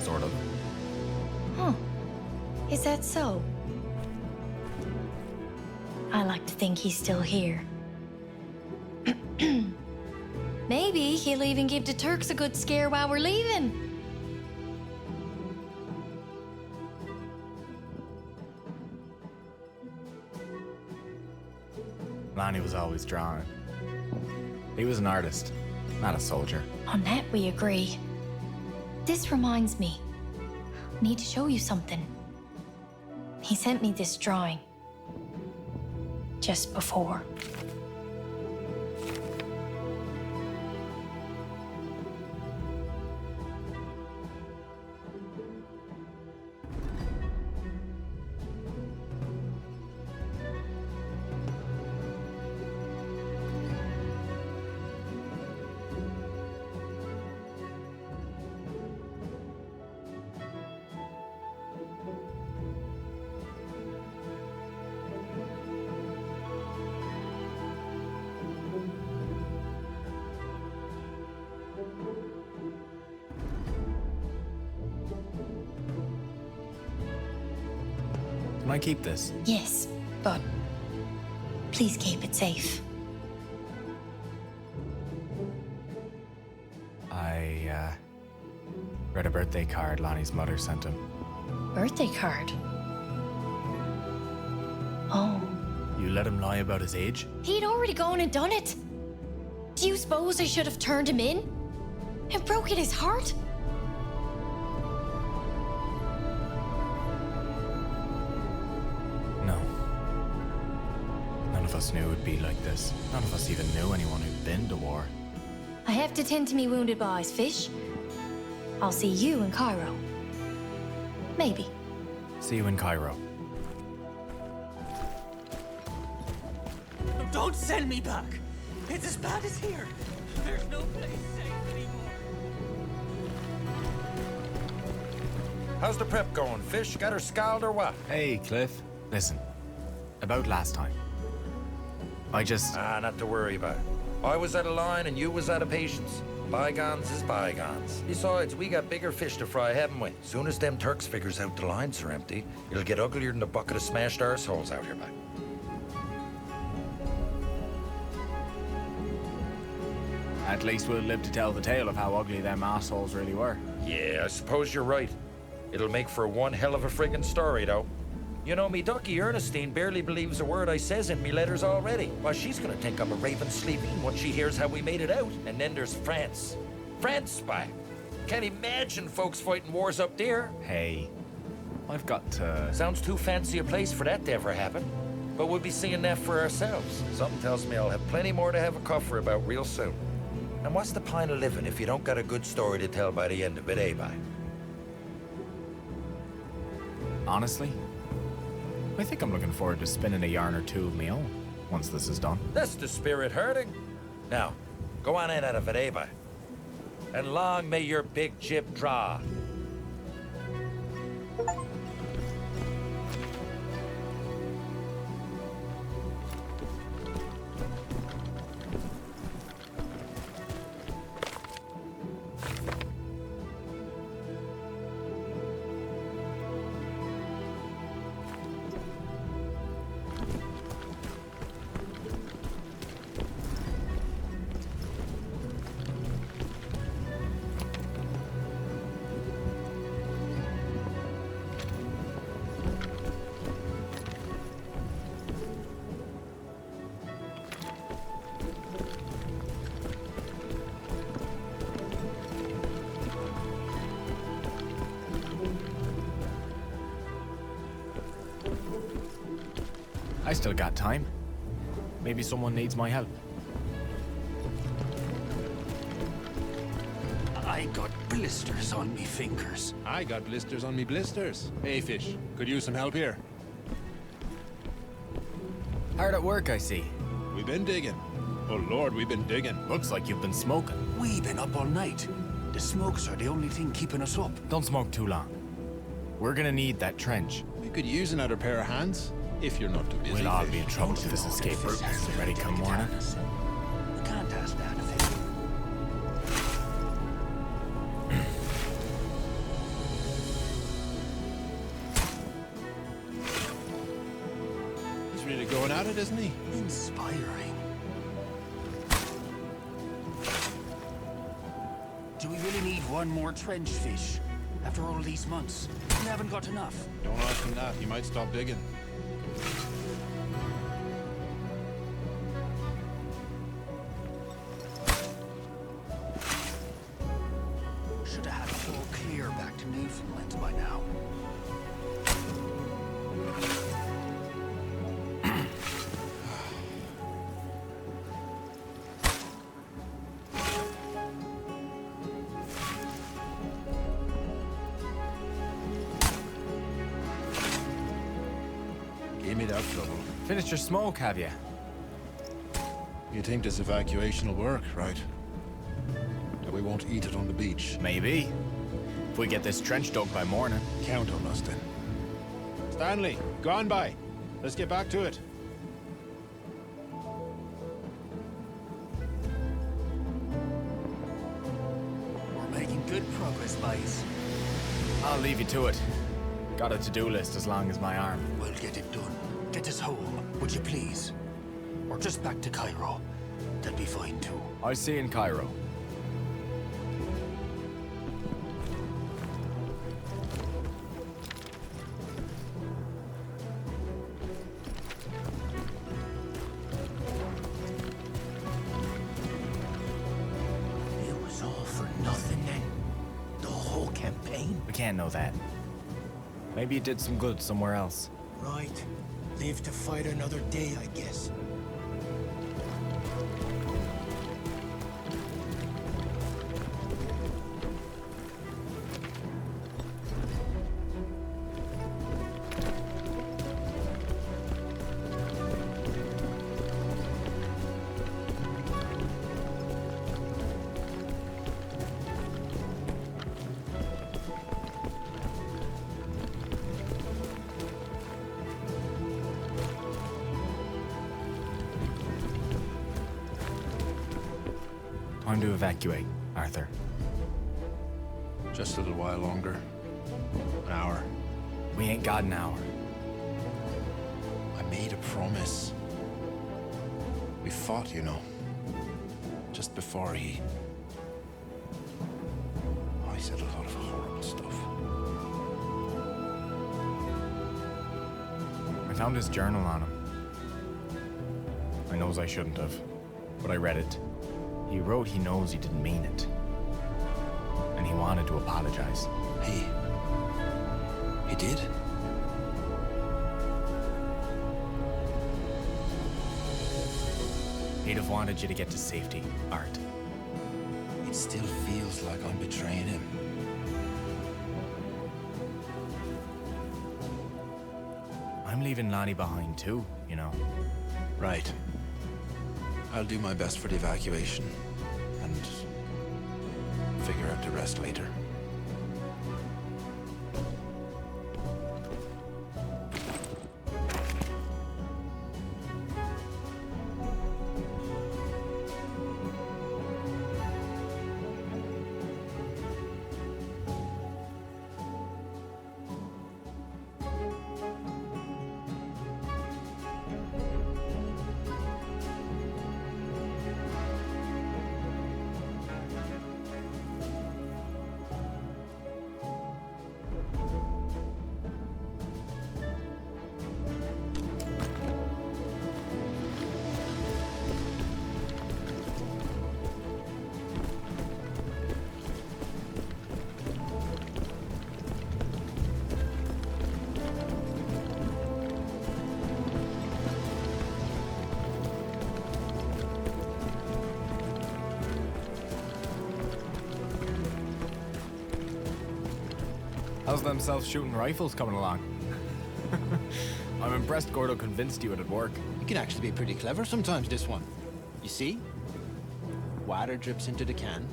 Sort of. Huh. Is that so? I like to think he's still here. Maybe he'll even give the Turks a good scare while we're leaving. Lonnie was always drawing. He was an artist, not a soldier. On that we agree. This reminds me. I need to show you something. He sent me this drawing. Just before. Can I keep this? Yes, but please keep it safe. I, read a birthday card Lonnie's mother sent him. Birthday card? Oh. You let him lie about his age? He'd already gone and done it. Do you suppose I should have turned him in? And broken his heart? No. None of us knew it would be like this. None of us even knew anyone who'd been to war. I have to tend to me wounded boys, Fish. I'll see you in Cairo. Maybe. See you in Cairo. Don't send me back. It's as bad as here. There's no place safe anymore. How's the prep going, Fish? Got her scald or what? Hey, Cliff. Listen, about last time. Not to worry about. I was out of line and you was out of patience. Bygones is bygones. Besides, we got bigger fish to fry, haven't we? Soon as them Turks figures out the lines are empty, it'll get uglier than a bucket of smashed arseholes out here back. At least we'll live to tell the tale of how ugly them assholes really were. Yeah, I suppose you're right. It'll make for one hell of a friggin' story, though. You know, me ducky Ernestine barely believes a word I says in me letters already. Why, she's gonna think I'm a raving sleeping once she hears how we made it out. And then there's France. France back. Can't imagine folks fighting wars up there. Hey, I've got to... Sounds too fancy a place for that to ever happen. But we'll be seeing that for ourselves. Something tells me I'll have plenty more to have a coffer about real soon. And what's the point of living if you don't got a good story to tell by the end of it, eh, bye? Honestly, I think I'm looking forward to spinning a yarn or two of my own once this is done. That's the spirit hurting. Now, go on in out of it, eh, bye? And long may your big jib draw. I still got time. Maybe someone needs my help. I got blisters on me fingers. I got blisters on me blisters. Hey, fish, could use some help here. Hard at work, I see. We've been digging. Oh Lord, we've been digging. Looks like you've been smoking. We've been up all night. The smokes are the only thing keeping us up. Don't smoke too long. We're gonna need that trench. We could use another pair of hands, if you're not too busy. We'll all be in trouble if this escape route isn't ready come morning. We can't ask that of him. He's really going at it, isn't he? Inspiring. Do we really need one more trench, fish? After all these months, we haven't got enough. Don't ask him that. He might stop digging. Should have had it all clear back to Newfoundland by now. Gave me that trouble. Finished your smoke, have you? You think this evacuation will work, right? That we won't eat it on the beach? Maybe. If we get this trench dug by morning. Count on us, then. Stanley, go on by. Let's get back to it. We're making good progress, boys. I'll leave you to it. Got a to-do list as long as my arm. We'll get it done. Get us home, would you please? Or just back to Cairo. That'd be fine too. I'll see you in Cairo. It was all for nothing then. The whole campaign. We can't know that. Maybe it did some good somewhere else. Right. Live to fight another day, I guess. Time to evacuate, Arthur. Just a little while longer. An hour. We ain't got an hour. I made a promise. We fought, you know. Just before he... Oh, he said a lot of horrible stuff. I found his journal on him. I knows I shouldn't have, but I read it. He wrote he knows he didn't mean it. And he wanted to apologize. He did? He'd have wanted you to get to safety, Art. It still feels like I'm betraying him. I'm leaving Lonnie behind too, you know. Right. I'll do my best for the evacuation, and figure out the rest later. How's them self-shooting rifles coming along? I'm impressed Gordo convinced you it'd work. You can actually be pretty clever sometimes, this one. You see? Water drips into the can,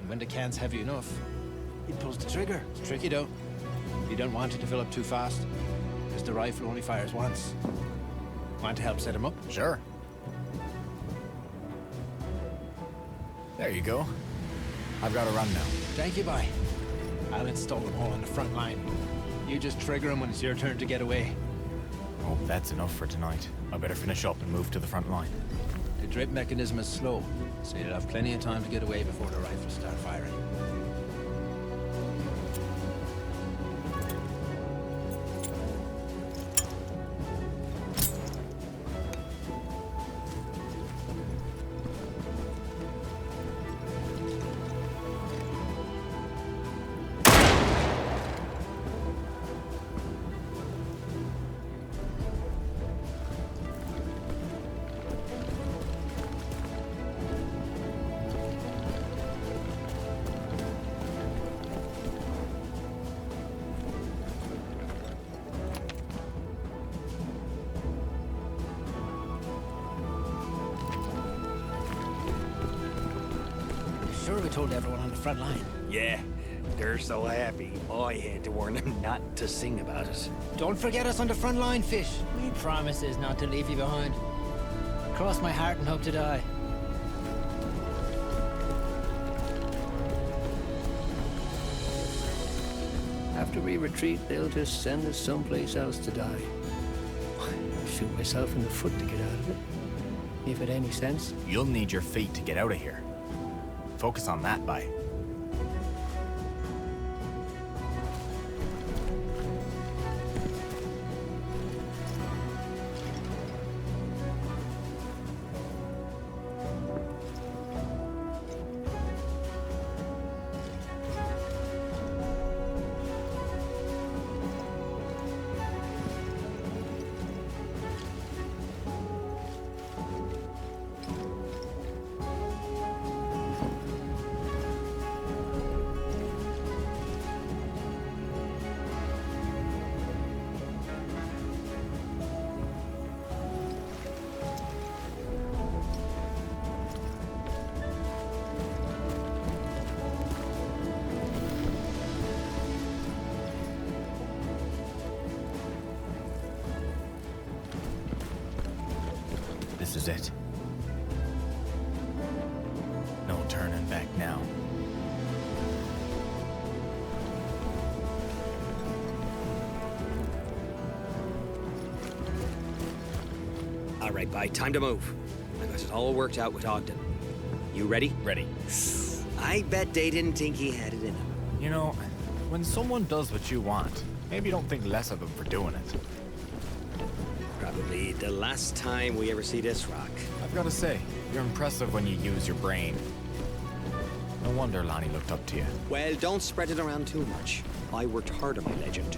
and when the can's heavy enough, it pulls the trigger. It's tricky, though. You don't want it to fill up too fast, because the rifle only fires once. Want to help set him up? Sure. There you go. I've got to run now. Thank you, bye. I'll install them all on the front line. You just trigger them when it's your turn to get away. Oh, that's enough for tonight. I better finish up and move to the front line. The drip mechanism is slow, so you'll have plenty of time to get away before the rifles start firing. Sure we told everyone on the front line. Yeah, they're so happy. I had to warn them not to sing about it. Don't forget us on the front line, Fish. We promises not to leave you behind. Cross my heart and hope to die. After we retreat, they'll just send us someplace else to die. I'll shoot myself in the foot to get out of it. If it any sense. You'll need your feet to get out of here. Focus on that, bye. This is it. No turning back now. All right, bye. Time to move. I got it all worked out with Ogden. You ready? Ready. I bet they didn't think he had it in him. You know, when someone does what you want, maybe don't think less of them for doing it. Probably the last time we ever see this rock. I've got to say, you're impressive when you use your brain. No wonder Lonnie looked up to you. Well, don't spread it around too much. I worked hard on my legend.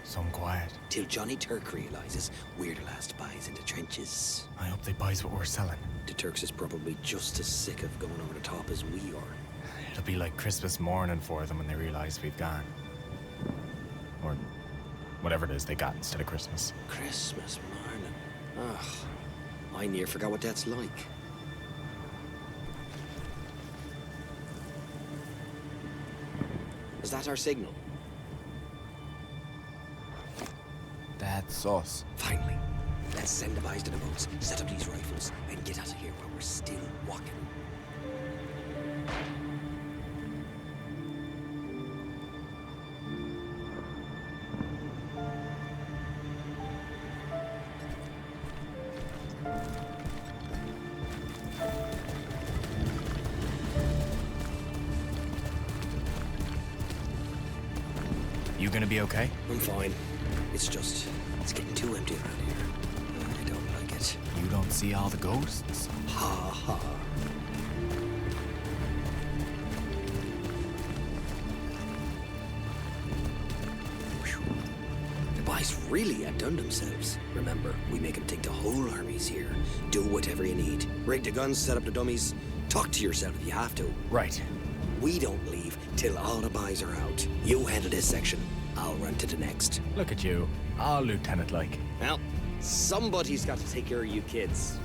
So quiet. Till Johnny Turk realizes we're the last buys in the trenches. I hope they buys what we're selling. The Turks is probably just as sick of going over the top as we are. It'll be like Christmas morning for them when they realize we've gone. Or whatever it is they got instead of Christmas. Christmas morning. Ugh. I near forgot what that's like. Is that our signal? That's us. Finally. Let's send the boys to the boats, set up these rifles, and get out of here while we're still walking. You gonna be okay? I'm fine. It's getting too empty around here. that. You don't see all the ghosts? Ha ha. The boys really outdone themselves. Remember, we make them think the whole army's here. Do whatever you need. Rig the guns, set up the dummies. Talk to yourself if you have to. Right. We don't leave till all the boys are out. You handle this section. I'll run to the next. Look at you. All lieutenant-like. Well, somebody's got to take care of you kids.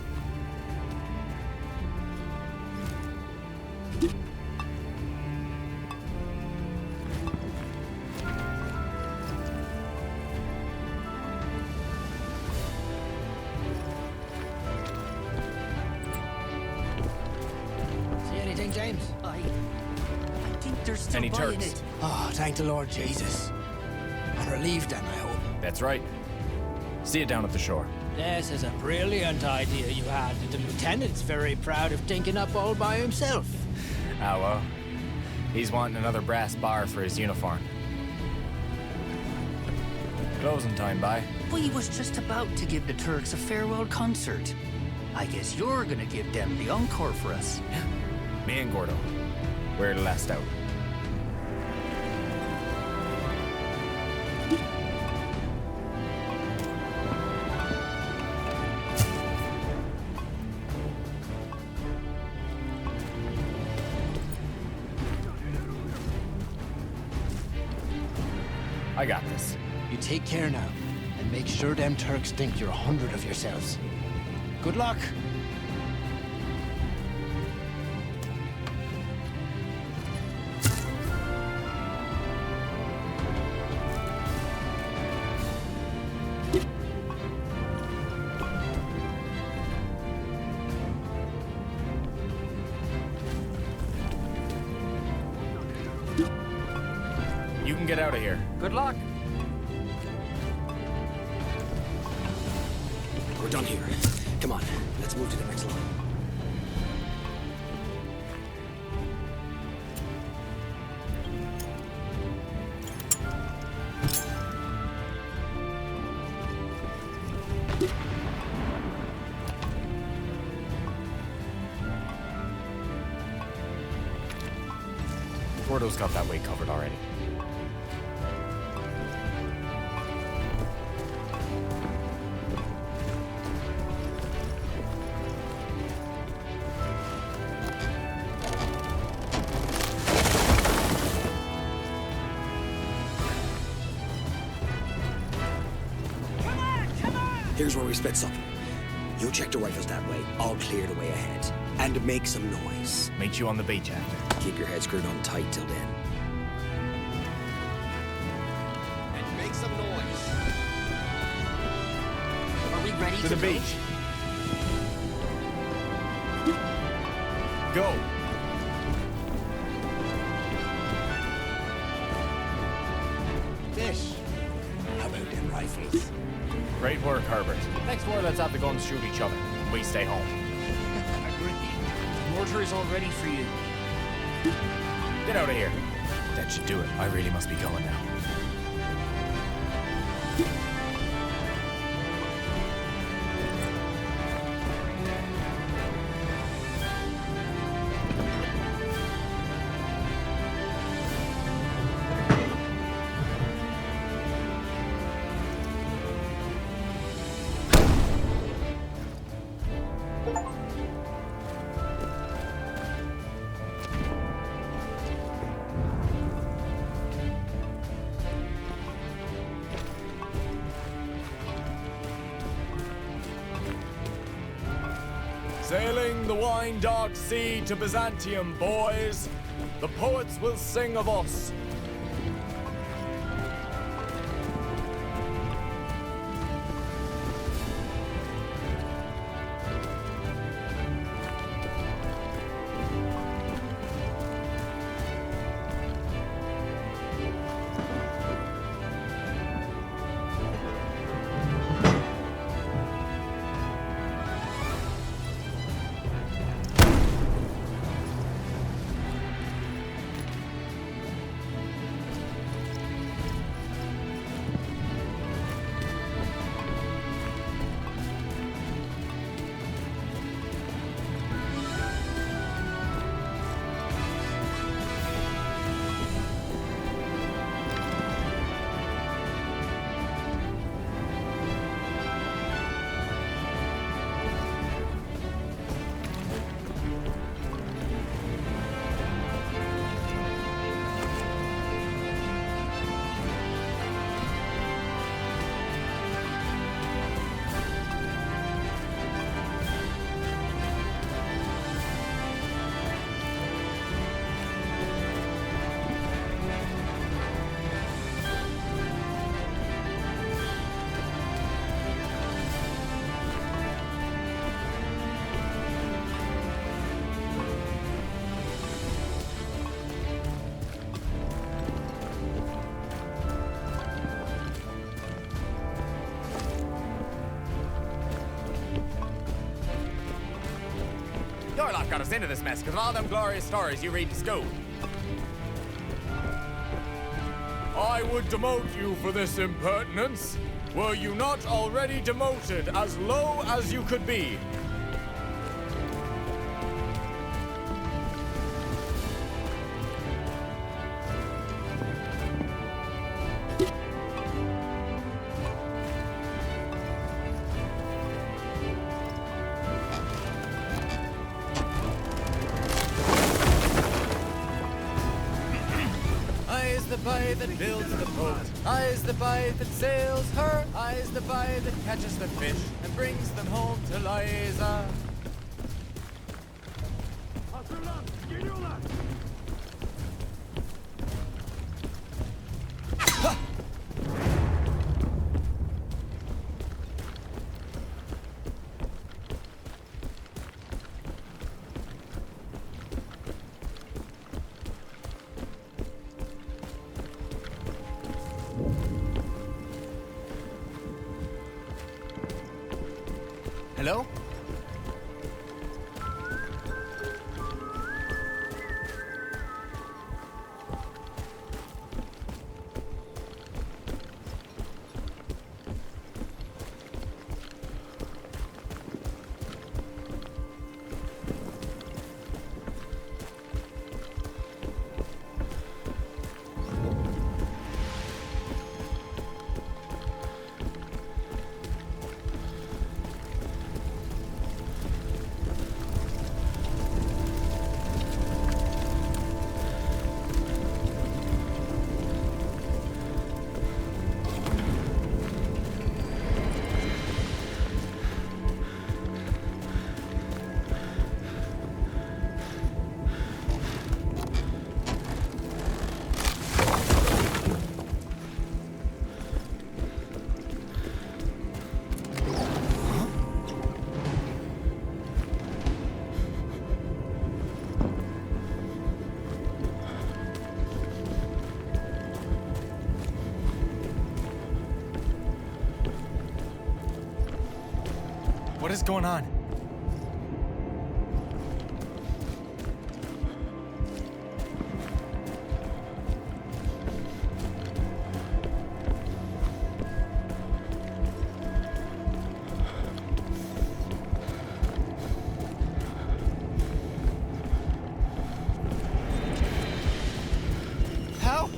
See anything, James? I think they're still Any buying Turks? it. Oh, thank the Lord Jesus. And relieved then, I hope. That's right. See it down at the shore. This is a brilliant idea you had. The lieutenant's very proud of thinking up all by himself. Ah, well. He's wanting another brass bar for his uniform. Closing time, bye. We was just about to give the Turks a farewell concert. I guess you're gonna give them the encore for us. Me and Gordo. We're the last out. I got this. You take care now, and make sure them Turks think you're 100 of yourselves. Good luck. You can get out of here. Good luck. We're done here. Come on, let's move to the next line. Gordo's got that way covered already. Here's where we splits up. You check the rifles that way. I'll clear the way ahead. And make some noise. Meet you on the beach after. Keep your head screwed on tight till then. And make some noise. Are we ready To the beach. Go. Fish. How about them rifles? Great work, Herbert. Next war, let's have the guns shoot each other. And we stay home. Agreed. Mortar is all ready for you. Get out of here. That should do it. I really must be going now. Sailing the wine-dark sea to Byzantium, boys. The poets will sing of us. what got us into this mess, because of all them glorious stories you read in school. I would demote you for this impertinence. Were you not already demoted as low as you could be? The boy that builds the boat, I's the boy that sails her, I's the boy that catches the fish and brings them home to Liza. Hello? What is going on? How?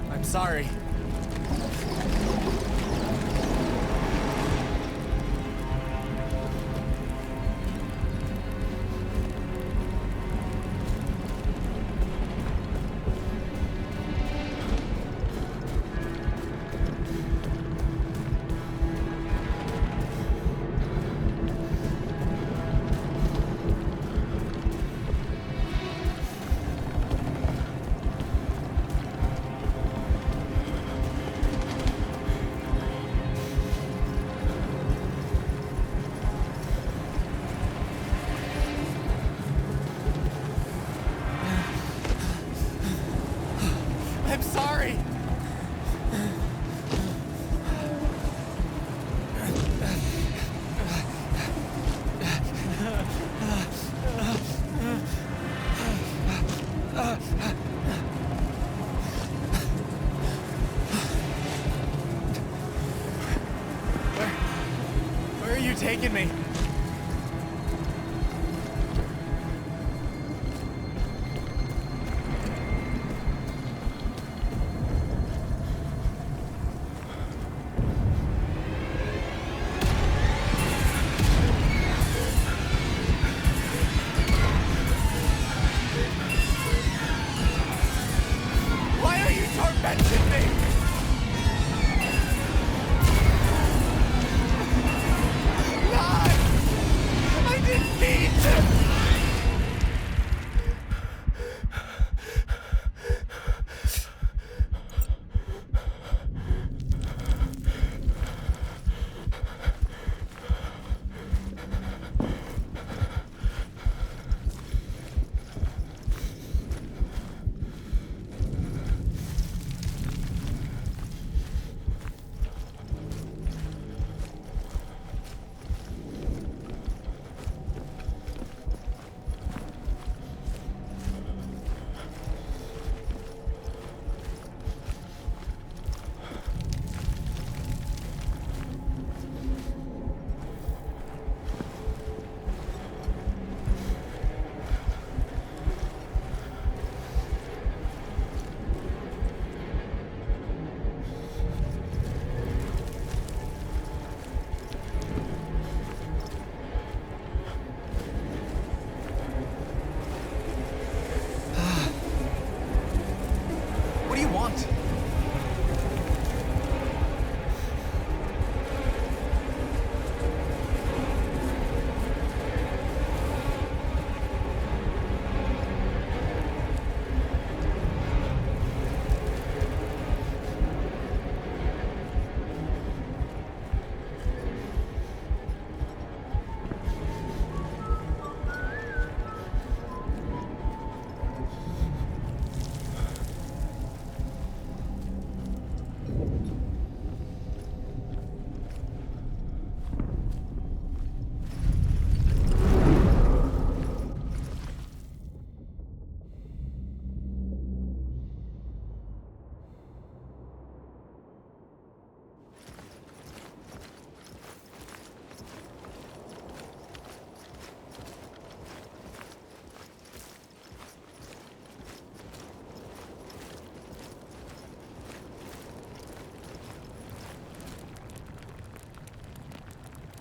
I'm sorry. I'm sorry. Where are you taking me? do you want?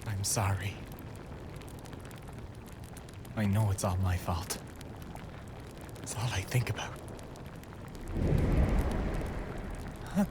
I'm sorry. I know it's all my fault. It's all I think about. Huh?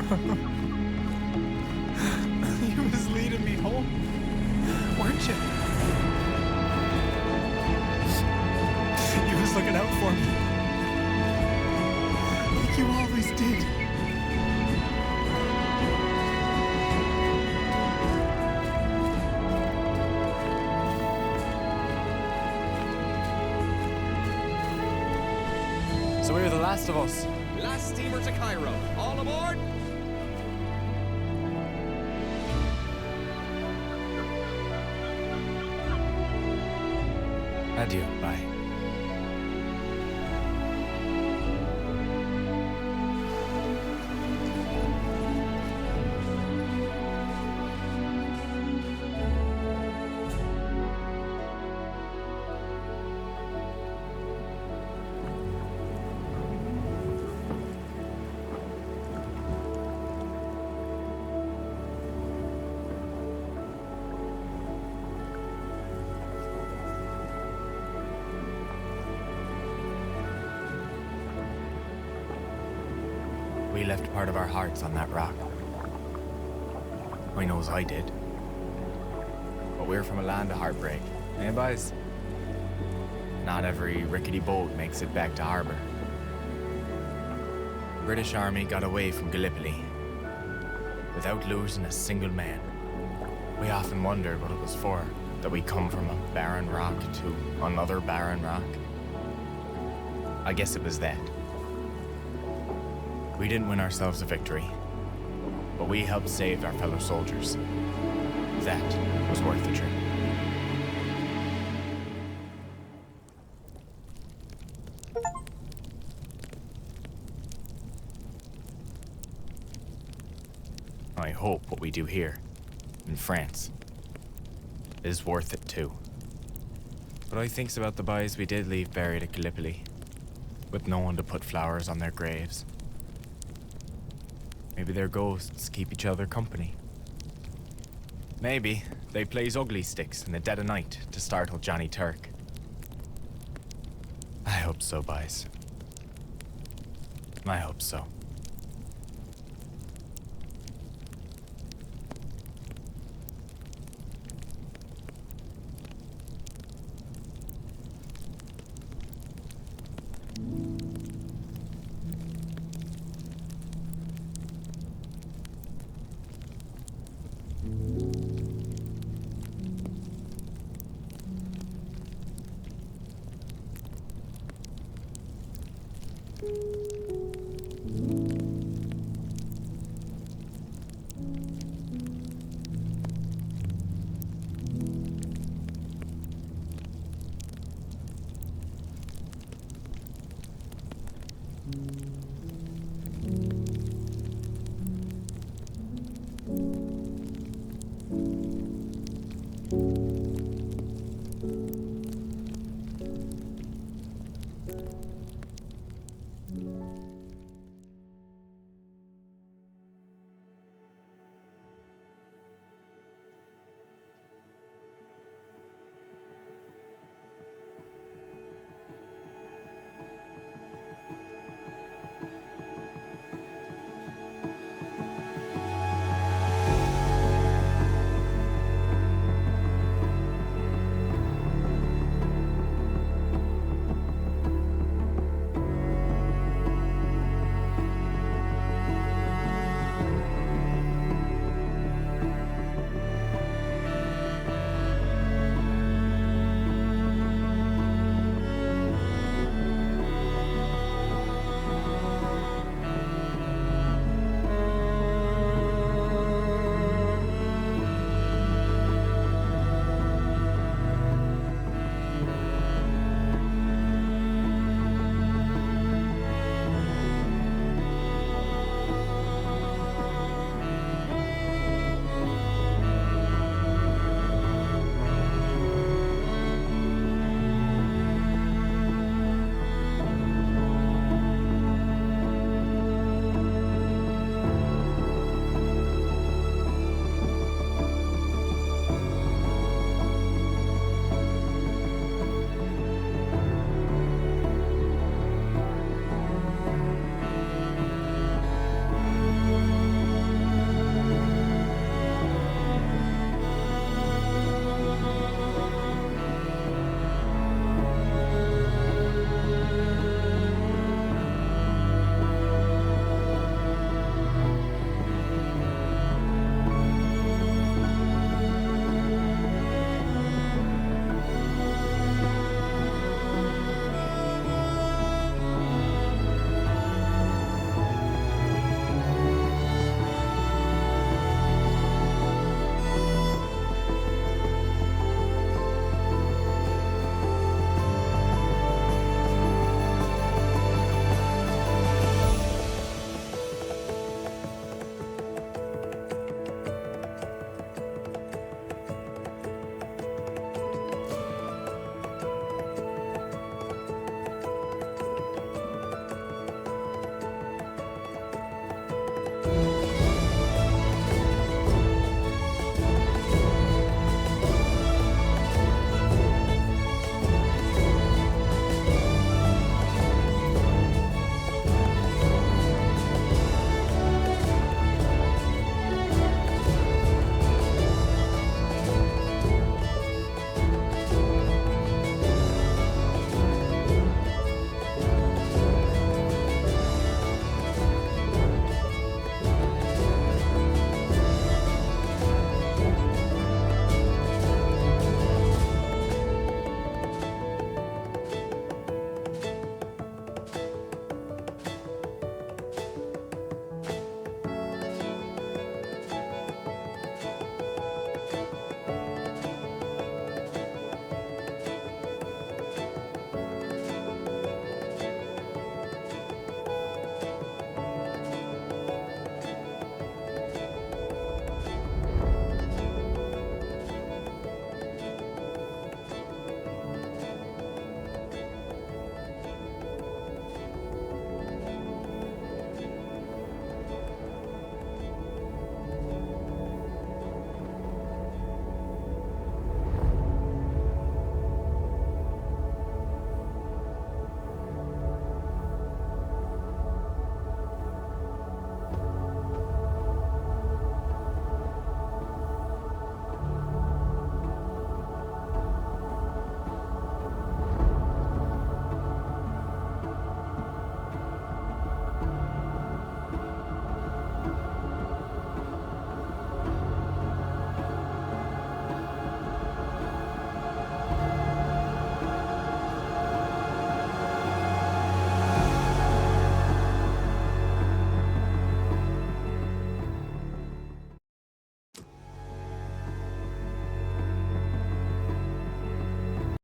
You was leading me home, weren't you? You was looking out for me. Like you always did. So we're the last of us. Last steamer to Cairo. All aboard! Adieu, bye. We left part of our hearts on that rock. I knows I did. But we're from a land of heartbreak, eh, boys? Not every rickety boat makes it back to harbor. British Army got away from Gallipoli without losing a single man. We often wondered what it was for, that we come from a barren rock to another barren rock. I guess it was that. We didn't win ourselves a victory, but we helped save our fellow soldiers. That was worth the trip. I hope what we do here, in France, is worth it too. But I thinks about the boys we did leave buried at Gallipoli, with no one to put flowers on their graves. Maybe their ghosts keep each other company. Maybe they plays ugly sticks in the dead of night to startle Johnny Turk. I hope so, boys. I hope so.